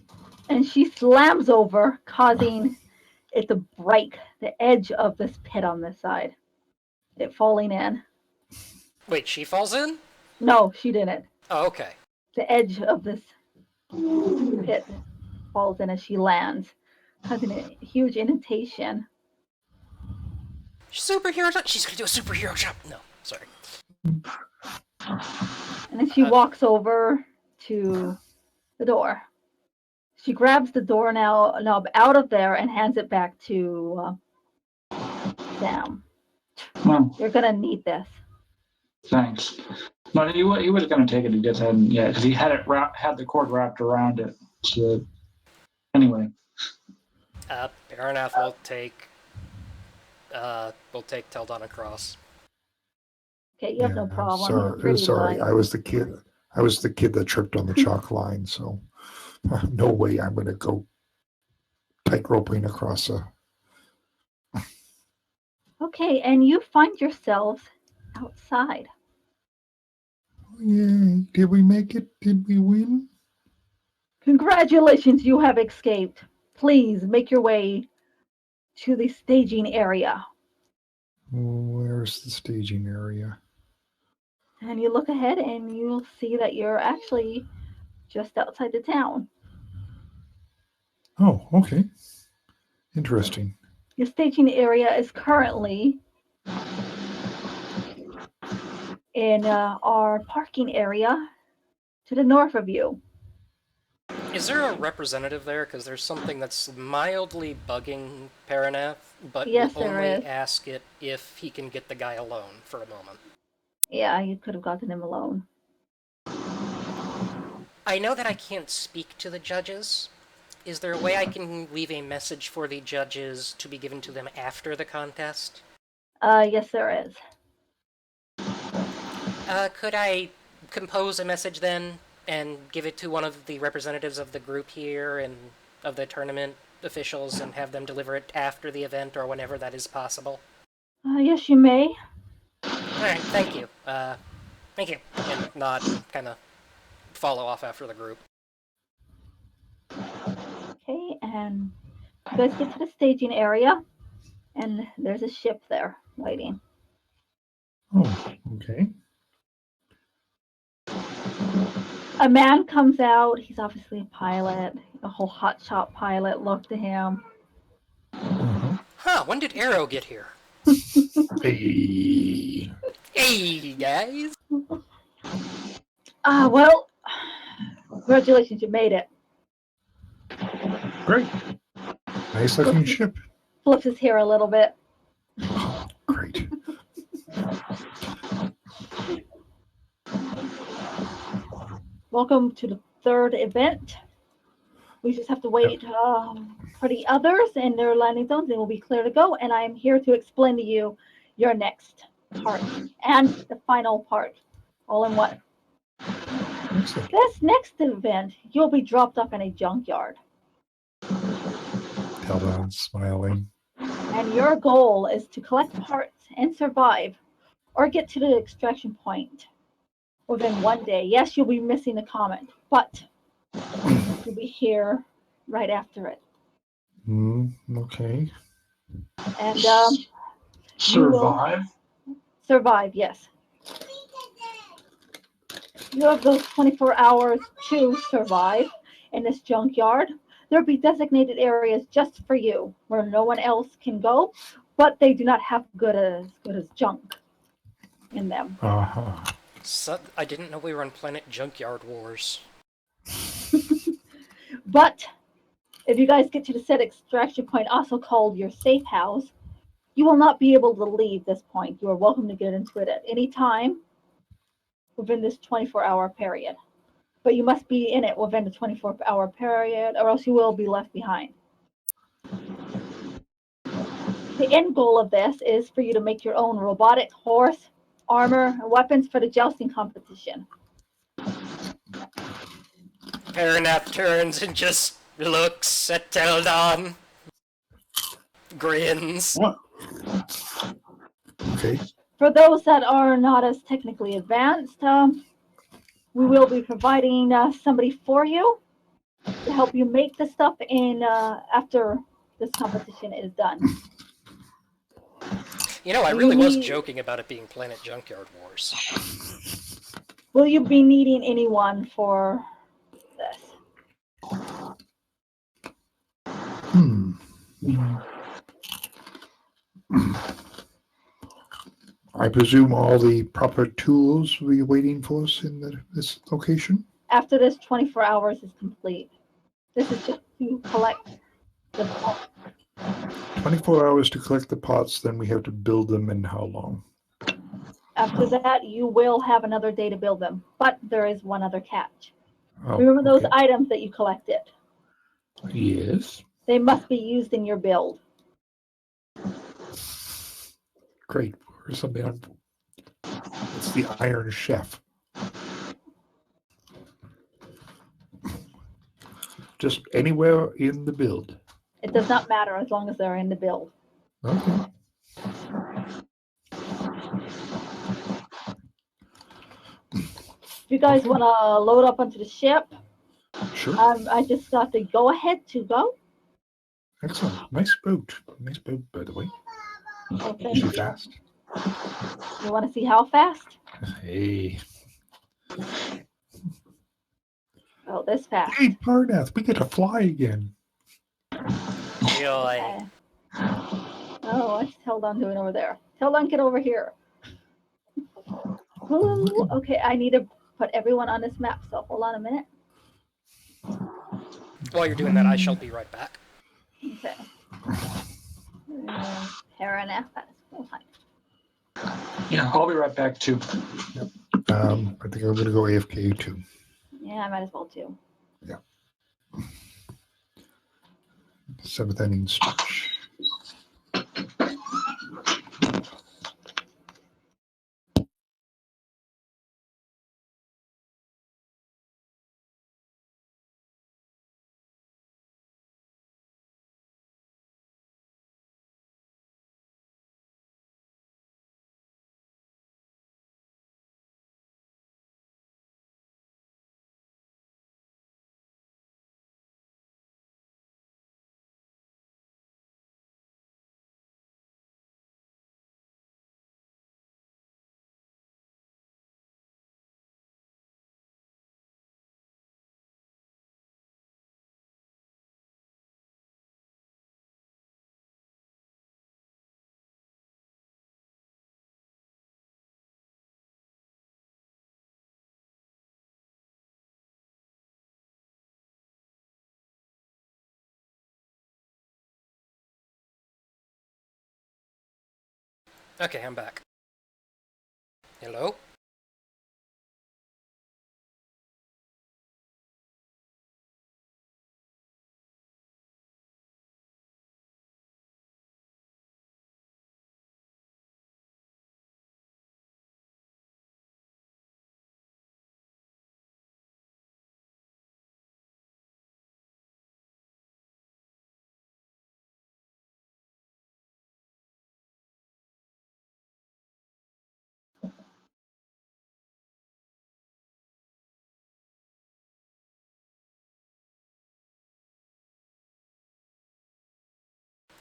And she slams over, causing it to break the edge of this pit on this side. It falling in. Wait, she falls in? No, she didn't. Oh, okay. The edge of this pit. falls in as she lands, causing a huge indentation. Superhero jump. She's gonna do a superhero jump. No, sorry. And then she walks over to the door. She grabs the doorknob out of there and hands it back to Sam. Well, You're gonna need this. thanks. No, he was going to take it. He just hadn't yet because he had had the cord wrapped around it. So anyway, Parinath will take Teldon across. Okay, you have no problem. You're Sorry, pretty sorry. light. I was the kid that tripped on the chalk line. So no way I'm going to go tightroping across a. Okay, and you find yourselves outside. Yay! Did we make it? Did we win? Congratulations, you have escaped. Please make your way to the staging area. Where's the staging area? And you look ahead and you'll see that you're actually just outside the town. Oh, okay. Interesting. Your staging area is currently in our parking area to the north of you. Is there a representative there? Because there's something that's mildly bugging Parinath, but Yes, will there only is. ask it if he can get the guy alone for a moment. Yeah, you could have gotten him alone. I know that I can't speak to the judges. Is there a way I can leave a message for the judges to be given to them after the contest? Yes, there is. Could I compose a message then and give it to one of the representatives of the group here and of the tournament officials and have them deliver it after the event or whenever that is possible? Yes, you may. Alright, thank you. Thank you. And nod and kind of follow off after the group. Okay, and you guys get to the staging area, and there's a ship there waiting. Oh, okay. A man comes out. He's obviously a pilot, a whole hotshot pilot. Look to him. Uh-huh. Huh, when did Arrow get here? Hey. Hey, guys! Well, congratulations, you made it. Great. Nice looking ship. Flips his hair a little bit. Oh, great. Welcome to the third event. We just have to wait for the others and their landing zones, and we'll be clear to go. And I am here to explain to you your next part and the final part, all in one. Excellent. This next event, you'll be dropped off in a junkyard. Teldon smiling. And your goal is to collect parts and survive, or get to the extraction point within 1 day. Yes, you'll be missing the comment, but you'll be here right after it. Okay. And survive. survive, yes. You have those 24 hours to survive in this junkyard. There'll be designated areas just for you where no one else can go, but they do not have good as junk in them. Uh-huh. So, I didn't know we were on Planet Junkyard Wars. But if you guys get to the set extraction point, also called your safe house, you will not be able to leave this point. You are welcome to get into it at any time within this 24-hour period. But you must be in it within the 24-hour period, or else you will be left behind. The end goal of this is for you to make your own robotic horse, armor, and weapons for the jousting competition. Parinath turns and just looks at Teldon. Grins. What? Okay. For those that are not as technically advanced, we will be providing somebody for you to help you make the stuff in after this competition is done. You know, I really was joking about it being Planet Junkyard Wars. Will you be needing anyone for this? I presume all the proper tools will be waiting for us in this location? After this 24 hours is complete. This is just to collect the pulp. 24 hours to collect the pots, then we have to build them in how long? After that, you will have another day to build them. But there is one other catch. Oh, Remember those okay. items that you collected? Yes. They must be used in your build. Great. Or something on. It's the Iron Chef. Just anywhere in the build. It does not matter as long as they're in the build. Okay. If you guys want to load up onto the ship, Sure. I just got the go ahead to go. Excellent. Nice boat. Nice boat, by the way. Oh, thank Is she you. fast? You want to see how fast? Hey. Oh, this fast. Hey, Parinath, we get to fly again. Joy. Okay. Oh, what's Teldon doing over there? Teldon, get over here. Ooh, okay, I need to put everyone on this map, so hold on a minute. While you're doing that, I shall be right back. Okay. Parinath, that's full time. Yeah, I'll be right back too. I think I'm going to go AFK too. Yeah, I might as well too. 7th inning stretch. Okay, I'm back. Hello?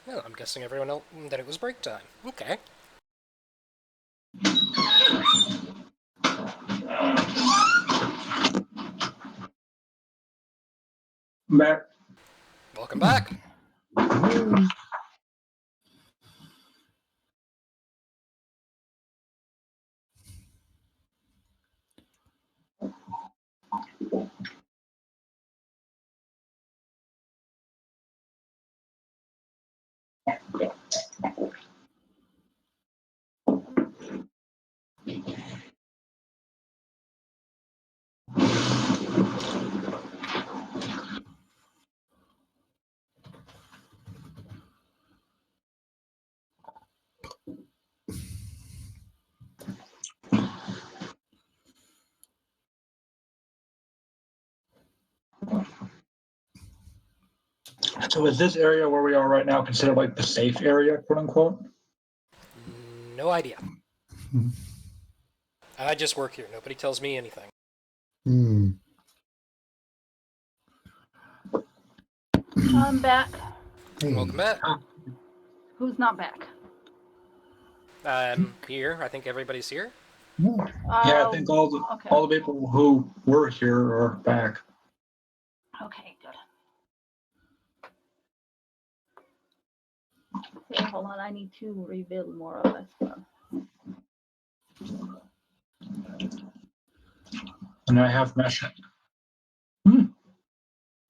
Well, I'm guessing everyone else that it was break time. Okay. Back. Welcome back. So is this area where we are right now considered like the safe area, quote unquote? No idea. I just work here. Nobody tells me anything. I'm back. Hey. Welcome back. Who's not back? I'm here. I think everybody's here. No. Yeah, I think all the people who were here are back. Okay, good. Okay, hold on. I need to rebuild more of this stuff. And I have mesh.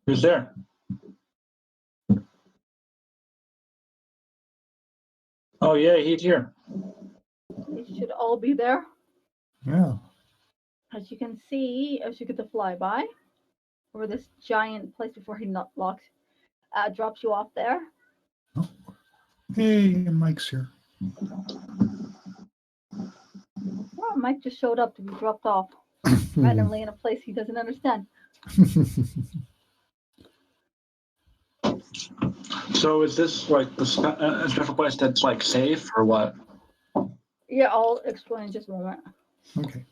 Who's there? Oh yeah, he's here. They should all be there. Yeah. As you can see, as you get the flyby over this giant place before he locks, drops you off there. Oh. Hey, Mike's here. Well, Mike just showed up to be dropped off randomly in a place he doesn't understand. So is this like a special place that's like safe or what? Yeah, I'll explain in just a moment. Okay.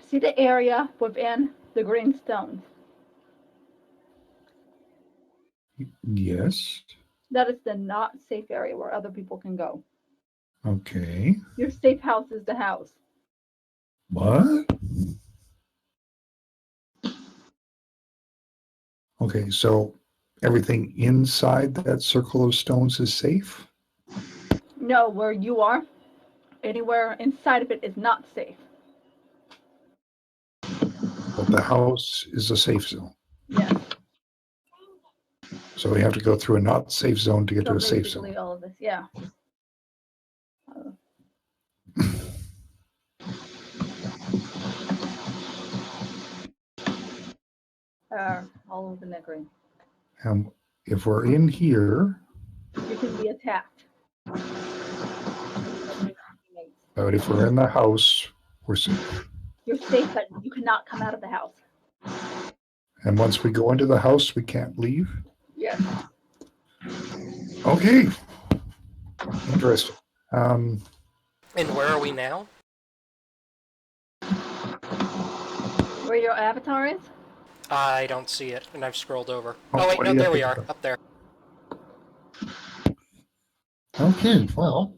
See the area within the green stones? Yes. That is the not safe area where other people can go. Okay. Your safe house is the house. What? Okay, so everything inside that circle of stones is safe? No, where you are, anywhere inside of it is not safe. But the house is a safe zone. Yes. So we have to go through a not safe zone to get So to a safe basically zone. all of this, yeah. All over the green. If we're in here, You can be attacked. but if we're in the house, we're safe. You're safe, but you cannot come out of the house. And once we go into the house, we can't leave? Yes. Okay. Interesting. And where are we now? Where your avatar is? I don't see it, and I've scrolled over. Oh, Oh wait, what no, do you there we think are, of? up there. Okay, well,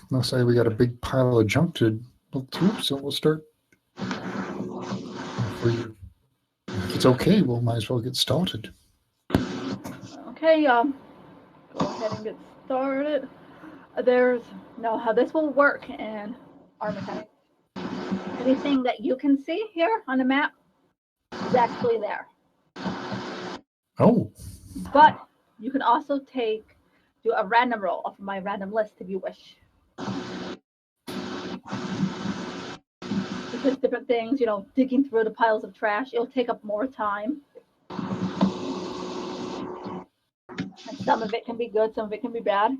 looks like we got a big pile of junk to look through, so we'll start. If it's okay, we'll might as well get started. Okay, go ahead and get started. There's now how this will work in our mechanics. Anything that you can see here on the map is actually there. Oh, But you can also do a random roll off of my random list if you wish. Because different things, digging through the piles of trash, it'll take up more time. And some of it can be good, some of it can be bad.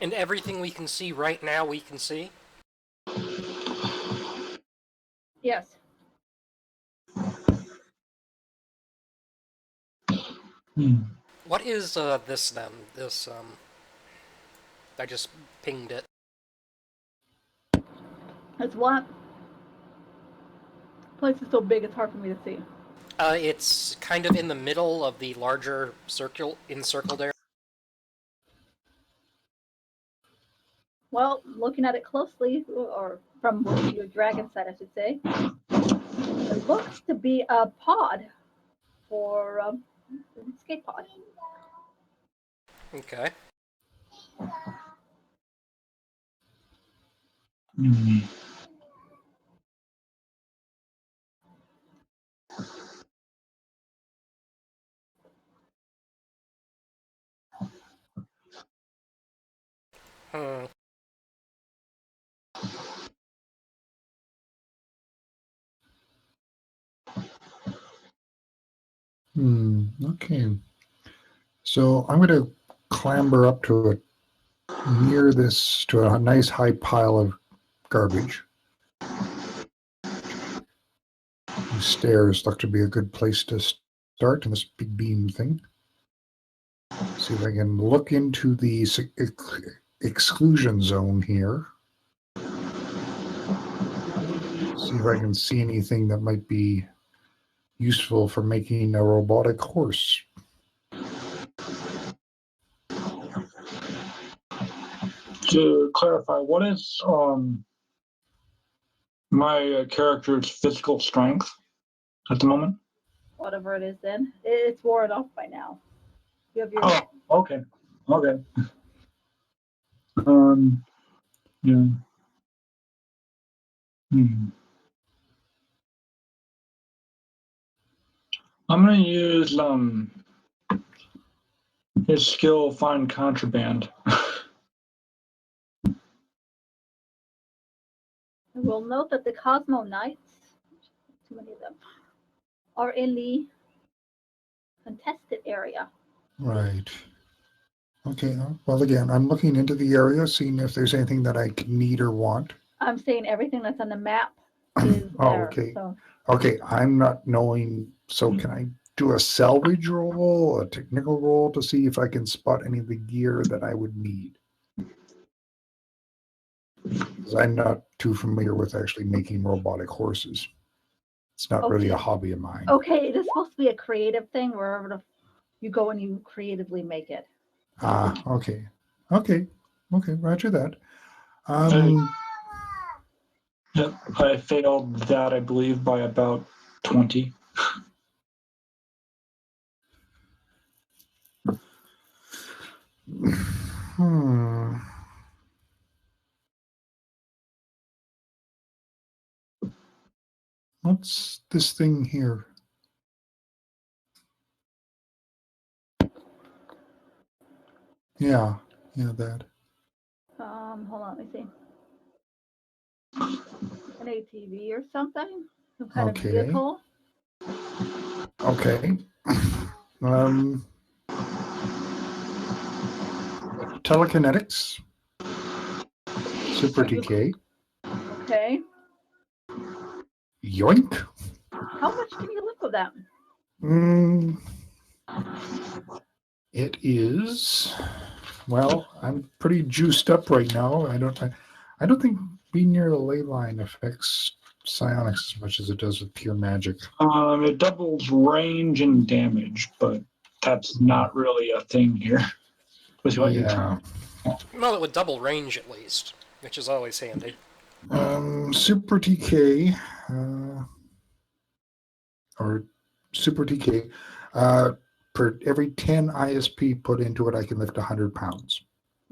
And everything we can see right now, we can see? Yes. What is this then? This I just pinged it. It's what? The place is so big it's hard for me to see. It's kind of in the middle of the larger encircled area. Well, looking at it closely, or from your dragon side, I should say, it looks to be a pod for an escape pod. Okay. okay. So I'm going to clamber up to near this to a nice high pile of garbage. These stairs look to be a good place to start in this big beam thing. See if I can look into the exclusion zone here. See if I can see anything that might be useful for making a robotic horse. To clarify, what is my character's physical strength at the moment? Whatever it is then. It's worn off by now. You have your Oh, okay. Okay. Yeah. I'm gonna use his skill find contraband. We'll note that the Cosmo Knights, too many of them, are in the contested area. Right. Okay. Well, again, I'm looking into the area, seeing if there's anything that I could need or want. I'm saying everything that's on the map is Oh, there. okay. So Okay, I'm not knowing. So can I do a salvage roll, a technical roll to see if I can spot any of the gear that I would need? Because I'm not too familiar with actually making robotic horses. It's not really a Okay. hobby of mine. okay, it is supposed to be a creative thing where you go and you creatively make it. Ah, okay. Okay. Okay, roger that. Yep, I failed that, I believe, by about 20. Hmm. What's this thing here? Yeah, that. Hold on, let me see. An ATV or something? Some kind of Okay. vehicle? Okay. Telekinetics. Super TK. Okay. Yoink. How much can you lift with that? It is. Well, I'm pretty juiced up right now. I don't think being near the ley line affects psionics as much as it does with pure magic. It doubles range and damage, but that's not really a thing here. With what you're trying. Well, it would double range at least, which is always handy. Super TK, or Super TK, per every 10 ISP put into it, I can lift 100 pounds.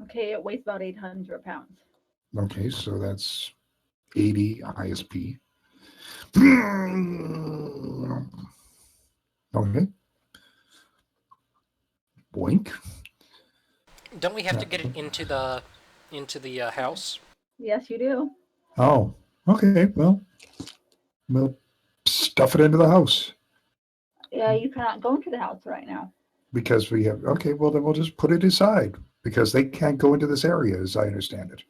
Okay, it weighs about 800 pounds. Okay, so that's 80 ISP. Okay. Boink. Don't we have to get it into the house? Yes, you do. Oh, okay. Well, we'll stuff it into the house Yeah, you cannot go into the house right now. because we have. Okay, well then we'll just put it aside because they can't go into this area, as I understand it.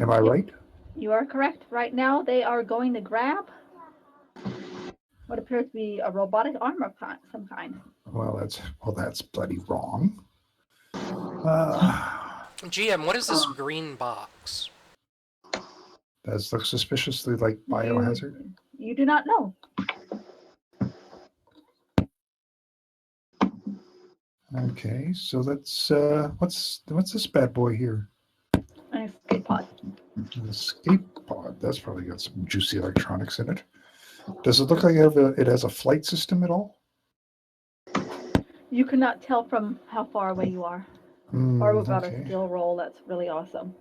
Am I right? You are correct. Right now, they are going to grab what appears to be a robotic arm of some kind. Well, that's bloody wrong. GM, what is this green box? Does look suspiciously like biohazard. You do not know. Okay, so that's what's this bad boy here? An escape pod. An escape pod. That's probably got some juicy electronics in it. Does it look like it has a flight system at all? You cannot tell from how far away you are. Or without a skill roll. That's really awesome.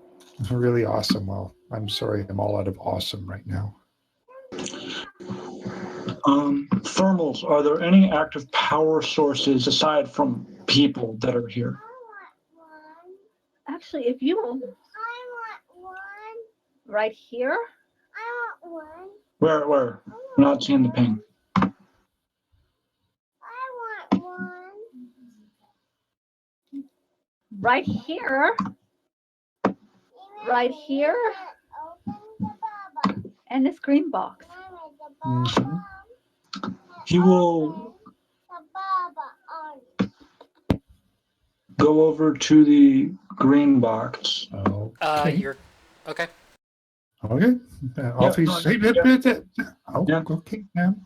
Really awesome. Well, I'm sorry, I'm all out of awesome right now. Thermals, are there any active power sources aside from people that are here? Actually, if you will. I want one. Right here? I want one. Where? I'm not seeing the ping. I want one. Right here. Right here. And this green box. Mm-hmm. He will go over to the green box. Okay. You're okay. Okay. Off he's. Yeah. Oh, okay, man.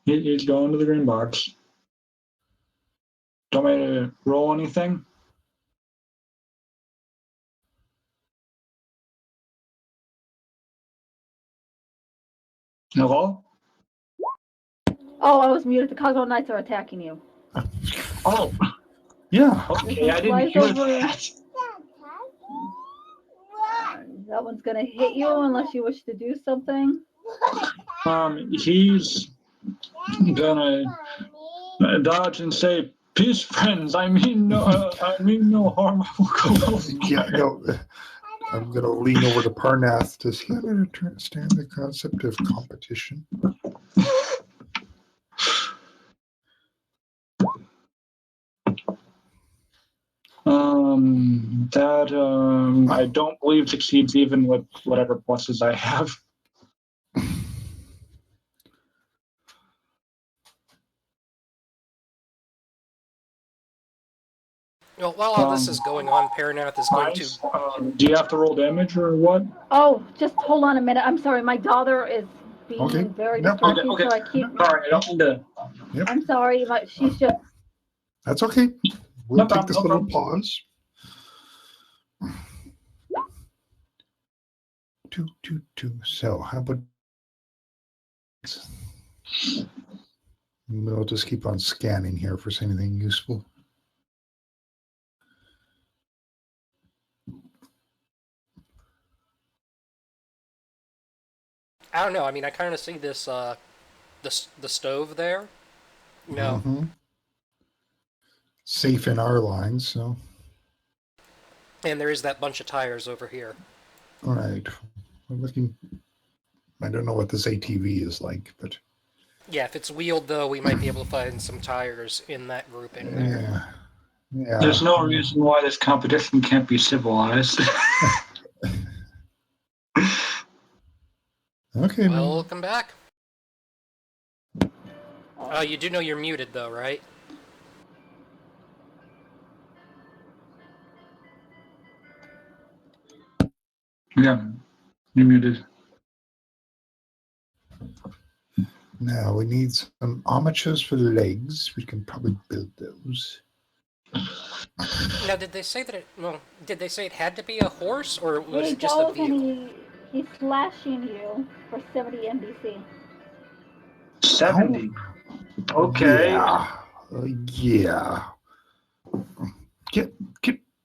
He's going to the green box. Don't want me to roll anything? Hello? Oh, I was muted. The Cosmo Knights are attacking you. Oh, Yeah. okay. I didn't Flies hear over. that. That one's gonna hit you unless you wish to do something. He's gonna dodge and say, "Peace, friends. I mean no harm. I will go over." Yeah, no. I'm going to lean over to Parinath. Does he understand the concept of competition? I don't believe succeeds even with whatever pluses I have. Well, while all this is going on, Parinath is going to... Nice. Do you have to roll damage or what? Oh, just hold on a minute. I'm sorry. My daughter is being Okay. very Yep. distracting, Okay. so I keep. Sorry, I don't mean to. I'm sorry, but she's just. That's okay. We'll No take problem, this no little problem. pause. Two. So, how about we'll just keep on scanning here if there's anything useful. I don't know. I mean, I kind of see this, the stove there. You know, Mhm. Safe in our lines, so. and there is that bunch of tires over here. All right. We're looking. I don't know what this ATV is like, but Yeah, if it's wheeled, though, we might be able to find some tires in that grouping there. yeah. There's no reason why this competition can't be civilized. Okay. then. Welcome back. You do know you're muted, though, right? Yeah, you're muted. Now we need some armatures for the legs. We can probably build those. Now, did they say that it... Well, did they say it had to be a horse, or was He it just a goes vehicle? and he's slashing you for 70 NBC. 70. Okay. Yeah. Get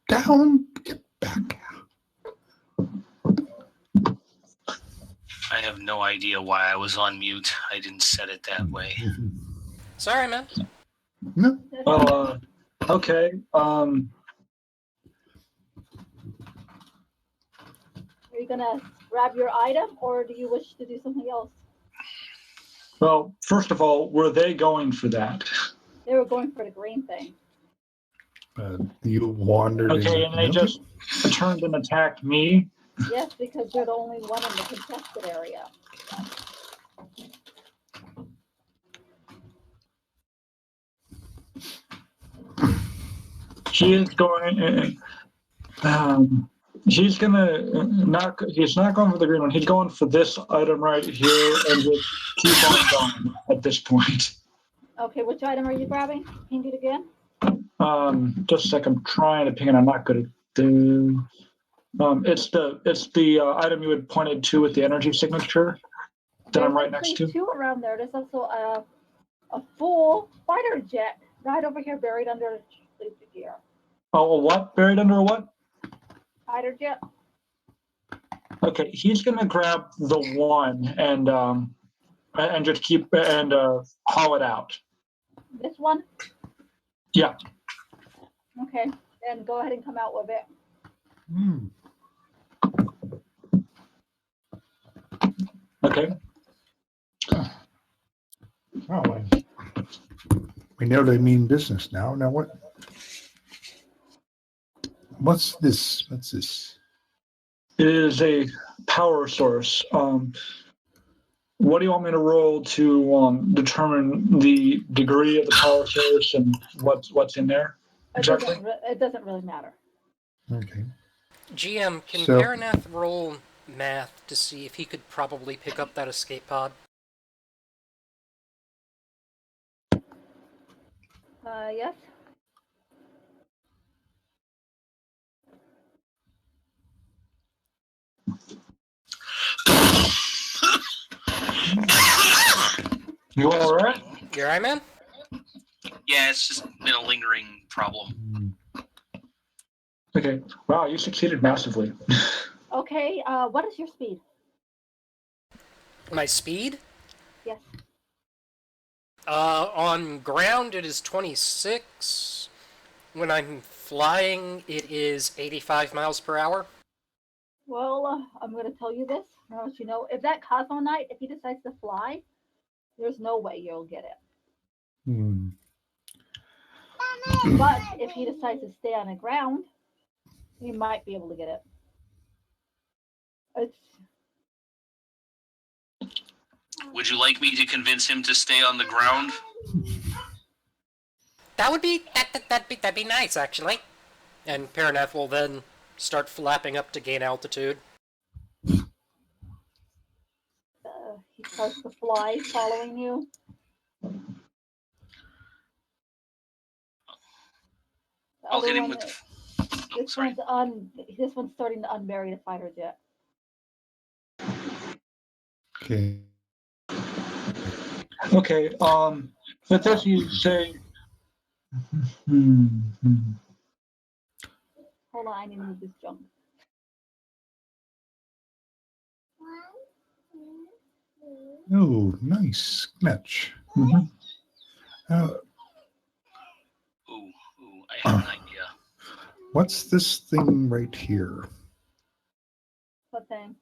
down. Get back. I have no idea why I was on mute. I didn't set it that way. Sorry, man. No. Well, okay. Are you gonna grab your item, or do you wish to do something else? Well, first of all, were they going for that? They were going for the green thing. You wandered Okay, in. and they just turned and attacked me. Yes, because you're the only one in the contested area. He is going. He's gonna not. He's not going for the green one. He's going for this item right here, and just keep on going at this point. Okay, which item are you grabbing? Can you do it again? Just a sec. I'm trying to ping it. I'm not good at the. It's the item you had pointed to with the energy signature that I'm right next to. There's two around there. There's also a full fighter jet right over here, buried under the gear. Oh, a what? Buried under a what? Fighter jet. Okay, he's gonna grab the one and just keep and haul it out. This one? Yeah. Okay, then go ahead and come out with it. Okay. Oh, we know they mean business now. Now what? What's this? What's this? It is a power source. What do you want me to roll to determine the degree of the power source and what's in there? Exactly. It doesn't really matter. Okay. GM, can So- Parinath roll math to see if he could probably pick up that escape pod? Yes. You all right? You alright, man? Yeah, it's just been a lingering problem. Okay. Wow, you succeeded massively. Okay. What is your speed? My speed? Yes. On ground it is 26. When I'm flying, it is 85 miles per hour. Well, I'm going to tell you this. I want you to know if that Cosmo Knight, if he decides to fly, there's no way you'll get it. Hmm. But if he decides to stay on the ground, you might be able to get it. It's Would you like me to convince him to stay on the ground? That would be that'd be nice, actually. And Parinath will then start flapping up to gain altitude. he starts to fly, following you. The I'll other hit him one, with the... this sorry. this one's starting to unbury the fighter jet. Okay. Okay. With this, you say. Hold on, I need to move this junk. 1, 2, 3. Oh, nice sketch. Mhm. Ooh, I have an idea. What's this thing right here? What thing?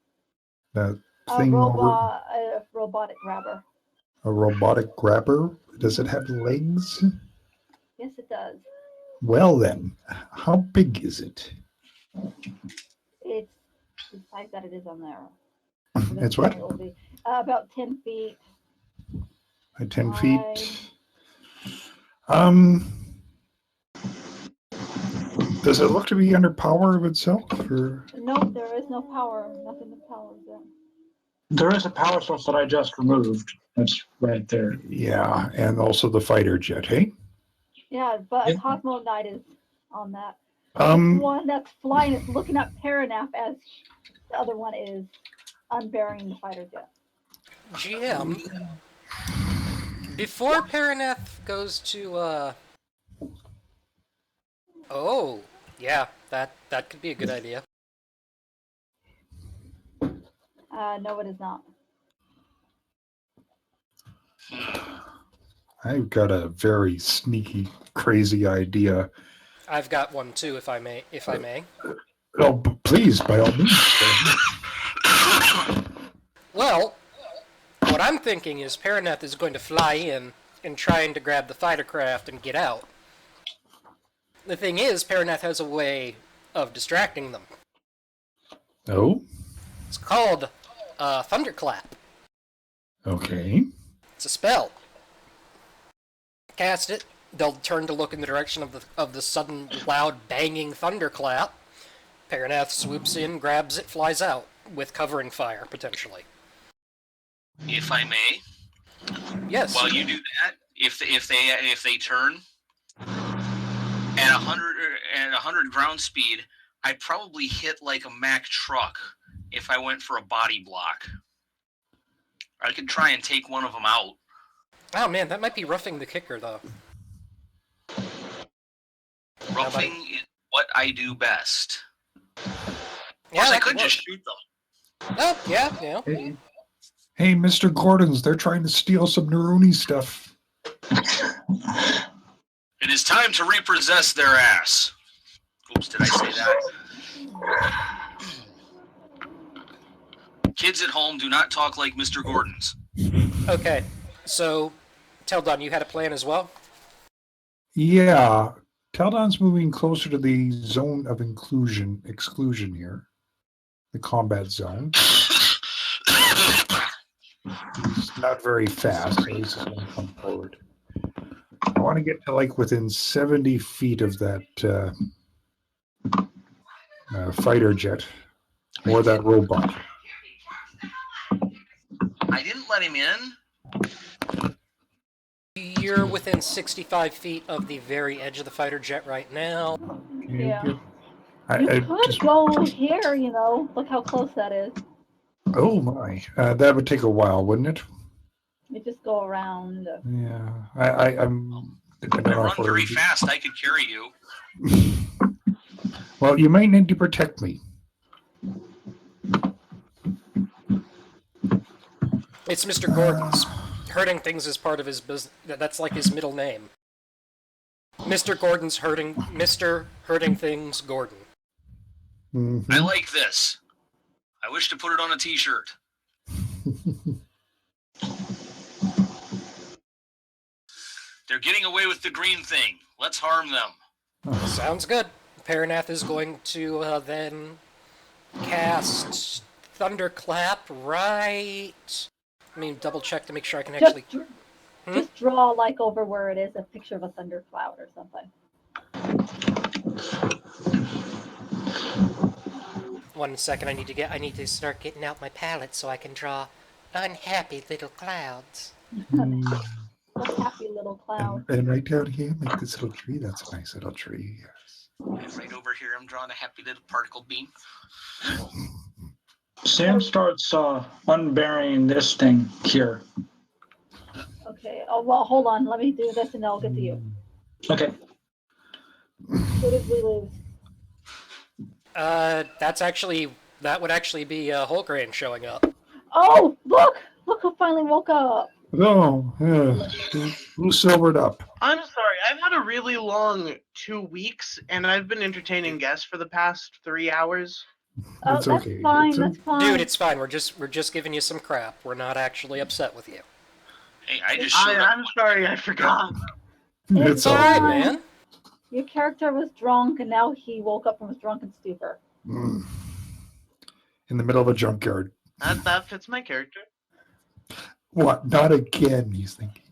That A thing robot, a robotic grabber. a robotic grabber? Does it have legs? Yes, it does. Well then, how big is it? It's the size that it is on there. It's what? It will be about 10 feet. 10 wide. feet. Does it look to be under power of itself? Or? No, there is no power. Nothing that powers it. There is a power source that I just removed. That's right there. Yeah, and also the fighter jet, hey? Yeah, but Yeah. a Cosmo Knight is on that. The Um, one that's flying is looking at Parinath as the other one is unburying the fighter jet. GM, before Parinath goes to, Oh, yeah, that could be a good idea. No, it is not. I've got a very sneaky, crazy idea. I've got one too, if I may. Oh, please, by all means. Well, what I'm thinking is Parinath is going to fly in and trying to grab the fighter craft and get out. The thing is, Parinath has a way of distracting them. Oh? It's called Thunderclap. Okay. It's a spell. Cast it, they'll turn to look in the direction of the sudden loud banging thunderclap. Parinath swoops in, grabs it, flies out, with covering fire, potentially. If I may, Yes. while you do that, if they turn at 100 ground speed, I'd probably hit like a Mack truck if I went for a body block. I could try and take one of them out. Oh man, that might be roughing the kicker, though. Roughing is what I do best. Yeah, I that could work. just shoot them. Oh, yeah. Hey, Mr. Gordon's, they're trying to steal some Neroni stuff. It is time to repossess their ass. Oops, did I say that? Kids at home, do not talk like Mr. Gordon's. Okay, so, Teldon, you had a plan as well? Yeah. Teldon's moving closer to the zone of exclusion here. The combat zone. He's not very fast, so he's going to come forward. I want to get to like within 70 feet of that fighter jet or that robot. I didn't let him in. you're within 65 feet of the very edge of the fighter jet right now. Yeah. You You could go here, you know. Look how close that is. Oh my, that would take a while, wouldn't it? You just go around. Yeah, I'm. I run very fast. I could carry you. Well, you might need to protect me. It's Mr. Gordon's. Hurting things is part of his business. That's like his middle name. Mr. Gordon's hurting. Mr. Hurting Things Gordon. Mm-hmm. I like this. I wish to put it on a t-shirt. They're getting away with the green thing. Let's harm them. Sounds good. Parinath is going to then cast Thunderclap right. I mean, double check to make sure I can actually. Just draw like over where it is a picture of a thundercloud or something. 1 second. I need to start getting out my palette so I can draw unhappy little clouds. What happy little cloud. And right down here, make this little tree. That's a nice little tree. Yes. And right over here, I'm drawing a happy little particle beam. Sam starts unburying this thing here. Okay. Oh, well, hold on. Let me do this and then I'll get to you. Okay. Who did we lose? That would actually be WholeGrain showing up. Oh, look! Look who finally woke up. Oh, yeah. Who sobered up? I'm sorry. I've had a really long 2 weeks, and I've been entertaining guests for the past 3 hours. Oh, It's that's okay. fine. It's That's fine. Dude, it's fine. We're just giving you some crap. We're not actually upset with you. Hey, I just showed up. I'm sorry. I forgot. It's all right, fine. man. Your character was drunk, and now he woke up from his drunken stupor. In the middle of a junkyard. That fits my character. What? Not again, he's thinking.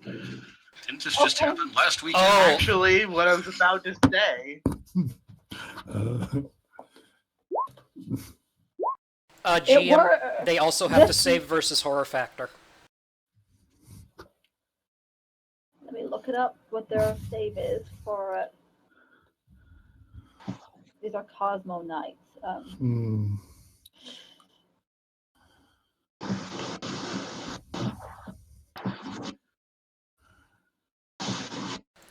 Didn't this just happen last week? Oh. Actually, what I was about to say. GM, they also have to save versus horror factor. Let me look it up, what their save is for it. These are Cosmo Knights.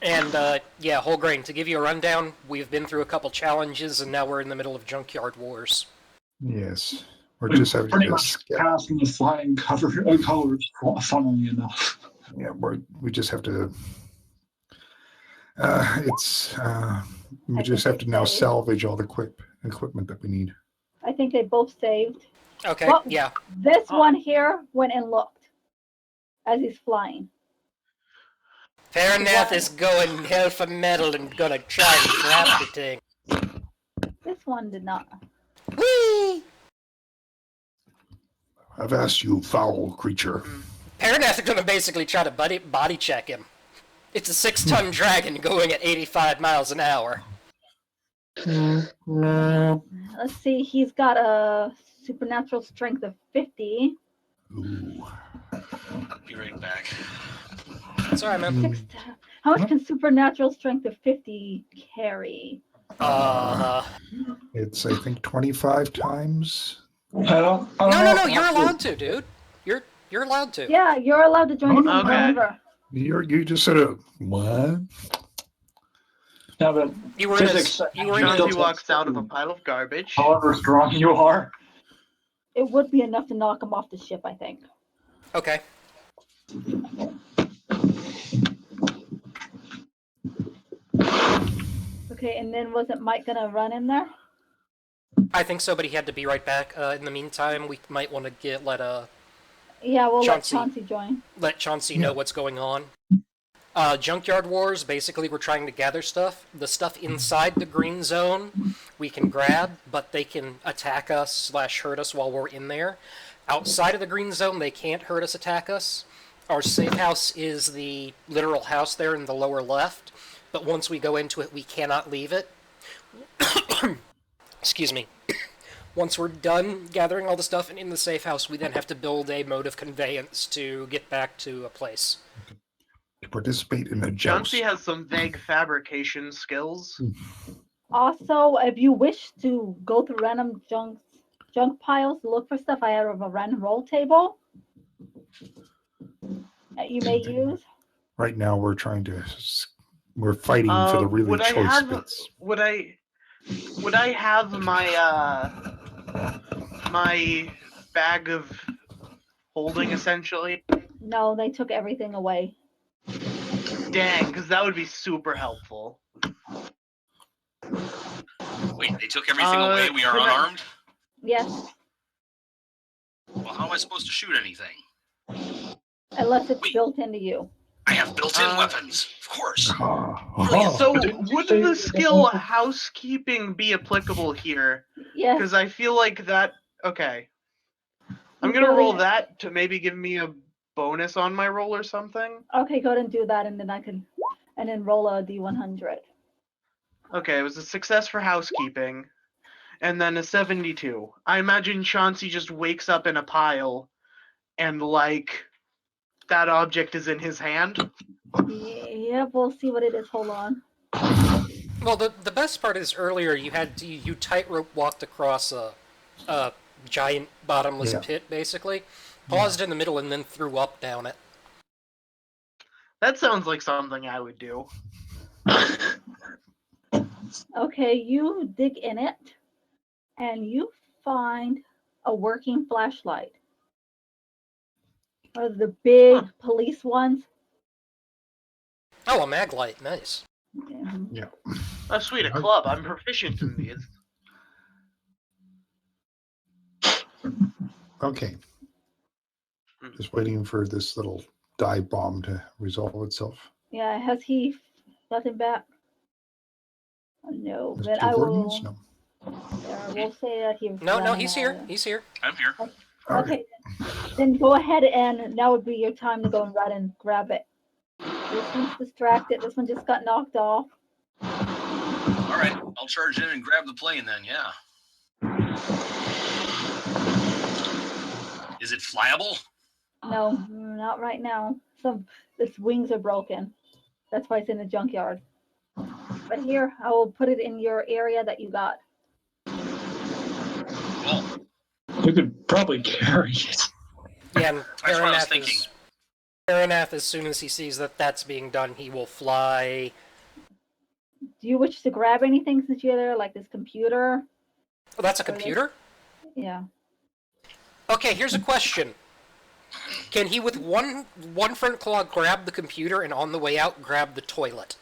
And, yeah, WholeGrain, to give you a rundown, we've been through a couple challenges, and now we're in the middle of Junkyard Wars. Yes. We're just having pretty to much passing the flying colors, funnily enough. Yeah, we just have to. We just have to now salvage all the equipment that we need. I think they both saved. Okay, Well, yeah. This one here went and looked as he's flying. Parinath is going hell for metal and gonna try and grab the thing. This one did not. Whee! I've asked you, foul creature. Parinath is gonna basically try to body check him. It's a 6-ton dragon going at 85 miles an hour. Let's see, he's got a supernatural strength of 50. Ooh. Be right back. Sorry, man. How much can supernatural strength of 50 carry? It's, I think, 25 times. No, you're allowed to, dude. You're allowed to. Yeah, you're allowed to join us whenever. You just sort of, what? Yeah, but You were physics, Chauncy walks out of a pile of garbage. however strong you are. It would be enough to knock him off the ship, I think. Okay. Okay, and then wasn't Mike gonna run in there? I think so, but he had to be right back. In the meantime, we might want to let Yeah, we'll Chauncy. let Chauncy join. Chauncy know what's going on. Junkyard Wars, basically we're trying to gather stuff. The stuff inside the green zone we can grab, but they can attack us / hurt us while we're in there. Outside of the green zone, they can't hurt us, attack us. Our safe house is the literal house there in the lower left, but once we go into it, we cannot leave it. Excuse me. Once we're done gathering all the stuff and in the safe house, we then have to build a mode of conveyance to get back to a place. to participate in a joust. Chauncy has some vague fabrication skills. Also, if you wish to go through random junk piles to look for stuff, I have a random roll table that you may use. Right now, we're fighting for the really choice bits. Would I have my my bag of holding essentially? No, they took everything away. Dang, because that would be super helpful. Wait, they took everything away? We are unarmed? Yes, Well, how am I supposed to shoot anything? unless it's built into you. I have built-in weapons, of course. So would the skill housekeeping be applicable here? Yes. Because I feel like that. Okay. I'm You gonna go roll ahead. that to maybe give me a bonus on my roll or something. Okay, go ahead and do that, and then roll a d100. Okay, it was a success for housekeeping, and then a 72. I imagine Chauncy just wakes up in a pile, and like that object is in his hand. Yep, we'll see what it is. Hold on. Well, the best part is earlier you tightrope walked across a giant bottomless pit, basically. Paused in the middle and then threw up down it. That sounds like something I would do. Okay, you dig in it, and you find a working flashlight. One of the big police ones. Oh, a mag light, nice. Yeah. Oh, sweet, a club. I'm proficient in these. Okay. Just waiting for this little dive bomb to resolve itself. Yeah, has he gotten back? No, but Mr. I Gordon's? will. No. We'll say that he. No, he's here. He's here. I'm here. Okay, then go ahead and now would be your time to go and run and grab it. This one's distracted. This one just got knocked off. All right, I'll charge in and grab the plane then, yeah. Is it flyable? No, not right now. Its wings are broken. That's why it's in the junkyard. But here, I will put it in your area that you got. Well, You could probably carry it. Yeah, and that's what I was thinking. Parinath, as soon as he sees that that's being done, he will fly. Do you wish to grab anything since you're there, like this computer? Oh, that's a computer? Yeah. Okay, here's a question. Can he, with one front claw, grab the computer and on the way out, grab the toilet?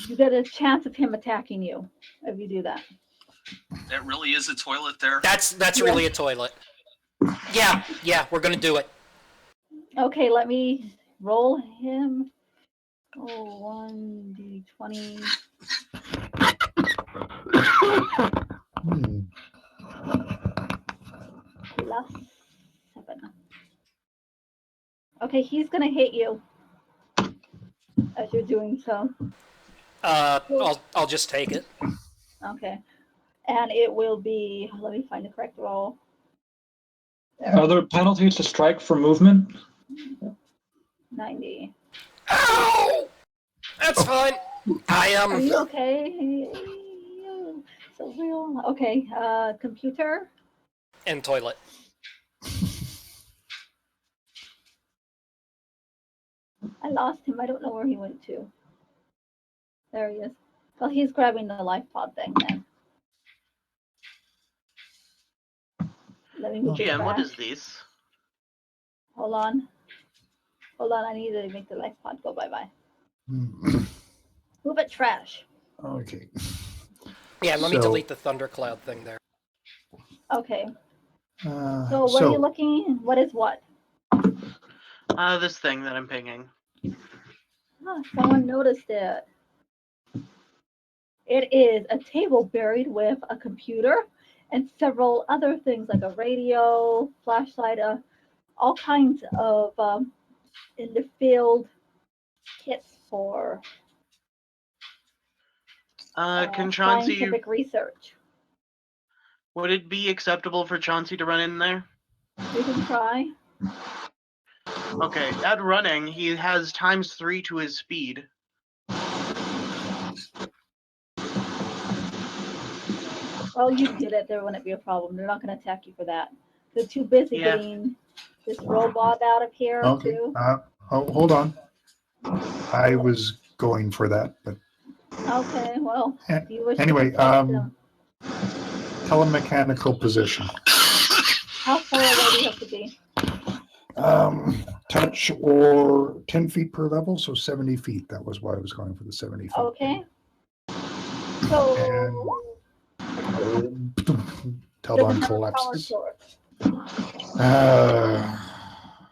You get a chance of him attacking you if you do that. That really is a toilet there? That's really a toilet. Yeah, we're gonna do it. Okay, let me roll him. Oh, 1d20. Plus 7. Okay, he's gonna hit you as you're doing so. I'll just take it. Okay, and it will be. Let me find the correct roll. There. Are there penalties to strike for movement? 90. Ow! That's fine. Are you okay? So real. Okay, computer. And toilet. I lost him. I don't know where he went to. There he is. Well, he's grabbing the life pod thing then. Let me move it GM, what back. is this? Hold on. I need to make the life pod go bye-bye. Move it, trash. Okay. Yeah, let me delete the thundercloud thing there. Okay. So what are you looking? What is what? This thing that I'm pinging. Someone noticed it. It is a table buried with a computer and several other things like a radio, flashlight, all kinds of in the field kits for Can Chauncy, scientific research. would it be acceptable for Chauncy to run in there? We can try. Okay, at running, he has ×3 to his speed. Well, you get it. There wouldn't be a problem. They're not going to attack you for that. They're too busy Yeah. getting this robot out of here, Okay. too. Hold on. I was going for that, but Okay, well, if you wish anyway, to protect them. telemechanical position. How far away do you have to be? Touch or 10 feet per level, so 70 feet. That was why I was going for the 70 feet. Okay. So, And doesn't Teldon have a power collapses. source.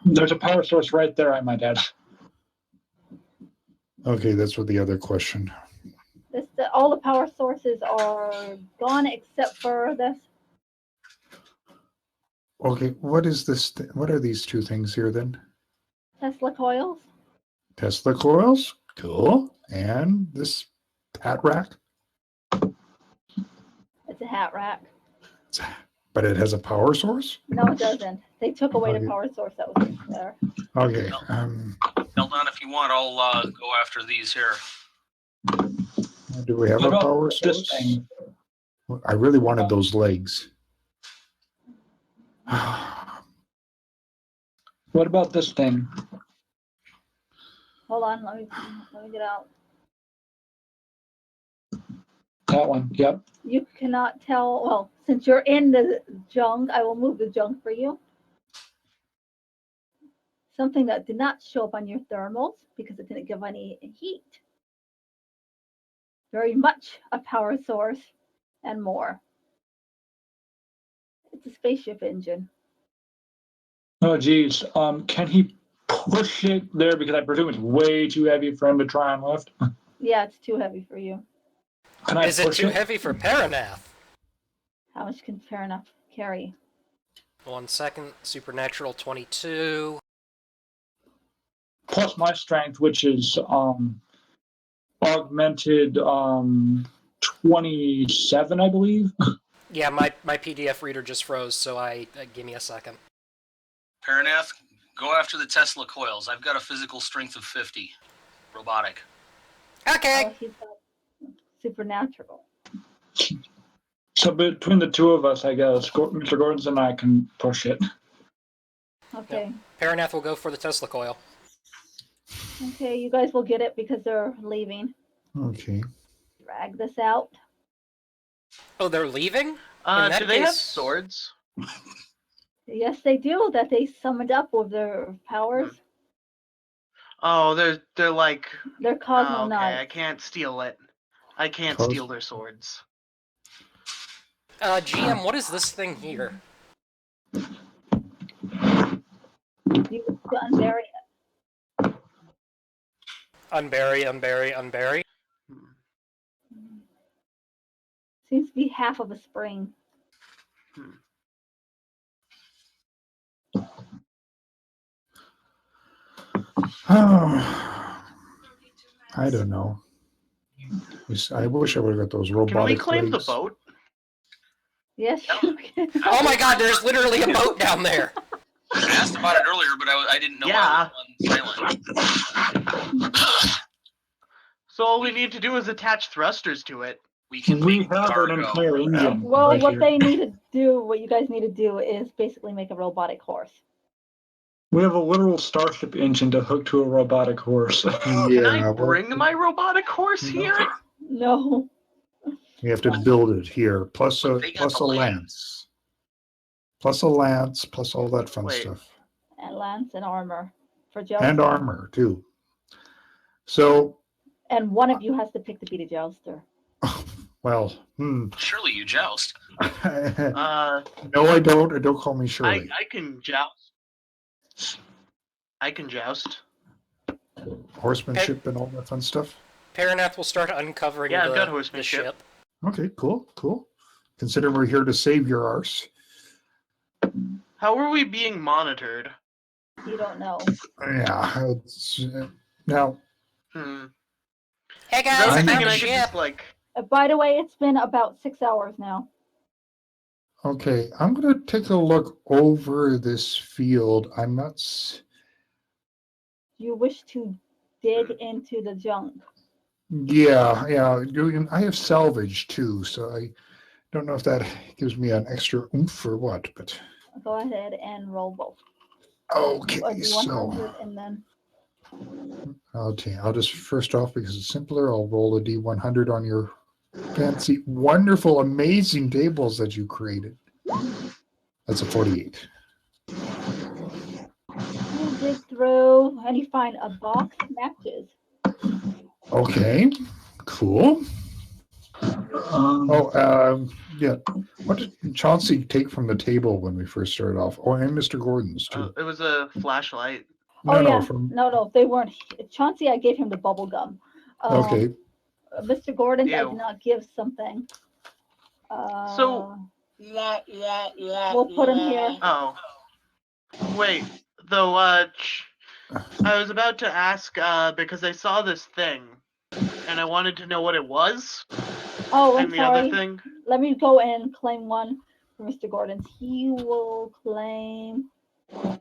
There's a power source right there, I might add. Okay, that's what the other question. All the power sources are gone except for this. Okay, what is this? What are these two things here then? Tesla coils. Tesla coils, cool. And this hat rack, It's a hat rack. but it has a power source. No, it doesn't. They took away the Okay. power source that was there. Okay. Teldon, if you want, I'll go after these here. Do we have What a about power this source? thing? I really wanted those legs. What about this thing? Hold on, let me get out. That one, yep. You cannot tell. Well, since you're in the junk, I will move the junk for you. Something that did not show up on your thermals because it didn't give any heat. Very much a power source and more. It's a spaceship engine. Oh, geez. Can he push it there? Because I presume it's way too heavy for him to try and lift. Yeah, it's too heavy for you. Can I Is it push too heavy for Parinath? How much can Parinath carry? 1 second. Supernatural 22. Plus my strength, which is augmented 27, I believe. Yeah, my PDF reader just froze, so give me a second. Parinath, go after the Tesla coils. I've got a physical strength of 50. Robotic. Okay. Oh, he's got supernatural. So between the two of us, I guess, Mr. Gordons and I can push it. Okay. Parinath will go for the Tesla coil. Okay, you guys will get it because they're leaving. Okay. Drag this out. Oh, they're leaving? In Do that they have case- swords? Yes, they do. That they summoned up with their powers. Oh, they're like. They're Oh, Cosmo okay, I Knights. can't steal it. I can't Cos- steal their swords. GM, what is this thing here? You to unbury it. Unbury. Hmm. Seems to be half of a spring. I don't know. I wish I would have got those Can robotic we claim legs. the boat? Yes, you can. Oh my god, there's literally a boat down there! I asked about it earlier, but I didn't know Yeah. I was on silent. So all we need to do is attach thrusters to it. We can We make have an cargo. entire engine. Well, right what here. they need to do, what you guys need to do, is basically make a robotic horse. We have a literal starship engine to hook to a robotic horse. Can I bring my robotic horse here? No. We have to build it here, plus a They got the land. lance, plus all that fun Wait. stuff, And lance and armor for Joe. and armor too. So, And one of you has to pick to be the jouster. well, Surely you joust. no, I don't. Don't call me Shirley. I can joust. I can joust. Horsemanship and all that fun stuff. Parinath will start uncovering Yeah, I've got the horsemanship. ship. Okay, cool. Consider we're here to save your arse. How are we being monitored? You don't know. Yeah. Now, Hmm. Hey 'Cause guys, I was I I'm found thinking a I could ship! just like. By the way, it's been about 6 hours now. okay, I'm going to take a look over this field. I'm not. you wish to dig into the junk? Yeah. I have salvage too, so I don't know if that gives me an extra oomph or what, but Go ahead and roll both. okay. Or do 100 So and then I'll just first off, because it's simpler, I'll roll a D100 on your fancy, wonderful, amazing tables that you created. That's a 48. you dig through and you find a box of matches. Okay, cool. Um, Yeah. What did Chauncy take from the table when we first started off? Oh, and Mr. Gordon's too. It was a flashlight. No, they weren't. Chauncey, I gave him the bubble gum. Okay. Mr. Gordon, I Ew. did not give something. So- We'll put him here. Oh. Wait, though, I was about to ask, because I saw this thing, and I wanted to know what it was, Oh, I'm and the other sorry. thing. Let me go and claim one for Mr. Gordon's. He will claim. I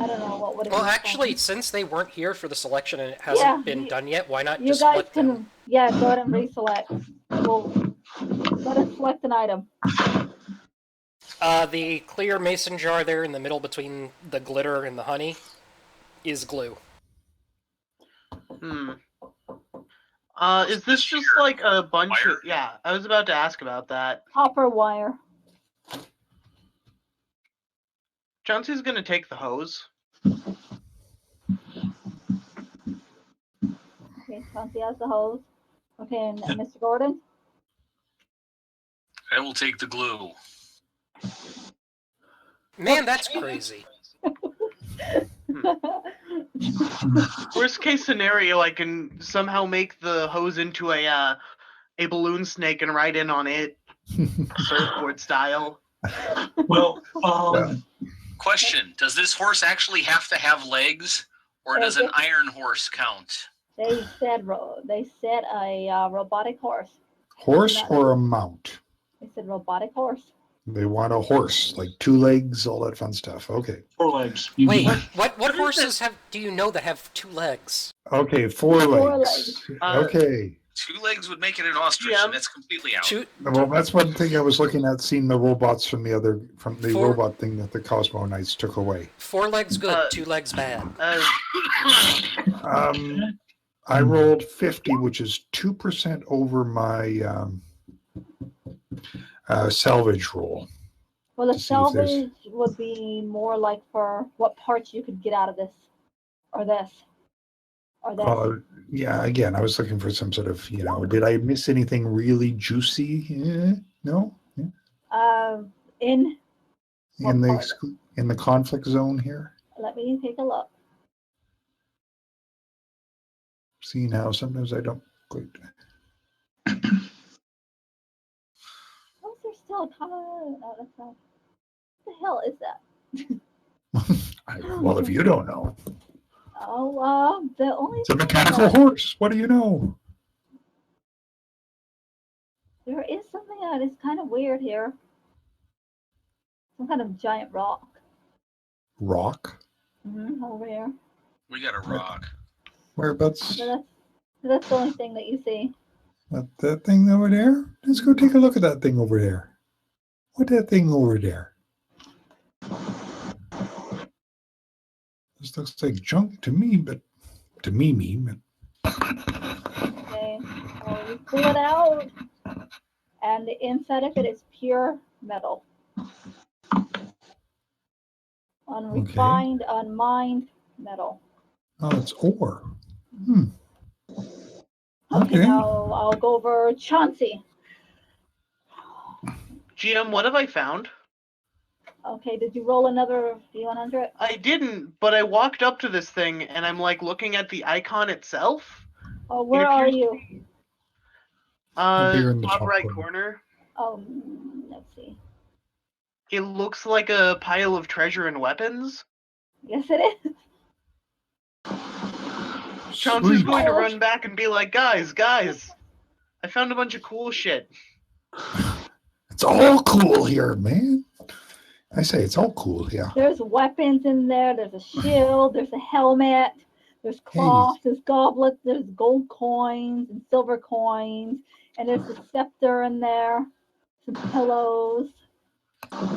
don't know what would it Well, be. actually, since they weren't here for the selection and it hasn't been done yet, why not You just guys split can, them? yeah, go ahead and reselect. We'll let us select an item. The clear mason jar there in the middle between the glitter and the honey is glue. Is this just like a bunch of... Yeah, I was about to ask about that. Copper wire. Chauncey's gonna take the hose. Okay, Chauncey has the hose. Okay, and Mr. Gordon? I will take the glue. Man, that's crazy. Worst case scenario, I can somehow make the hose into a balloon snake and ride in on it, surfboard style. well, Question: does this horse actually have to have legs, or does an iron horse count? They said a robotic horse. Horse or a mount? They said robotic horse. They want a horse, like 2 legs, all that fun stuff. Okay. 4 legs. Wait, what horses do you know that have 2 legs? Okay, 4 legs. Okay. 2 legs would make it an ostrich, and that's completely out. Well, that's one thing I was looking at, seeing the robots from the Four- robot thing that the Cosmo Knights took away. 4 legs good, 2 legs bad. I rolled 50, which is 2% over my salvage roll. Well, the to see if there's- salvage would be more like for what parts you could get out of this, or this, or this. Yeah, again, I was looking for some sort of, did I miss anything really juicy? No? Yeah. In In what part? the conflict zone here? Let me take a look. Seeing how sometimes I don't quite. How is there still a comment? Oh, that's not. What the hell is that? Well, if you don't know. Oh, the only. It's a mechanical horse. What do you know? There is something that is kind of weird here. Some kind of giant rock. Rock? Over here. We got a rock. Whereabouts? So that's the only thing that you see. That thing over there? Let's go take a look at that thing over there. What that thing over there? This looks like junk to me, but to me. Okay, so you pull it out, and the inside of it is pure metal. Unrefined, unmined metal. Oh, it's ore. Okay, now I'll go over Chauncy. GM, what have I found? Okay, did you roll another D100? I didn't, but I walked up to this thing and I'm like looking at the icon itself. Oh, where are you? Here in the Top top right corner. corner. Oh, let's see. It looks like a pile of treasure and weapons. Yes, it is. Chauncey's Sweet. going to run back and be like, guys, I found a bunch of cool shit. It's all cool here, man. I say it's all cool here. There's weapons in there. There's a shield. There's a helmet. There's cloths. There's goblets. There's gold coins and silver coins. And there's a scepter in there. Some pillows.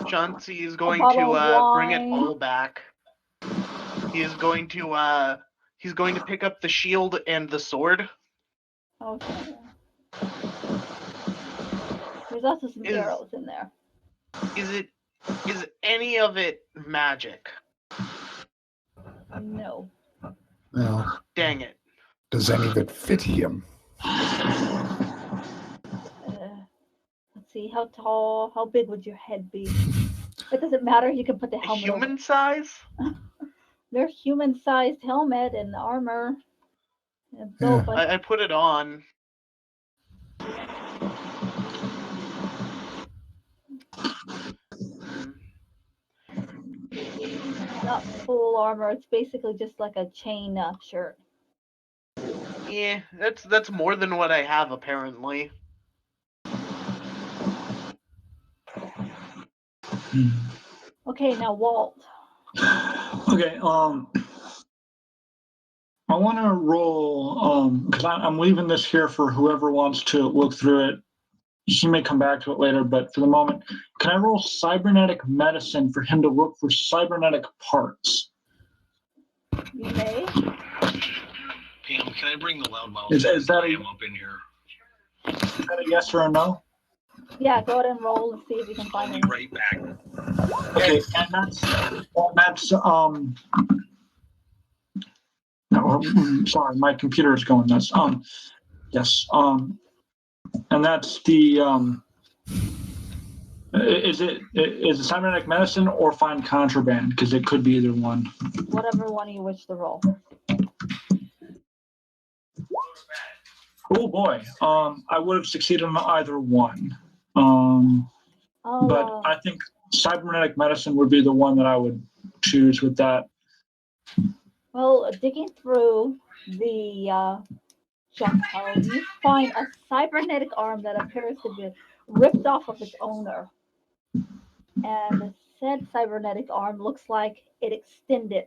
Chauncy is going bottle to of bring it wine. all back. He is going to pick up the shield and the sword. Okay. There's also some arrows in there. Is any of it magic? No. Well, Dang it. does any of it fit him? Let's see, how tall, how big would your head be? It doesn't matter, you can put the helmet Human over. size? There's human-sized helmet and armor. And Yeah. I put it on. Not full armor, it's basically just like a chain shirt. Yeah, that's more than what I have apparently. Okay, now Walt. Okay, I want to roll, because I'm leaving this here for whoever wants to look through it. He may come back to it later, but for the moment, can I roll cybernetic medicine for him to look for cybernetic parts? You may. Pam, can I bring the loudmouth? Is that I am up in here? Is that a yes or a no? Yeah, go ahead and roll and see if you can I'll find be it. right back. Okay, and that's no, sorry, my computer is going nuts. Yes, and that's the is it cybernetic medicine or find contraband? Because it could be either one. Whatever one you wish to roll. Oh boy, I would have succeeded on either one. But I think cybernetic medicine would be the one that I would choose with that. Well, digging through the junk pile, you find a cybernetic arm that appears to be ripped off of its owner. And the said cybernetic arm looks like it extended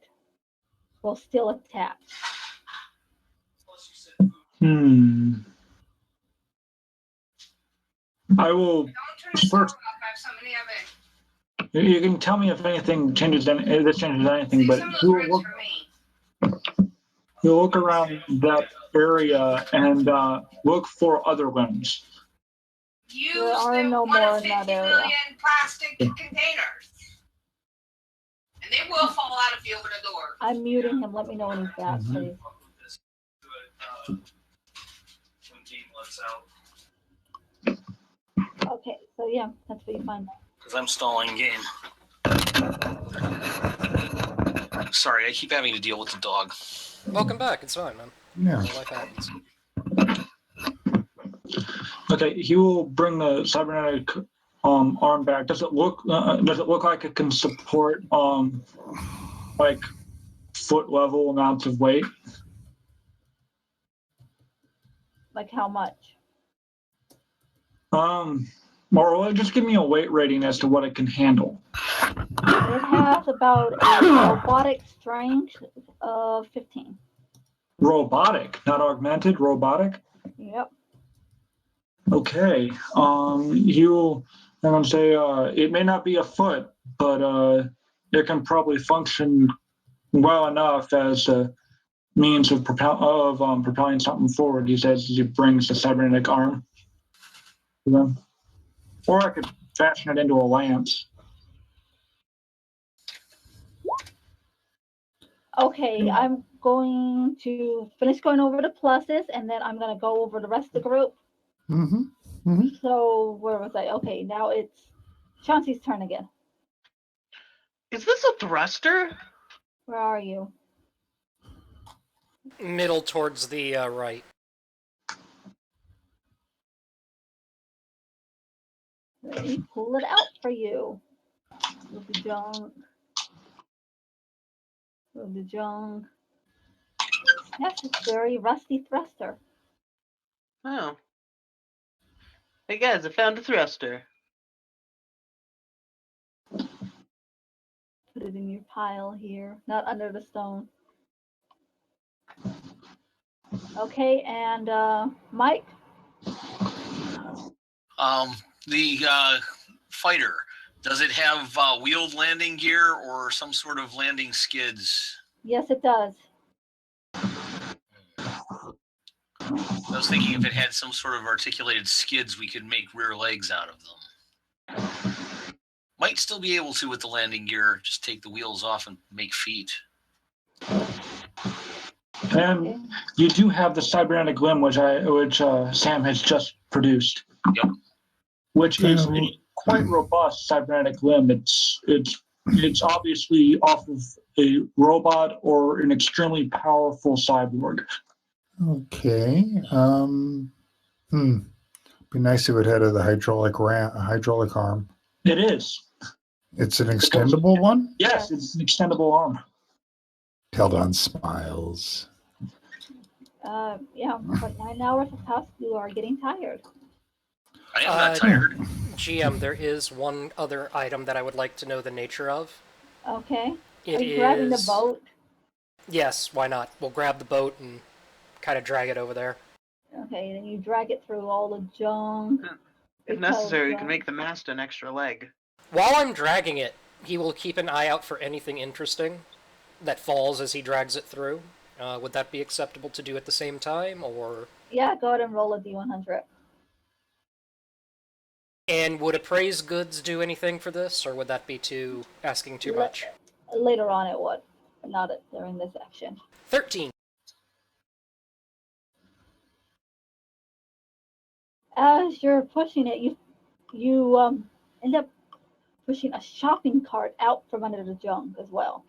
while still attached. I will first. You can tell me if anything changes. If this changes anything, but you'll look around that area and look for other limbs. There are no more in that area. Plastic containers. And they will fall out if you open a door. I'm muting him. Let me know when he's back, please. Okay, so yeah, that's what you find. Because I'm stalling game. Sorry, I keep having to deal with the dog. Welcome back. It's fine, man. Yeah. Life happens. Okay, he will bring the cybernetic arm back. Does it look like it can support like foot level amounts of weight? Like how much? Or just give me a weight rating as to what it can handle. It has about a robotic strength of 15. Robotic, not augmented, robotic? Yep. Okay. I'm gonna say it may not be a foot, but it can probably function well enough as a means of propelling something forward. He says as he brings the cybernetic arm to them. Or I could fashion it into a lance. Okay, I'm going to finish going over the pluses, and then I'm going to go over the rest of the group. Mm-hmm. Mm-hmm. So where was I? Okay, now it's Chauncy's turn again. Is this a thruster? Where are you? Middle towards the right. Let me pull it out for you. With the junk. With the junk. Yes, it's very rusty thruster. Oh. Hey guys, I found a thruster. Put it in your pile here, not under the stone. Okay, and Mike? The fighter, does it have wheeled landing gear or some sort of landing skids? Yes, it does. I was thinking if it had some sort of articulated skids, we could make rear legs out of them. Might still be able to with the landing gear, just take the wheels off and make feet. And you do have the cybernetic limb, which Sam has just produced. Yep. Which is a quite robust cybernetic limb. It's obviously off of a robot or an extremely powerful cyborg. Okay. Be nice if it had the hydraulic arm. It is. It's an extendable one? Yes, it's an extendable arm. Teldon smiles. Yeah, but 9 hours of task, you are getting tired. I am not tired. GM, there is one other item that I would like to know the nature of. Okay. It Are you grabbing the boat? Yes, why not? We'll grab the boat and kind of drag it over there. Okay, then you drag it through all the junk. If necessary, you can make the mast an extra leg. While I'm dragging it, he will keep an eye out for anything interesting that falls as he drags it through. Would that be acceptable to do at the same time, or? Yeah, go ahead and roll a d100. And would appraised goods do anything for this, or would that be asking too much? Later on it would, but not during this action. 13. As you're pushing it, you end up pushing a shopping cart out from under the junk as well.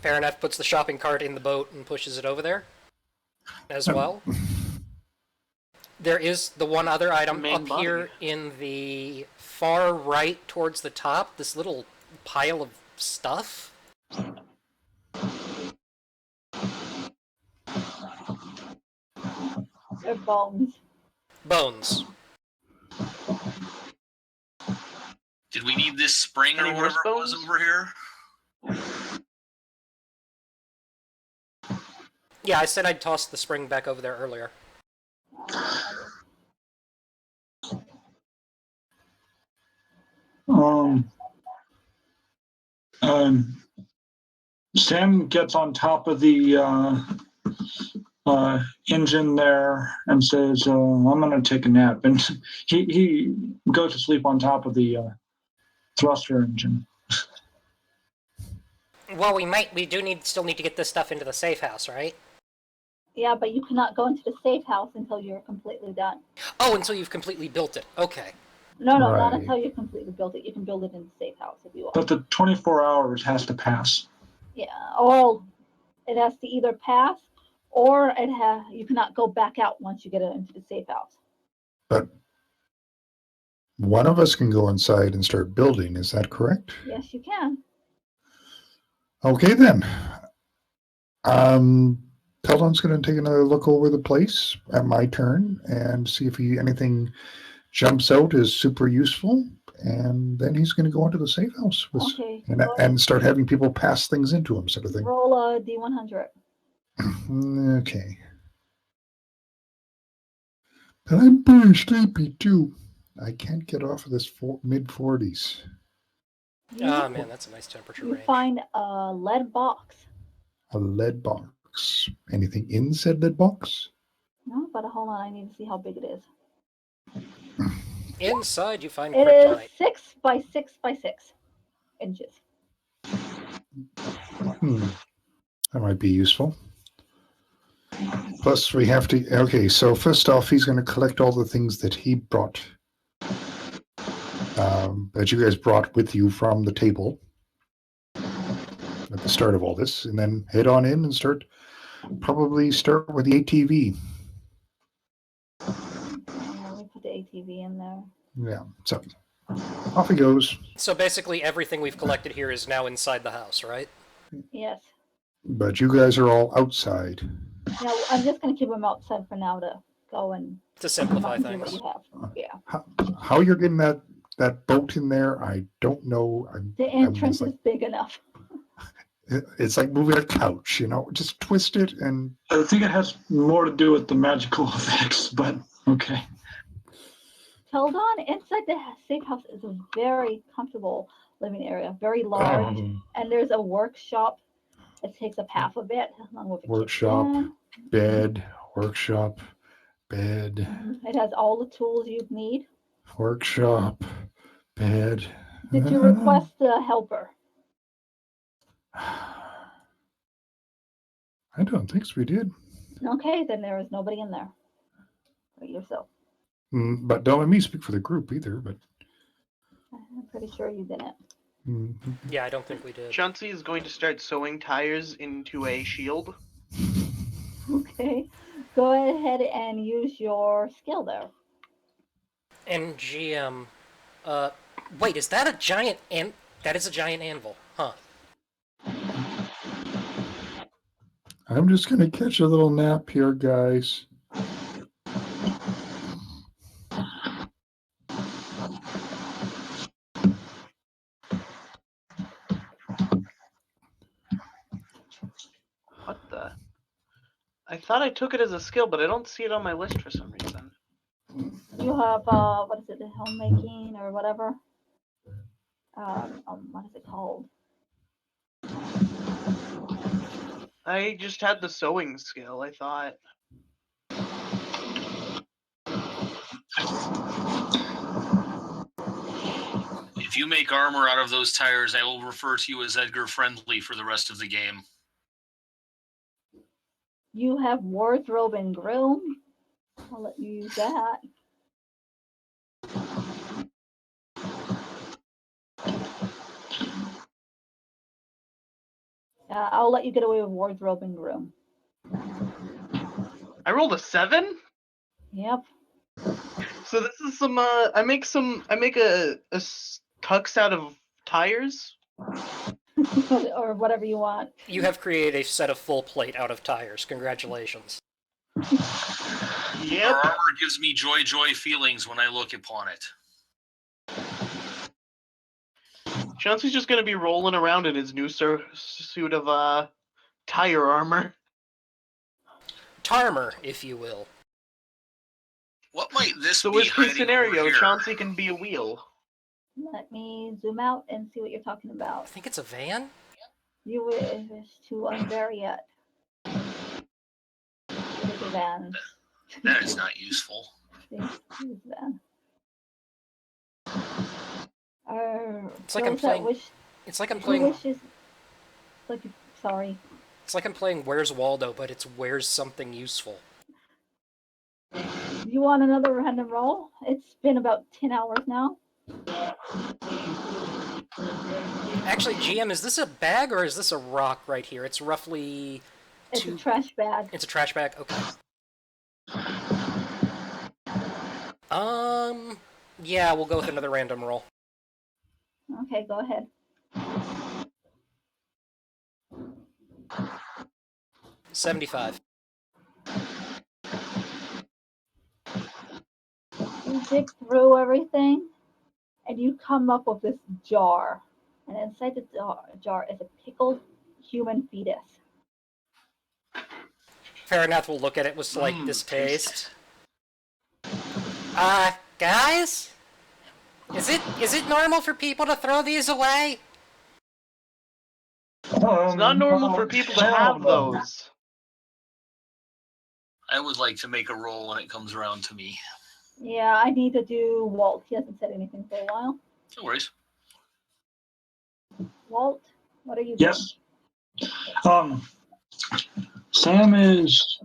Parinath puts the shopping cart in the boat and pushes it over there as well. There is the one other item up here in the far right towards the top, this little pile of stuff. They're bones. Bones. Did we need this spring or whatever it was over here? Yeah, I said I'd toss the spring back over there earlier. Sam gets on top of the engine there and says, I'm going to take a nap. And he goes to sleep on top of the thruster engine. Well, we still need to get this stuff into the safe house, right? Yeah, but you cannot go into the safe house until you're completely done. Oh, until you've completely built it. Okay. No, not until you've completely built it. You can build it in the safe house if you want. But the 24 hours has to pass. Yeah, or it has to either pass, or you cannot go back out once you get it into the safe house. But one of us can go inside and start building. Is that correct? Yes, you can. Okay, then. Teldon's going to take another look over the place at my turn and see if anything jumps out as super useful. And then he's going to go into the safe house and start having people pass things into him, sort of thing. Roll a d100. Okay. But I'm pretty sleepy too. I can't get off of this mid-40s. Oh man, that's a nice temperature range. You find a lead box. A lead box. Anything in said lead box? No, but hold on, I need to see how big it is. Inside you find kryptonite. It is 6 by 6 by 6 inches. That might be useful. Plus we have to, okay, so first off, he's going to collect all the things that he brought, that you guys brought with you from the table at the start of all this, and then head on in and probably start with the ATV. Let me put the ATV in there. Yeah, so off he goes. So basically everything we've collected here is now inside the house, right? Yes. But you guys are all outside. Yeah, I'm just going to keep them outside for now to go and... To simplify things. Yeah. How you're getting that boat in there, I don't know. The entrance is big enough. It's like moving a couch, just twist it and I think it has more to do with the magical effects, but okay. Teldon, inside the safe house is a very comfortable living area, very large, and there's a workshop that takes up half of it, along with a workshop, kitchen. bed, workshop, bed, It has all the tools you need. workshop, bed. Did you request a helper? I don't think so. We did. Okay, then there is nobody in there. But yourself. But don't let me speak for the group either. But I'm pretty sure you didn't. Yeah, I don't think we did. Chauncy is going to start sewing tires into a shield. Okay, go ahead and use your skill there. And GM, wait, is that a giant that is a giant anvil, huh? I'm just gonna catch a little nap here, guys. What the? I thought I took it as a skill, but I don't see it on my list for some reason. You have what is it, the homemaking or whatever? What is it called? I just had the sewing skill, I thought. If you make armor out of those tires, I will refer to you as Edgar Friendly for the rest of the game. You have wardrobe and groom. I'll let you use that. I'll let you get away with wardrobe and groom. I rolled a 7? Yep. So this is some I make a tux out of tires. Or whatever you want. You have created a set of full plate out of tires. Congratulations. Yep. Our armor gives me joy feelings when I look upon it. Chauncy's just gonna be rolling around in his new suit of tire armor. Tarmor, if you will. What might this So be worst case hiding scenario, over here? Chauncy can be a wheel. Let me zoom out and see what you're talking I about. think it's a van? You wish to unbury it. It is a van. That is not useful. It is a van. It's like I'm playing. It's like I'm playing. Sorry. It's like I'm playing Where's Waldo, but it's Where's Something Useful. You want another random roll? It's been about 10 hours now. Actually, GM, is this a bag or is this a rock right here? It's roughly... It's a trash bag. It's a trash bag? Okay. Yeah, we'll go with another random roll. Okay, go ahead. 75. You dig through everything, and you come up with this jar. And inside the jar is a pickled human fetus. Parinath will look at it with, like, distaste. Guys? Is it normal for people to throw these away? It's not normal for people to have those. I would like to make a roll when it comes around to me. Yeah, I need to do Walt. He hasn't said anything for a while. No worries. Walt, what are you doing? Yes. Sam is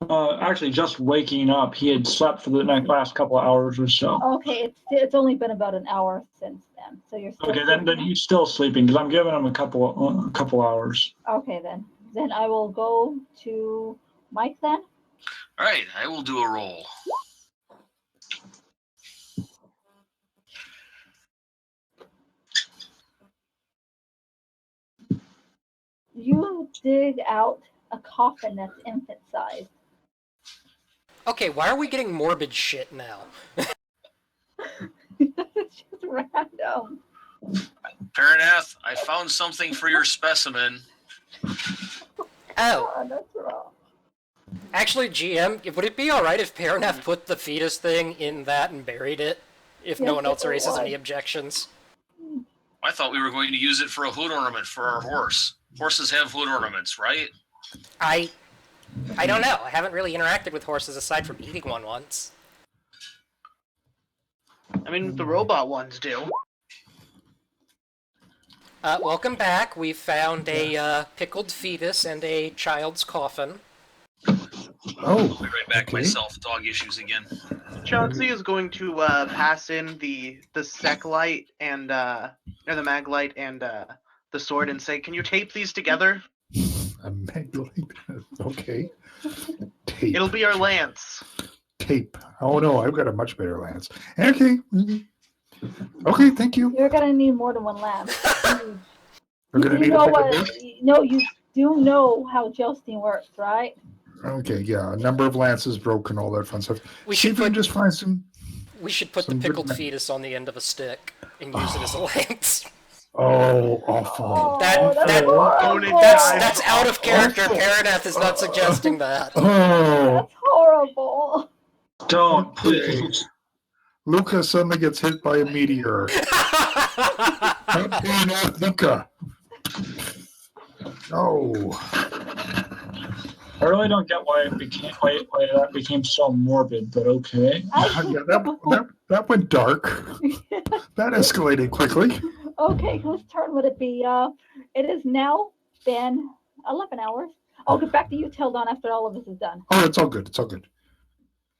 actually just waking up. He had slept for the last couple of hours or so. Okay, it's only been about an hour since then, so you're still Okay, then he's still sleeping because I'm giving him a couple hours. Okay, then I will go to Mike then. All right, I will do a roll. You dig out a coffin that's infant-sized. Okay, why are we getting morbid shit now? It's just random. Parinath, I found something for your specimen. Oh, That's wrong. actually, GM, would it be alright if Parinath put the fetus thing in that and buried it? If no Yes, one else it raises would. any objections? I thought we were going to use it for a hood ornament for our horse. Horses have hood ornaments, right? I don't know. I haven't really interacted with horses aside from eating one once. I mean, the robot ones do. Welcome back. We found a pickled fetus and a child's coffin. Oh, I'll be right back okay. myself. Dog issues again. Chauncy is going to pass in the sec light and or the mag light and the sword and say, "Can you tape these together? A Magdalene. Okay. Tape. It'll be our lance." Tape. Oh no, I've got a much better lance. Okay. Okay, thank you. You're gonna need more than one lance. We're gonna You need know a what? bigger No, you do know how jousting works, right? Okay, yeah. A number of lances broken, all that fun stuff. We See should if we can put just find some. we should put the some good pickled ma- fetus on the end of a stick and use it as a lance. Oh, awful. Oh, That- that's that- horrible. That's out of character. Parinath is not suggesting that. Oh, That's horrible. Don't, Okay. please. Luca suddenly gets hit by a meteor. Okay, not Luca. Oh, I really don't get why why that became so morbid, but okay. yeah, that went dark. That escalated quickly. Okay, whose turn would it be? It has now been 11 hours. I'll get back to you, Teldon, after all of this is done. Oh, it's all good. It's all good.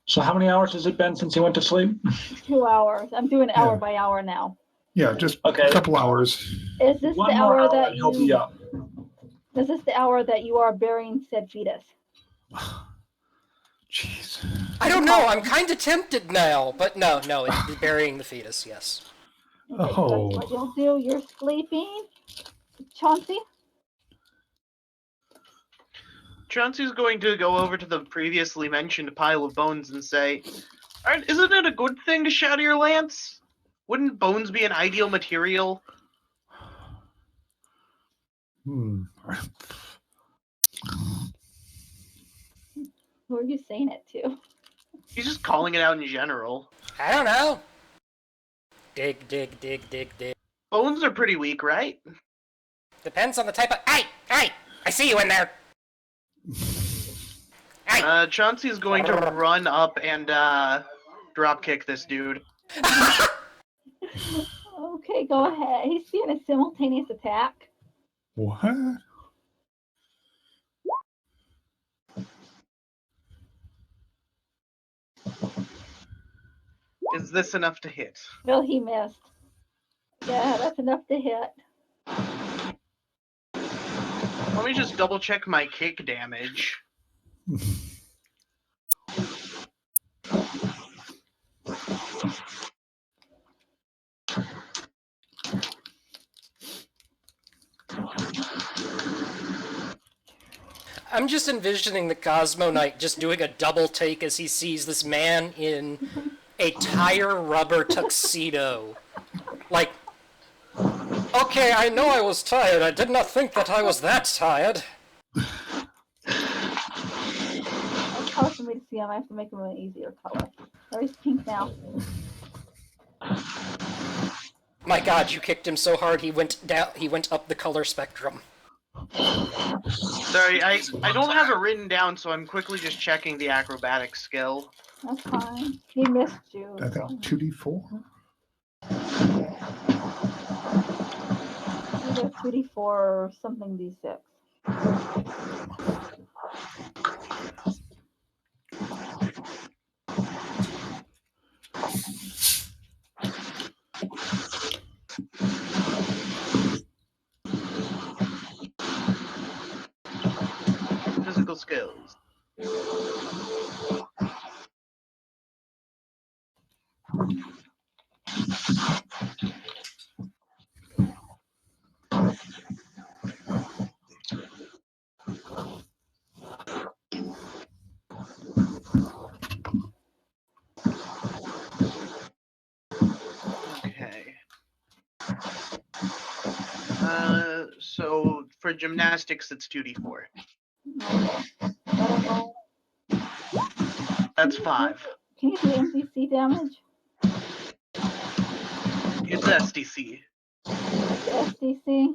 So how many hours has it been since he went to sleep? 2 hours. I'm doing hour Yeah. by hour now. Yeah, just Okay. a couple hours. Is this One the more hour hour that and he'll be you? up. Is this the hour that you are burying said fetus? Jeez. I don't know. I'm kind of tempted now, but no, it's burying the fetus. Yes. Okay, so Oh. that's what you'll do. You're sleeping, Chauncey. Chauncey's going to go over to the previously mentioned pile of bones and say, "Alright, isn't it a good thing to shatter your lance? Wouldn't bones be an ideal material?" Hmm. Who are you saying it to? He's just calling it out in general. I don't know. Dig, dig, dig, dig, dig. Bones are pretty weak, right? Depends on the type of. Hey! I see you in there. Hey! Chauncey's going to run up and drop kick this dude. Okay, go ahead. He's doing a simultaneous attack. What? Is this enough to hit? Well, he missed. Yeah, that's enough to hit. Let me just double check my kick damage. I'm just envisioning the Cosmo Knight just doing a double take as he sees this man in a tire rubber tuxedo. Like, okay, I know I was tired. I did not think that I was that tired. It's hard for me to see him. I have to make him an easier color. Oh, he's pink now. My God, you kicked him so hard he went down. He went up the color spectrum. Sorry, I don't have it written down, so I'm quickly just checking the acrobatic skill. That's fine. He missed you. I think 2d4. Either 2d4 or something d6. Physical skills. Okay. gymnastics, it's 2d4. Okay. That'll roll. That's 5. Can you do MDC damage? It's SDC. SDC?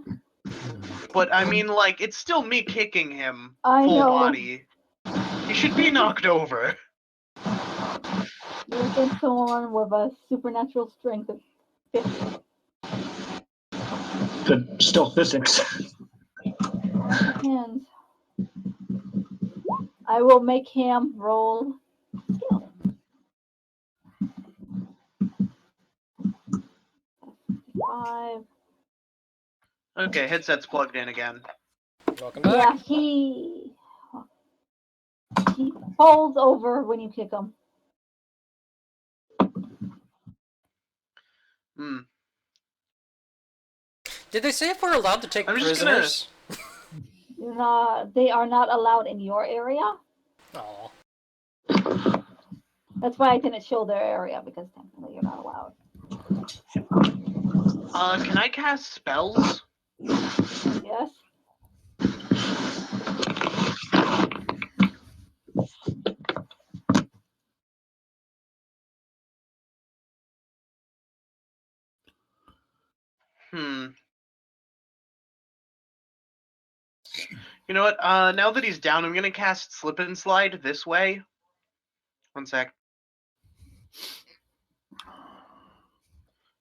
But I mean, like, it's still me kicking him I full know. body. He should be knocked over. You're against someone with a supernatural strength of 50. But still physics. Depends. I will make him roll skill. Five. Okay, headset's plugged in again. Welcome back. Yeah, he falls over when you kick him. Hmm. Did they say if we're allowed to take I'm just gonna- prisoners? They are not allowed in your area. Aw. That's why I didn't show their area, because technically you're not allowed. Can I cast spells? Yes. You know what? Now that he's down, I'm gonna cast Slip and Slide this way. One sec.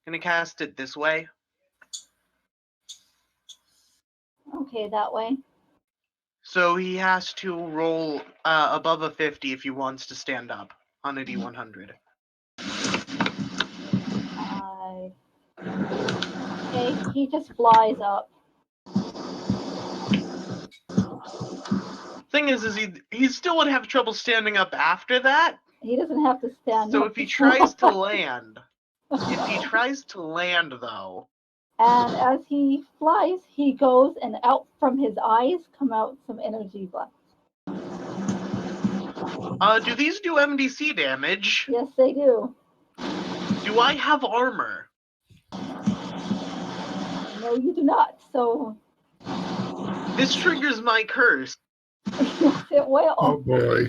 Gonna cast it this way. Okay, that way. So he has to roll above a 50 if he wants to stand up on a D100. Okay, he just flies up. Thing is he still would have trouble standing up after that. He doesn't have to stand So up. if he tries to land, though, and as he flies, he goes, and out from his eyes come out some energy blasts. do these do MDC damage? Yes, they do. Do I have armor? No, you do not. So This triggers my curse. yes, it will. Oh boy.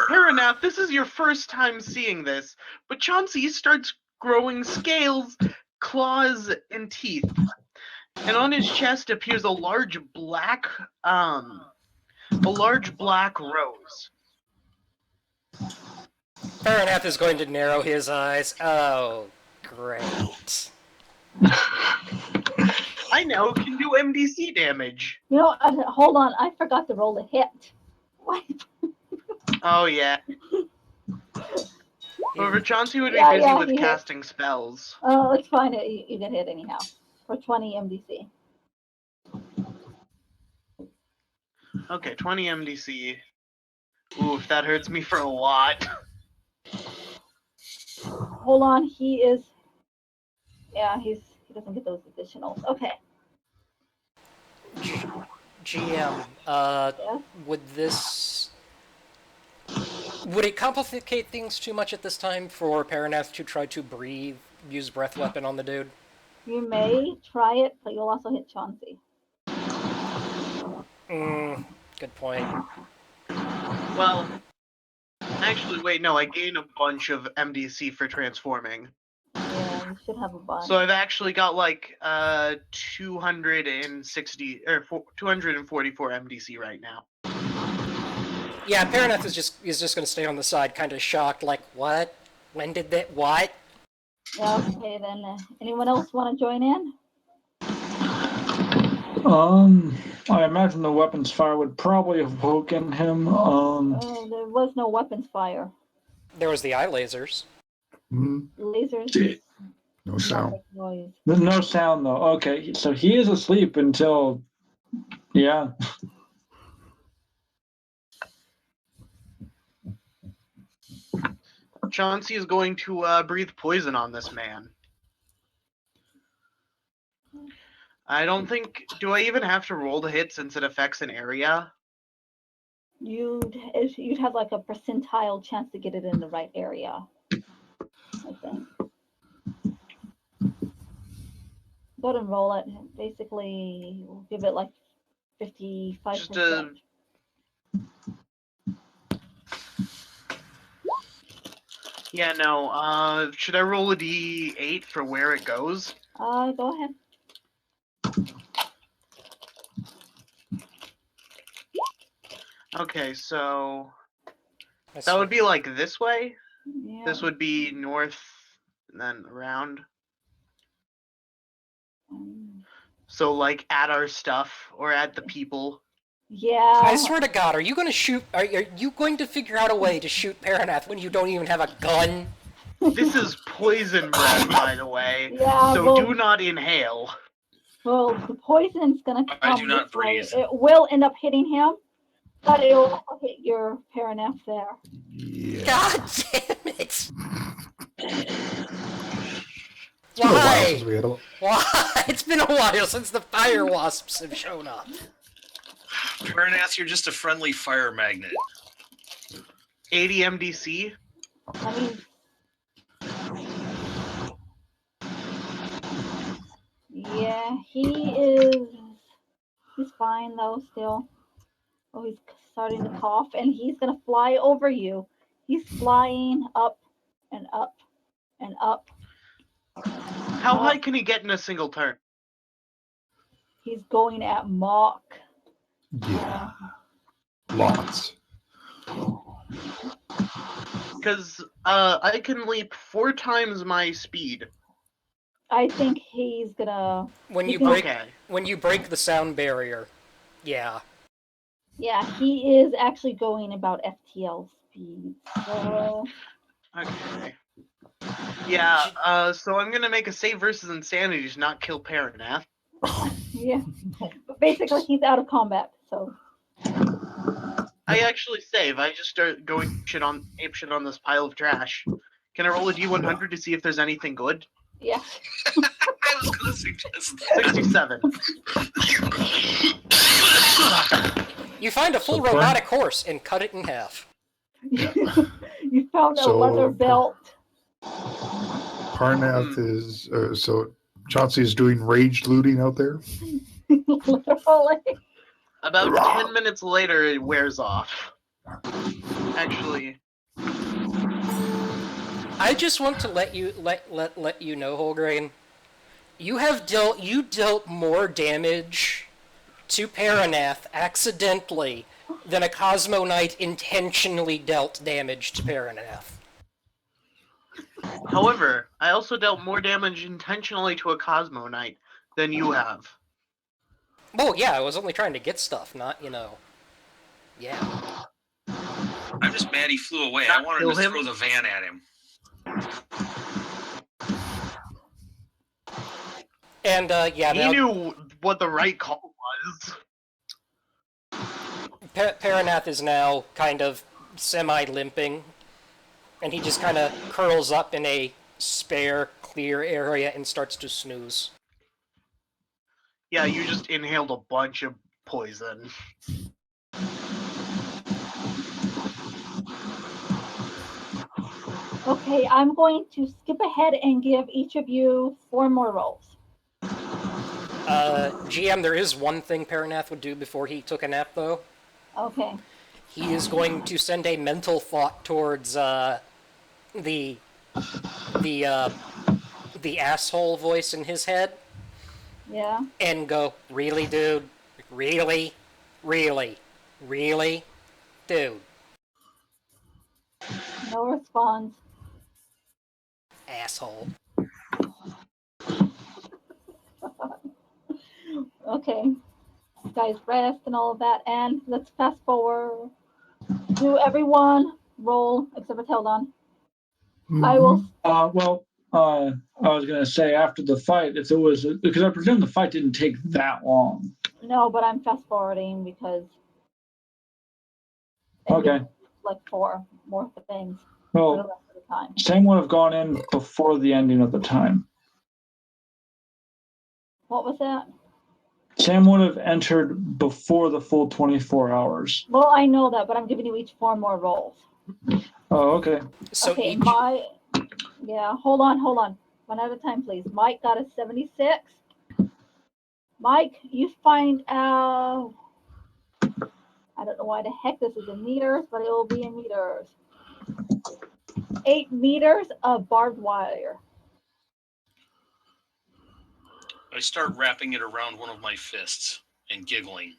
Parinath, this is your first time seeing this, but Chauncy starts growing scales, claws, and teeth. And on his chest appears a large black rose. Parinath is going to narrow his eyes. Oh, great. I now can do MDC damage. You know, hold on. I forgot to roll a hit. What? Oh, yeah. However, Chauncy would be Yeah, busy yeah, with he hit. casting spells. Oh, it's fine. You can hit anyhow. For 20 MDC. Okay, 20 MDC. Oof, that hurts me for a lot. Hold on. He is. Yeah, he doesn't get those additionals. Okay. GM, Yes. would it complicate things too much at this time for Parinath to try to use breath weapon on the dude? You may try it, but you'll also hit Chauncy. Good point. Well, actually, wait, no, I gain a bunch of MDC for transforming. Yeah, you should have a bunch. So I've actually got like 260 or 244 MDC right now. Yeah, Parinath is just going to stay on the side, kind of shocked, like, what? When did that? What? Okay, then. Anyone else want to join in? I imagine the weapons fire would probably have woken him. Oh, there was no weapons fire. There was the eye lasers. Lasers. No sound. Noise. There's no sound though. Okay, so he is asleep until, yeah. Chauncy is going to breathe poison on this man. I don't think. Do I even have to roll to hit since it affects an area? You'd have like a percentile chance to get it in the right area, I think. Go ahead and roll it. Basically, we'll give it like 55%. Yeah, no. Should I roll a d8 for where it goes? Go ahead. Okay, so That's that would be like this way. Yeah. This would be north, and then around. So like at our stuff or at the people. Yeah. I swear to God, are you going to shoot? Are you going to figure out a way to shoot Parinath when you don't even have a gun? This is poison breath, by the way. Yeah, So well- do not inhale. Well, the poison's gonna come I do not this way. breathe. It will end up hitting him, but it will also hit your Parinath there. Yeah. God damn it! It's been a while since we had a. Why? It's been a while since the fire wasps have shown up. Parinath, you're just a friendly fire magnet. 80 MDC. I mean, yeah, he's fine though still. Oh, he's starting to cough, and he's gonna fly over you. He's flying up and up and up. How high can he get in a single turn? He's going at Mach. Yeah. Lots. Because I can leap 4 times my speed. I think he's gonna. When he's you gonna- break Okay. when you break the sound barrier, yeah. Yeah, he is actually going about FTL speed. So Okay. Yeah, so I'm gonna make a save versus insanity to not kill Parinath. yeah, but basically he's out of combat. So I actually save. I just start going ape shit on this pile of trash. Can I roll a d100 to see if there's anything good? yeah, I was going to suggest that. 67. You find a full So Parn- robotic horse and cut it in half. you found a So, leather belt. Parinath is so Chauncy is doing rage looting out there. Literally. About 10 minutes later, it wears off. Actually, I just want to let you know, WholeGrain, you dealt more damage to Parinath accidentally than a Cosmo Knight intentionally dealt damage to Parinath. however, I also dealt more damage intentionally to a Cosmo Knight than you have. Well, yeah, I was only trying to get stuff, not, yeah. I'm just mad he flew away. I wanted Kill to him? throw the van at him. And, yeah, He now knew what the right call was. Parinath is now kind of semi-limping, and he just kind of curls up in a spare, clear area and starts to snooze. Yeah, you just inhaled a bunch of poison. Okay, I'm going to skip ahead and give each of you 4 more rolls. GM, there is one thing Parinath would do before he took a nap, though. Okay. He is going to send a mental thought towards the asshole voice in his head, Yeah. and go, "Really, dude? Really, really, really, dude? No response. Asshole." Okay. Guys, rest and all of that, and let's fast forward. Do everyone roll except for Teldon. I will. I was going to say after the fight, if it was, because I presume the fight didn't take that long. No, but I'm fast forwarding because. I Okay. did, like 4 more things for the Well, rest of the time. Sam would have gone in before the ending of the time. What was that? Sam would have entered before the full 24 hours. Well, I know that, but I'm giving you each 4 more rolls. Oh, okay. So okay, each... yeah, hold on. One at a time, please. Mike got a 76. Mike, you find out. I don't know why the heck this is in meters, but it will be in meters. 8 meters of barbed wire. I start wrapping it around one of my fists and giggling.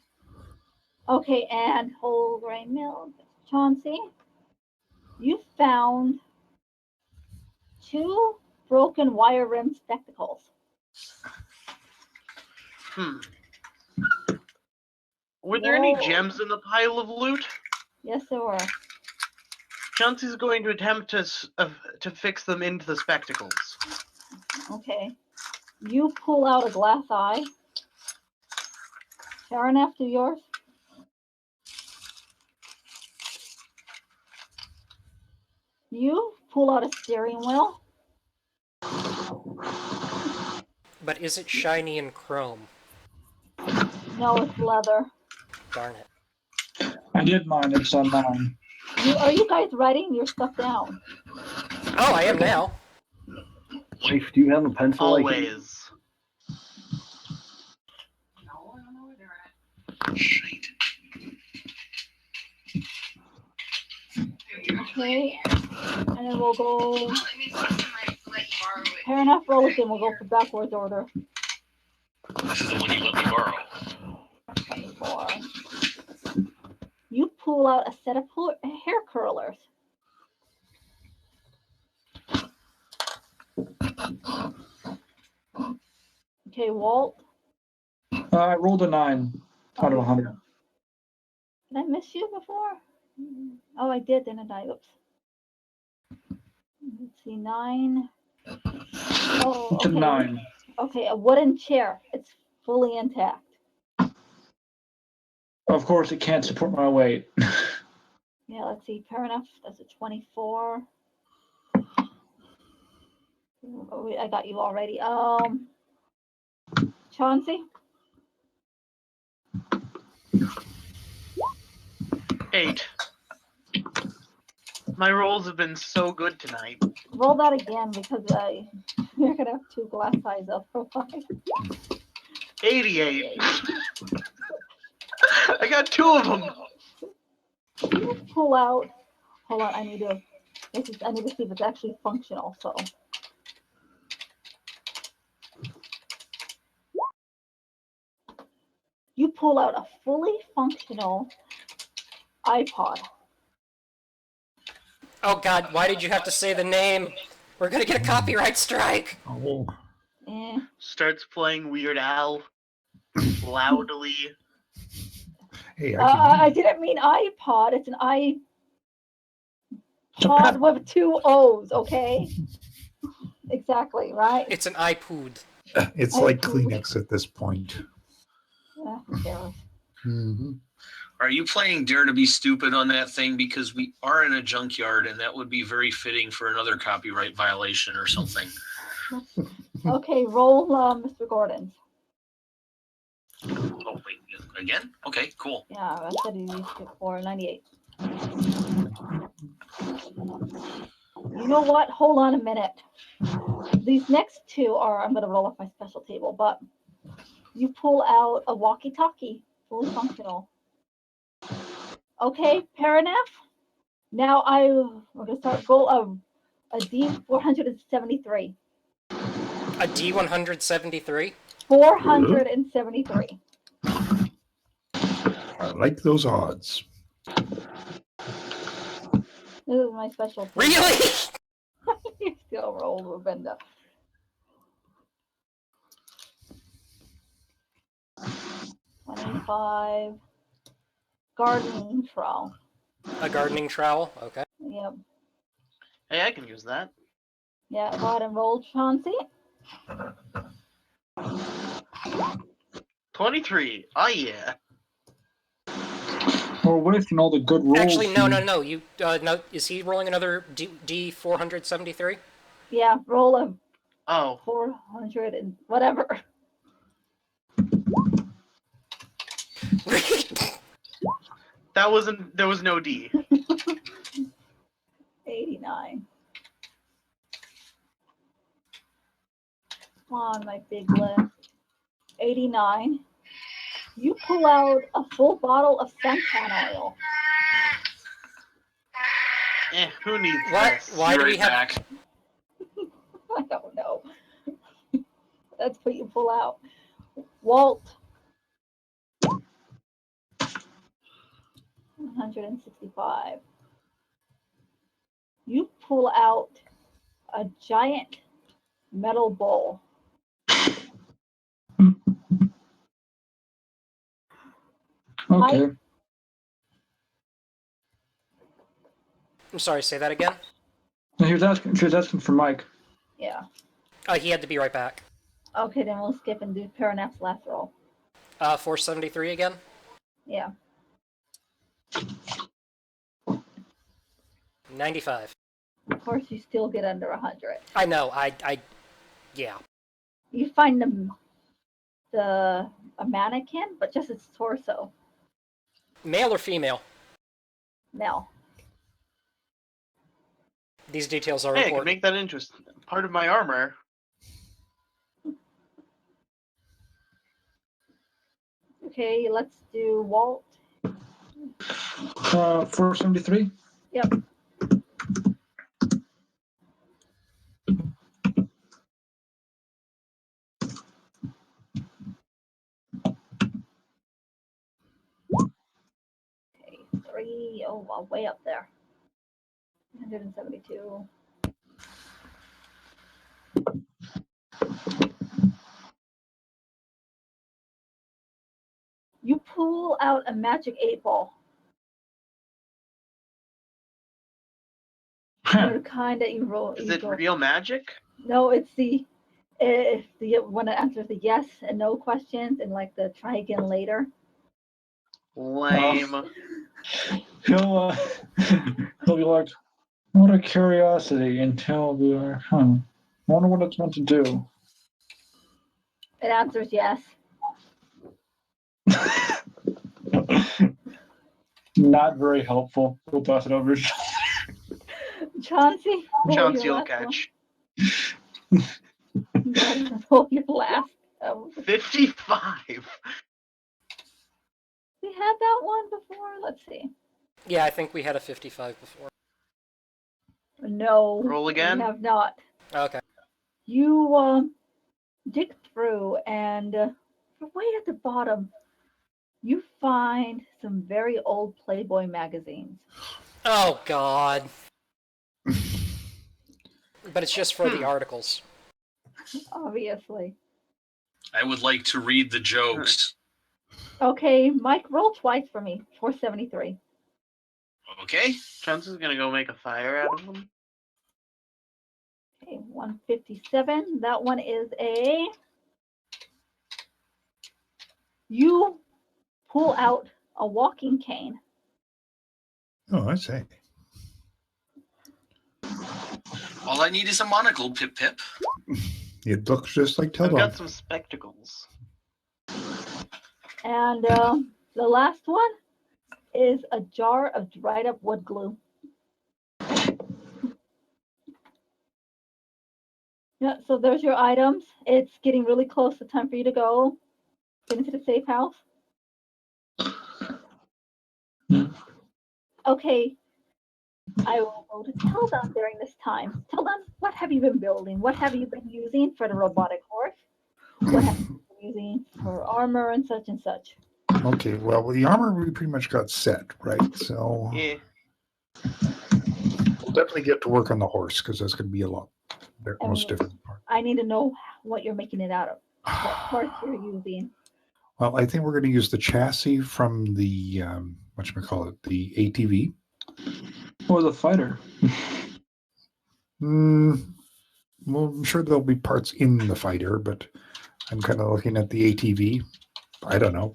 Okay, and WholeGrainMilk. Chauncy, you found 2 broken wire rim spectacles. Were there any Whoa. gems in the pile of loot? Yes, there were. Chauncy's going to attempt to fix them into the spectacles. Okay. You pull out a glass eye. Parinath, do yours. You pull out a steering wheel. But is it shiny and chrome? No, it's leather. Darn it. I did mine. It's on 9. Are you guys writing your stuff down? Oh, I am now. Wife, do you have a pencil? Always. No, I don't know where they're at. Shite. Okay. And then we'll go. Well, it means I might let you borrow it. Parinath, roll again. We'll go for backwards order. This is the one you let me borrow. 24. You pull out a set of hair curlers. Okay, Walt. I rolled a 9 out of 100. Did I miss you before? Oh, I did, didn't I? Oops. Let's see, 9. Oh, It's a okay. 9. Okay, a wooden chair. It's fully intact. Of course, it can't support my weight. Yeah, let's see. Parinath, that's a 24. Oh, wait, I got you already. Chauncy? 8. My rolls have been so good tonight. Roll that again because you're gonna have 2 glass eyes up for 5. 88. I got 2 of them. You pull out. Hold on, I need to see if it's actually functional. So. You pull out a fully functional iPod. Oh god, why did you have to say the name? We're gonna get a copyright strike! Oh, Starts playing Weird Al loudly. hey, I didn't mean iPod. It's an iPod with 2 O's, okay? Exactly, right? It's an iPood. it's like Kleenex at this point. Yeah, who cares? Mm-hmm. Are you playing Dare to be Stupid on that thing? Because we are in a junkyard, and that would be very fitting for another copyright violation or something. Okay, roll Mr. Gordon's. Oh, wait. Again? Okay, cool. Yeah, I said he used it for 98. You know what? Hold on a minute. These next 2 are, I'm going to roll off my special table, but you pull out a walkie-talkie, fully functional. Okay, Parinath. Now we're going to start roll a D473. A D173? 473. I like those odds. This is my special table. Really? You still rolled with Benda. $25. Gardening trowel. A gardening trowel? Okay. Yep. Hey, I can use that. Yeah, go ahead and roll, Chauncy. 23. Oh, yeah. Or what if all the good rolls? Actually, no. You no. Is he rolling another D473? Yeah, roll a Oh. 400 and whatever. There was no D. 89. Come on, my big list. 89. You pull out a full bottle of suntan oil. Who needs What? this? Why Be do we right have? back. I don't know. That's what you pull out. Walt. 165. You pull out a giant metal bowl. Okay. I'm sorry. Say that again. No, he was asking for Mike. Yeah. Oh, he had to be right back. Okay, then we'll skip and do Parinath's last roll. 473 again. Yeah. 95. Of course, you still get under 100. I know. Yeah. You find a mannequin, but just its torso. Male or female? Male. These details are Hey, I can important. make that interesting. Part of my armor. Okay, let's do Walt. 473. Yep. Okay, 3. Oh, well, way up there. 172. You pull out a magic 8-ball. The kind that you roll. Is you it go- real magic? No, it's the if the one that answers the yes and no questions and like the try again later. Lame. He'll be like, what a curiosity, until we are, wonder what it's meant to do. It answers yes. Not very helpful. We'll toss it over. Chauncey, roll Chauncey your will last one. catch. Roll your last. 55. We had that one before. Let's see. Yeah, I think we had a 55 before. No. Roll again? We have not. Okay. You dig through and way at the bottom, you find some very old Playboy magazines. Oh God. But it's just for the articles. Obviously. I would like to read the jokes. Okay, Mike, roll twice for me. 473. Okay. Chauncey's gonna go make a fire out of them. Okay, 157. That one is a. You pull out a walking cane. Oh, I see. All I need is a monocle, Pip Pip. It looks just like I've got Teldon. some spectacles. And the last one is a jar of dried up wood glue. Yeah, so there's your items. It's getting really close to time for you to go. Get into the safe house. Okay. I will go to Teldon during this time. Teldon, what have you been building? What have you been using for the robotic horse? What have you been using for armor and such and such? Okay, well, the armor we pretty much got set, right? So Yeah. we'll definitely get to work on the horse because that's going to be a lot. The most different part. I need to know what you're making it out of. What parts you're using. Well, I think we're going to use the chassis from the whatchamacallit, the ATV. Or the fighter. Well, I'm sure there'll be parts in the fighter, but I'm kind of looking at the ATV. I don't know.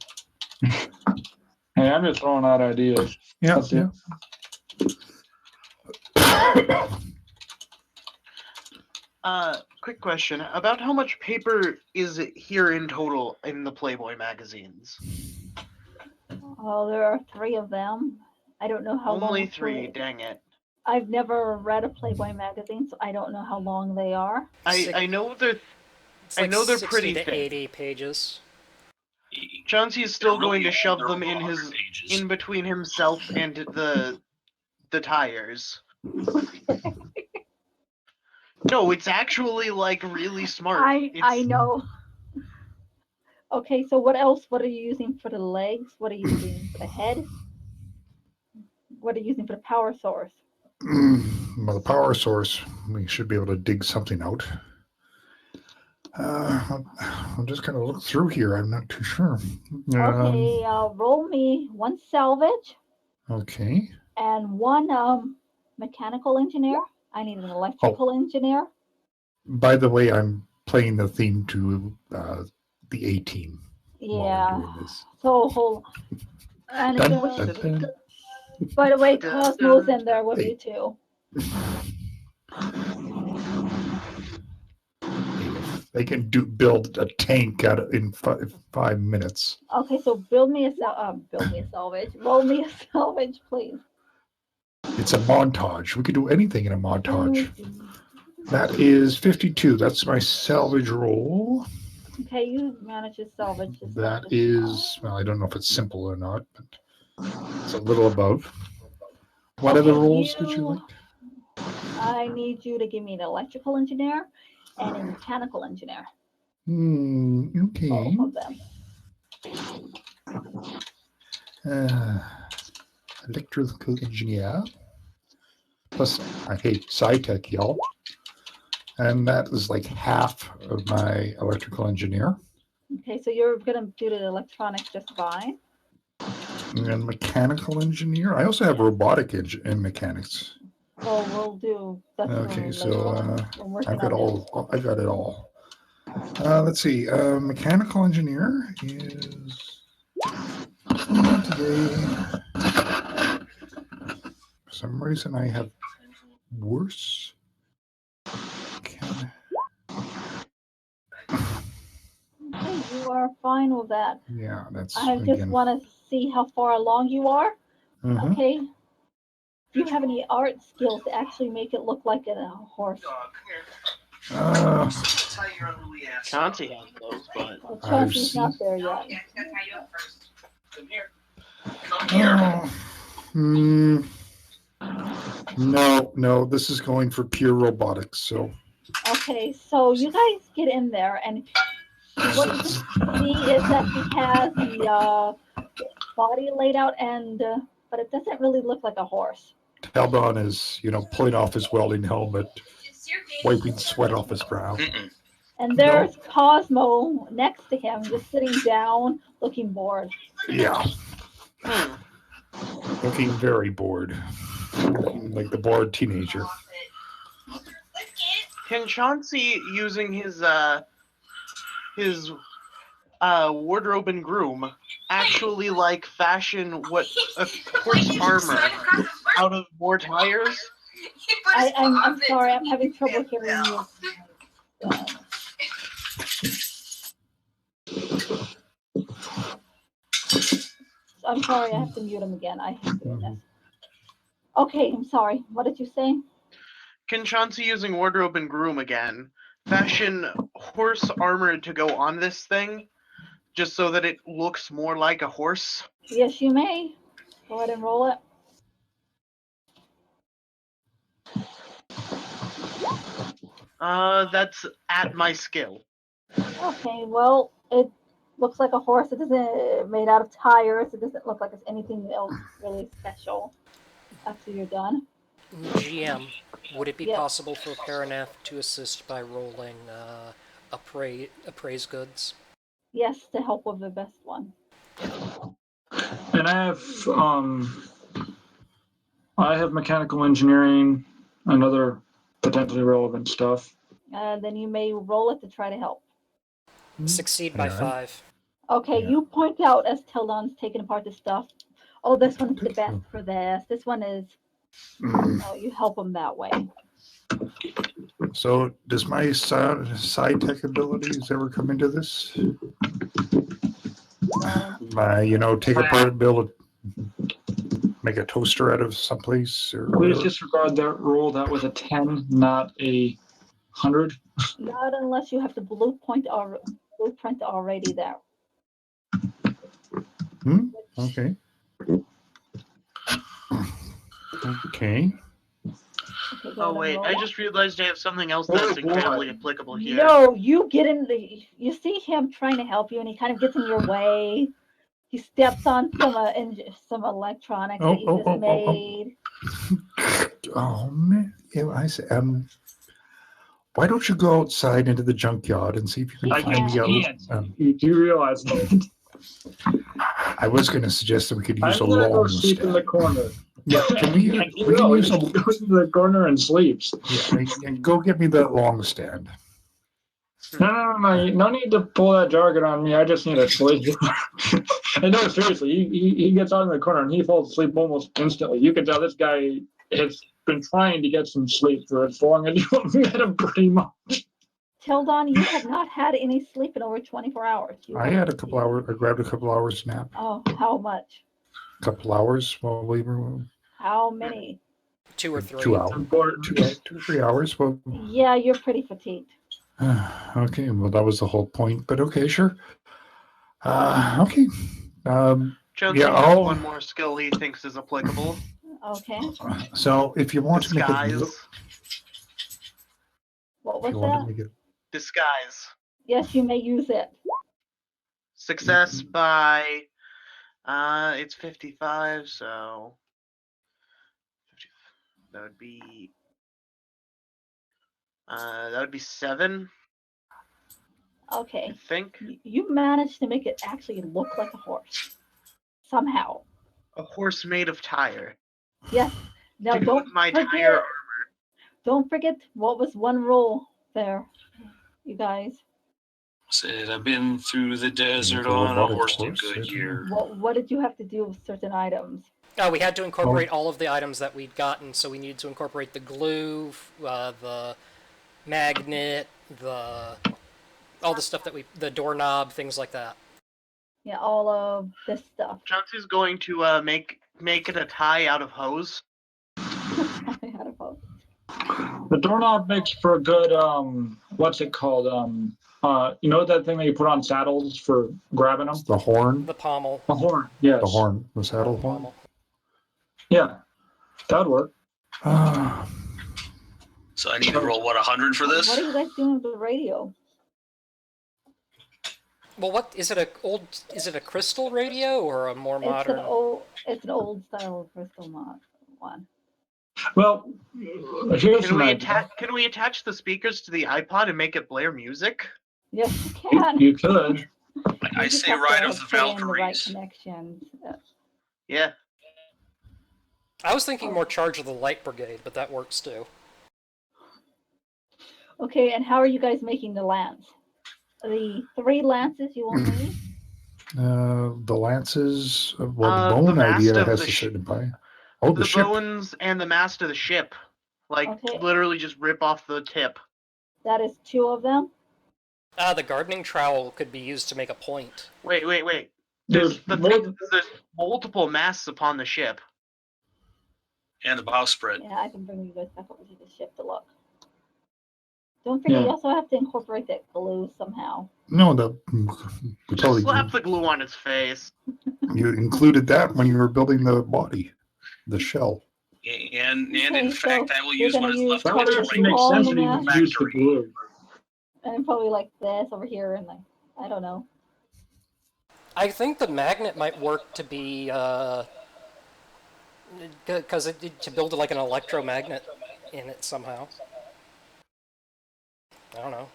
Hey, I'm just throwing out ideas. Yeah. That's it. Quick question about how much paper is it here in total in the Playboy magazines? Oh, there are 3 of them. I don't know how long. Only 3. Dang it. I've never read a Playboy magazine, so I don't know how long they are. I know they're It's like know they're 60 pretty to thick. 80 pages. Chauncy is still They're going to really shove old. them They're in over his 100 pages. in between himself and the tires. No, it's actually like really smart. I It's, know. Okay, so what else? What are you using for the legs? What are you using for the head? What are you using for the power source? Well, the power source, we should be able to dig something out. I'm just going to look through here. I'm not too sure. Okay, roll me one salvage Okay. and one mechanical engineer. I need an electrical engineer. By the way, I'm playing the theme to the A Team while Yeah. I'm doing this. So hold. And Dun, it's dun, dun. by the way, Cosmo's in there with you too. They can build a tank out in 5 minutes. Okay, so build me a salvage. Roll me a salvage, please. It's a montage. We could do anything in a montage. That is 52. That's my salvage roll. Okay, you manage to salvage this. That is, well, I don't know if it's simple or not, but it's a little above. What other rolls did you like? I need you to give me an electrical engineer and a mechanical engineer. Okay. Both of them. Electrical engineer. Plus, I hate Psi-Tech, y'all. And that is like half of my electrical engineer. Okay, so you're gonna do the electronics just fine. And mechanical engineer. I also have robotic and mechanics. Well, we'll do. That's Okay, so I've got all. I've got it all. Let's see. Mechanical engineer is today. For some reason, I have worse. Okay, you are fine with that. Yeah, that's. I just want to see how far along you are. Mm-hmm. Okay. Do you have any art skills to actually make it look like a horse? Chauncy has those, but Well, Chauncey's not there yet. No, this is going for pure robotics. So. Okay, so you guys get in there, and what you see is that he has the body laid out, and but it doesn't really look like a horse. Teldon is, pulling off his welding helmet, wiping sweat off his brow. And there's Cosmo next to him, just sitting down, looking bored. Yeah. Looking very bored. Looking like the bored teenager. can Chauncy, using his wardrobe and groom, actually like fashion what a horse armor out of more tires? I'm sorry, I'm having trouble hearing you. I'm sorry, I have to mute him again. I hate doing this. Okay, I'm sorry. What did you say? Can Chauncy, using wardrobe and groom again, fashion horse armor to go on this thing, just so that it looks more like a horse? Yes, you may. Go ahead and roll it. That's at my skill. Okay, well, it looks like a horse. It isn't made out of tires. It doesn't look like it's anything else really special. After you're done. GM, would it be possible for Parinath to assist by rolling appraise goods? Yes, to help with the best one. And I have mechanical engineering and other potentially relevant stuff. Then you may roll it to try to help. Succeed by 5. Okay, you point out as Teldon's taking apart the stuff. Oh, this one's the best for this. This one is. Oh, you help him that way. So, does my Psi-Tech abilities ever come into this? Take apart, build make a toaster out of someplace? Please disregard that roll. That was a 10, not a 100. Not unless you have the blueprint already there. Okay. Okay. Okay, go Oh ahead, wait, roll. I just realized I have something else that's incredibly applicable here. No, you get in the. You see him trying to help you, and he kind of gets in your way. He steps on some electronics that you just made. Oh man, yeah, I say, why don't you go outside into the junkyard and see if you can I find me a? can't. You do realize that? I was going to suggest that we could use I'm a gonna go long sleep in the stand. corner. Yeah, can we? And he We can will. use He a. just goes into the corner and sleeps. Yeah, and go get me that long stand. No need to pull that jargon on me. I just need a sleep. And no, seriously, he gets out in the corner and he falls asleep almost instantly. You can tell this guy has been trying to get some sleep for as long as you met him, pretty much. Teldon, you have not had any sleep in over 24 hours. I had a couple hours. I grabbed a couple hours nap. Oh, how much? A couple hours while we were. How many? 2 or 3. 2 hours. 2 or 3 hours. Well. Yeah, you're pretty fatigued. Okay, well that was the whole point. But okay, sure. Okay. Chauncy Yeah, has I'll- one more skill he thinks is applicable. Okay. So if you want to make Disguise. it, What if was you want to that? make it, Disguise. Yes, you may use it. Success by it's 55, so 50, that would be 7, Okay. I think. You managed to make it actually look like a horse. Somehow. A horse made of tire. Yes. Now To go don't with my forget. tire. Don't forget what was one rule there, you guys. Said I've been through the desert Go on a about a horse to horse, I don't Goodyear. What did you have to do with certain items? We had to incorporate all of the items that we'd gotten, so we needed to incorporate the glue, the magnet, all the stuff that the doorknob, things like that. Yeah, all of this stuff. Chauncey's going to make it a tie out of hose. I had a vote. The doorknob makes for a good what's it called? You know that thing that you put on saddles for grabbing them? the horn, The pommel. A horn. Yes. the horn, the saddle horn. Pommel. Yeah. That'd work. So I need to roll, 100 for this? What are you guys doing with the radio? Well, what is it? Is it a crystal radio or a more modern? It's an old style crystal mod one. Well, here's Can we attach the speakers to the iPod and make it blare music? Yes, you can. You could. I You just say have Ride to of the put in the right Valkyries. connections. Yeah. I was thinking more Charge of the Light Brigade, but that works too. Okay, and how are you guys making the lance? The 3 lances you will need? The lances. Well, The the bone mast idea of has the to sh- sit in by. Oh, the The ship. bones and the mast of the ship. Like, Okay. literally just rip off the tip. That is 2 of them. The gardening trowel could be used to make a point. Wait. There's There's multiple masts upon the ship. And the bowsprit. Yeah, I can bring you guys back over to the ship to look. Don't forget, you also have to incorporate that glue somehow. No, we Just totally. slap the glue on its face. You included that when you were building the body, the shell. And in Okay, fact, so I will you're use gonna what is use left probably over just to It makes sense that long you would use the factory. glue. And probably like this over here and like, I don't know. I think the magnet might work to be, because to build like an electromagnet in it somehow. I don't know.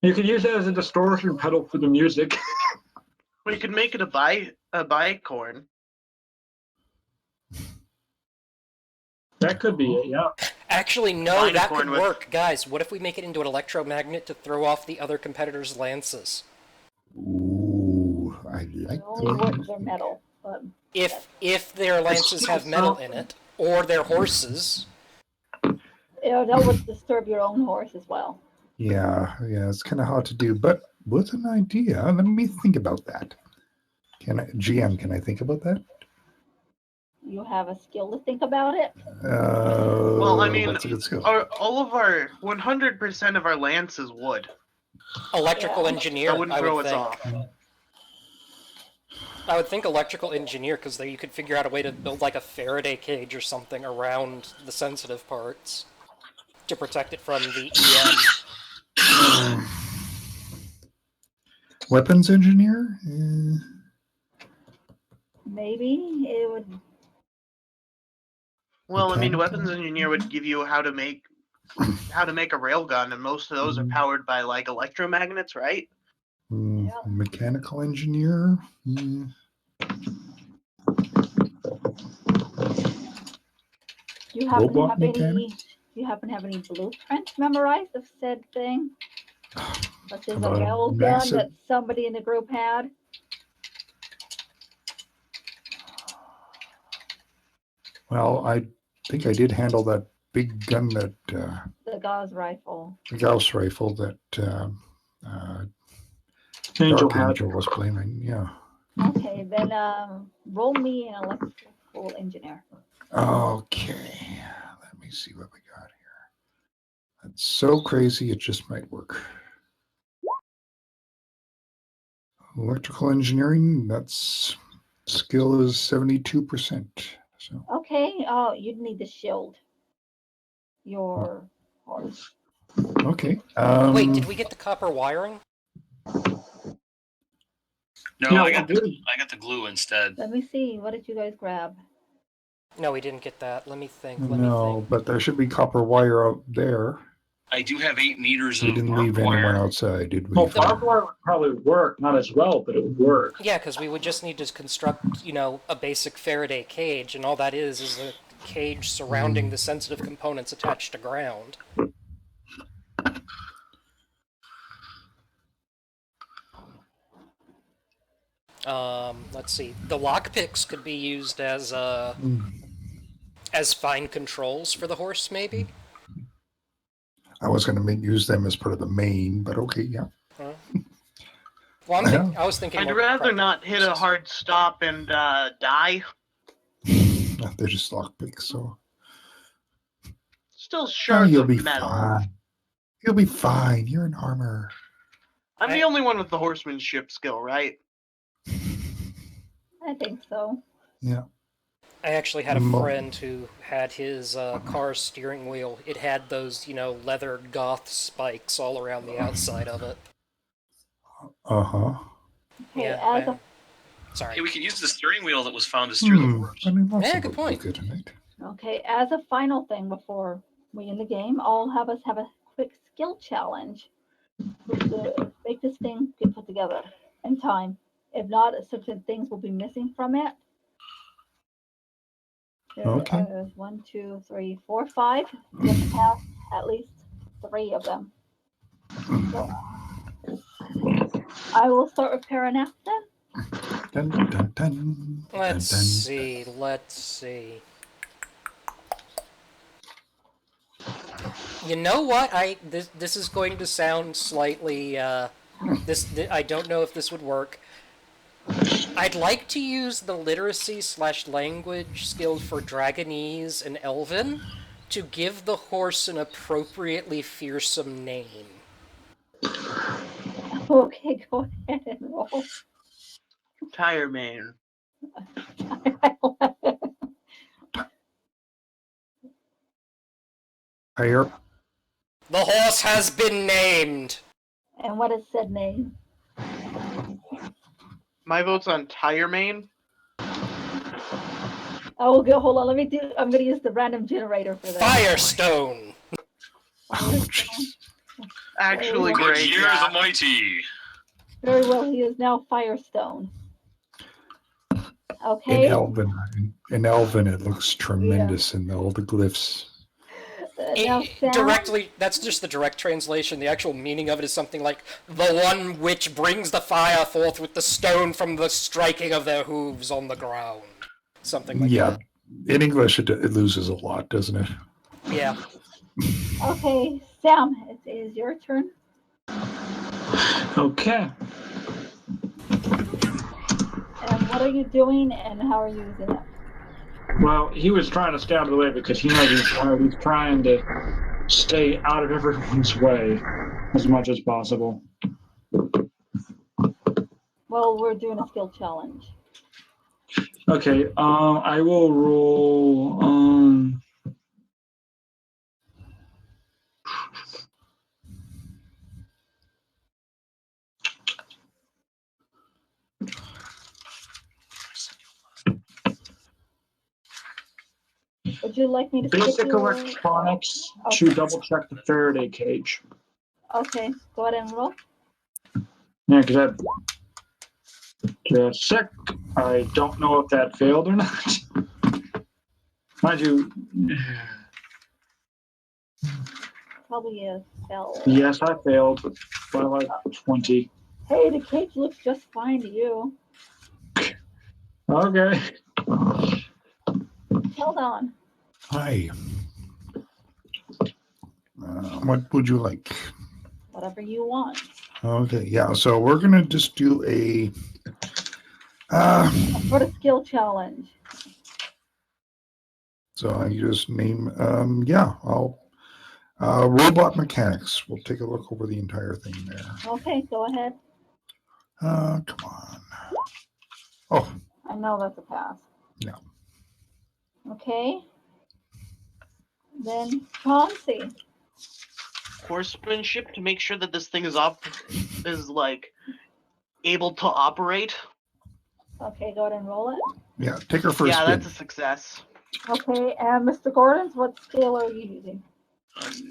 You could use it as a distortion pedal for the music. We could make it a bicorn. That could be it, yeah. Actually, no, that could Unicorn with- work. Guys, what if we make it into an electromagnet to throw off the other competitors' lances? Ooh, I like It only that. works their metal. But If their lances have metal in it, or their horses. that would disturb your own horse as well. Yeah, it's kind of hard to do, but with an idea, let me think about that. GM, can I think about that? You have a skill to think about it. Well, I mean, that's a good skill. all of our 100% of our lance is wood. Electrical Yeah. engineer, That wouldn't I throw would us think. off. I would think electrical engineer, because you could figure out a way to build like a Faraday cage or something around the sensitive parts to protect it from the EM. Weapons engineer? Maybe it would. Well, I mean, Mechanical? weapons engineer would give you how to make a railgun, and most of those are powered by like electromagnets, right? Mechanical engineer? Do you happen to Robot have mechanic? any? Do you happen to have any blueprints memorized of said thing? Such as a About a railgun massive- that somebody in the group had? Well, I think I did handle that big gun that The Gauss rifle. the Gauss rifle that Angel Dark had. Angel was blaming. Yeah. Okay, then roll me an electrical engineer. Okay. Let me see what we got here. That's so crazy, it just might work. Electrical engineering, that's skill is 72%. So Okay, you'd need to shield your horse. okay. Wait, did we get the copper wiring? No, No, I got dude. the glue instead. Let me see. What did you guys grab? No, we didn't get that. Let me think. No, but there should be copper wire out there. I do have 8 meters We of didn't barbed leave anyone wire. outside, did we? Well, barbed wire would probably work, not as well, but it would work. Yeah, because we would just need to construct, a basic Faraday cage, and all that is a cage surrounding the sensitive components attached to ground. Let's see. The lockpicks could be used as fine controls for the horse, maybe? I was going to use them as part of the main, but okay, yeah. Well, I was thinking. I'd more rather practical not hit a purposes. hard stop and die. They're just lockpicks, so Still shards you'll of be metal. fine. You'll be fine. You're in armor. I'm the only one with the horsemanship skill, right? I think so. Yeah. I actually had a friend who had his car steering wheel. It had those, leather goth spikes all around the outside of it. Uh-huh. Okay, Yeah. Sorry. Hey, we could use the steering wheel that was found to steer the horse. I mean, Yeah, good point. Luca tonight. Okay, as a final thing before we end the game, I'll have us have a quick skill challenge to make this thing get put together in time. If not, certain things will be missing from it. There Okay. are 1, 2, 3, 4, 5. You have to pass at least 3 of them. So, I will start with Parinath then. Dun, dun, dun, Let's dun, dun. see. You know what? This is going to sound slightly I don't know if this would work. I'd like to use the literacy/language skill for Dragonese and Elven to give the horse an appropriately fearsome name. Okay, go ahead and roll. Tire man. Higher. The horse has been named! And what is said name? My vote's on tire main. Oh, okay, hold on. I'm going to use the random generator for that. Firestone! Oh, jeez. Actually, Good great. Year Yeah. the mighty. Very well, he is now Firestone. In Okay. Elven, it looks tremendous in all the glyphs. Now Sam. Directly, that's just the direct translation. The actual meaning of it is something like, the one which brings the fire forth with the stone from the striking of their hooves on the ground. Something like that. In English, it loses a lot, doesn't it? Yeah. Okay, Sam, it is your turn. Okay. And what are you doing and how are you using it? Well, he was trying to stay out of the way because he knows he's trying to stay out of everyone's way as much as possible. Well, we're doing a skill challenge. Okay, I will roll. Would you like me to skip Basic you? electronics Okay. to double check the Faraday cage. Okay, go ahead and roll. Yeah, because just a sec. I don't know if that failed or not. Mind you, Probably a spell. yes, I failed by like 20. Hey, the cage looks just fine to you. Okay. Teldon. Hi. What would you like? Whatever you want. Okay, yeah. So we're gonna just do a. For the skill challenge. So I just name. Yeah. I'll. Robot mechanics. We'll take a look over the entire thing there. Okay, go ahead. Come on. Oh, I know that's a pass. no. Okay. Then Chauncy. Horsemanship to make sure that this thing is like able to operate. Okay, go ahead and roll it. Yeah, take her first Yeah, spin. that's a success. Okay, and Mr. Gordon's, what skill are you using?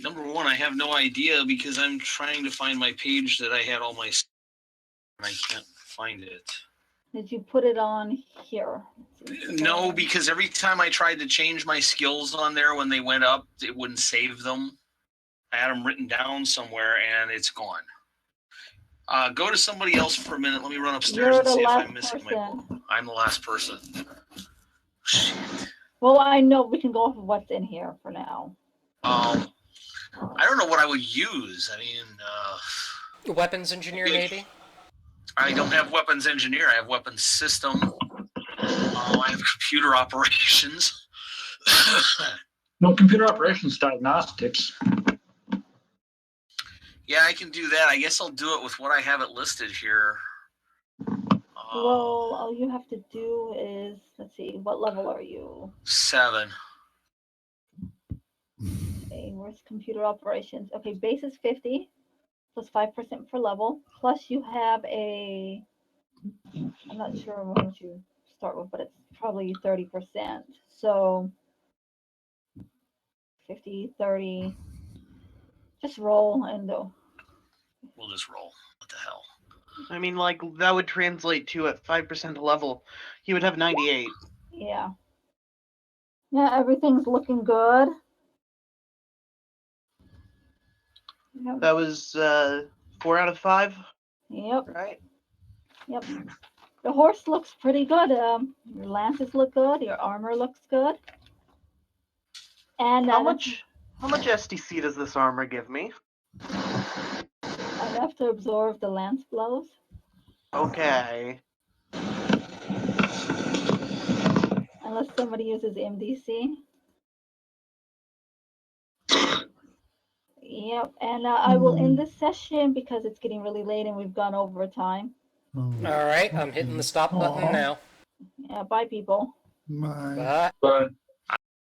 Number one, I have no idea because I'm trying to find my page that I had all my, and I can't find it. Did you put it on here? No, because every time I tried to change my skills on there when they went up, it wouldn't save them. I had them written down somewhere and it's gone. Go to somebody else for a minute. Let me run upstairs You're and the see if last I'm missing my person. book. I'm the last person. Well, I know we can go off of what's in here for now. I don't know what I would use. I mean, Weapons engineer, maybe? I don't have weapons engineer. I have weapons system. I have computer operations. No, computer operations diagnostics. Yeah, I can do that. I guess I'll do it with what I have it listed here. Well, all you have to do is, let's see, what level are you? 7. Okay, where's computer operations? Okay, base is 50, plus 5% per level, plus you have a, I'm not sure how much you start with, but it's probably 30%. So 50, 30, just roll and go. We'll just roll. What the hell? I mean, like, that would translate to at 5% level, he would have 98. Yeah. Yeah, everything's looking good. Yep. That was 4 out of 5, Yep. right? Yep. The horse looks pretty good. Your lances look good. Your armor looks good. And How much SDC does this armor give me? enough to absorb the lance blows. Okay. Unless somebody uses MDC. Yep. And I will end this session because it's getting really late and we've gone over time. All right, I'm hitting the stop button now. Yeah, bye, people. Bye. Bye. But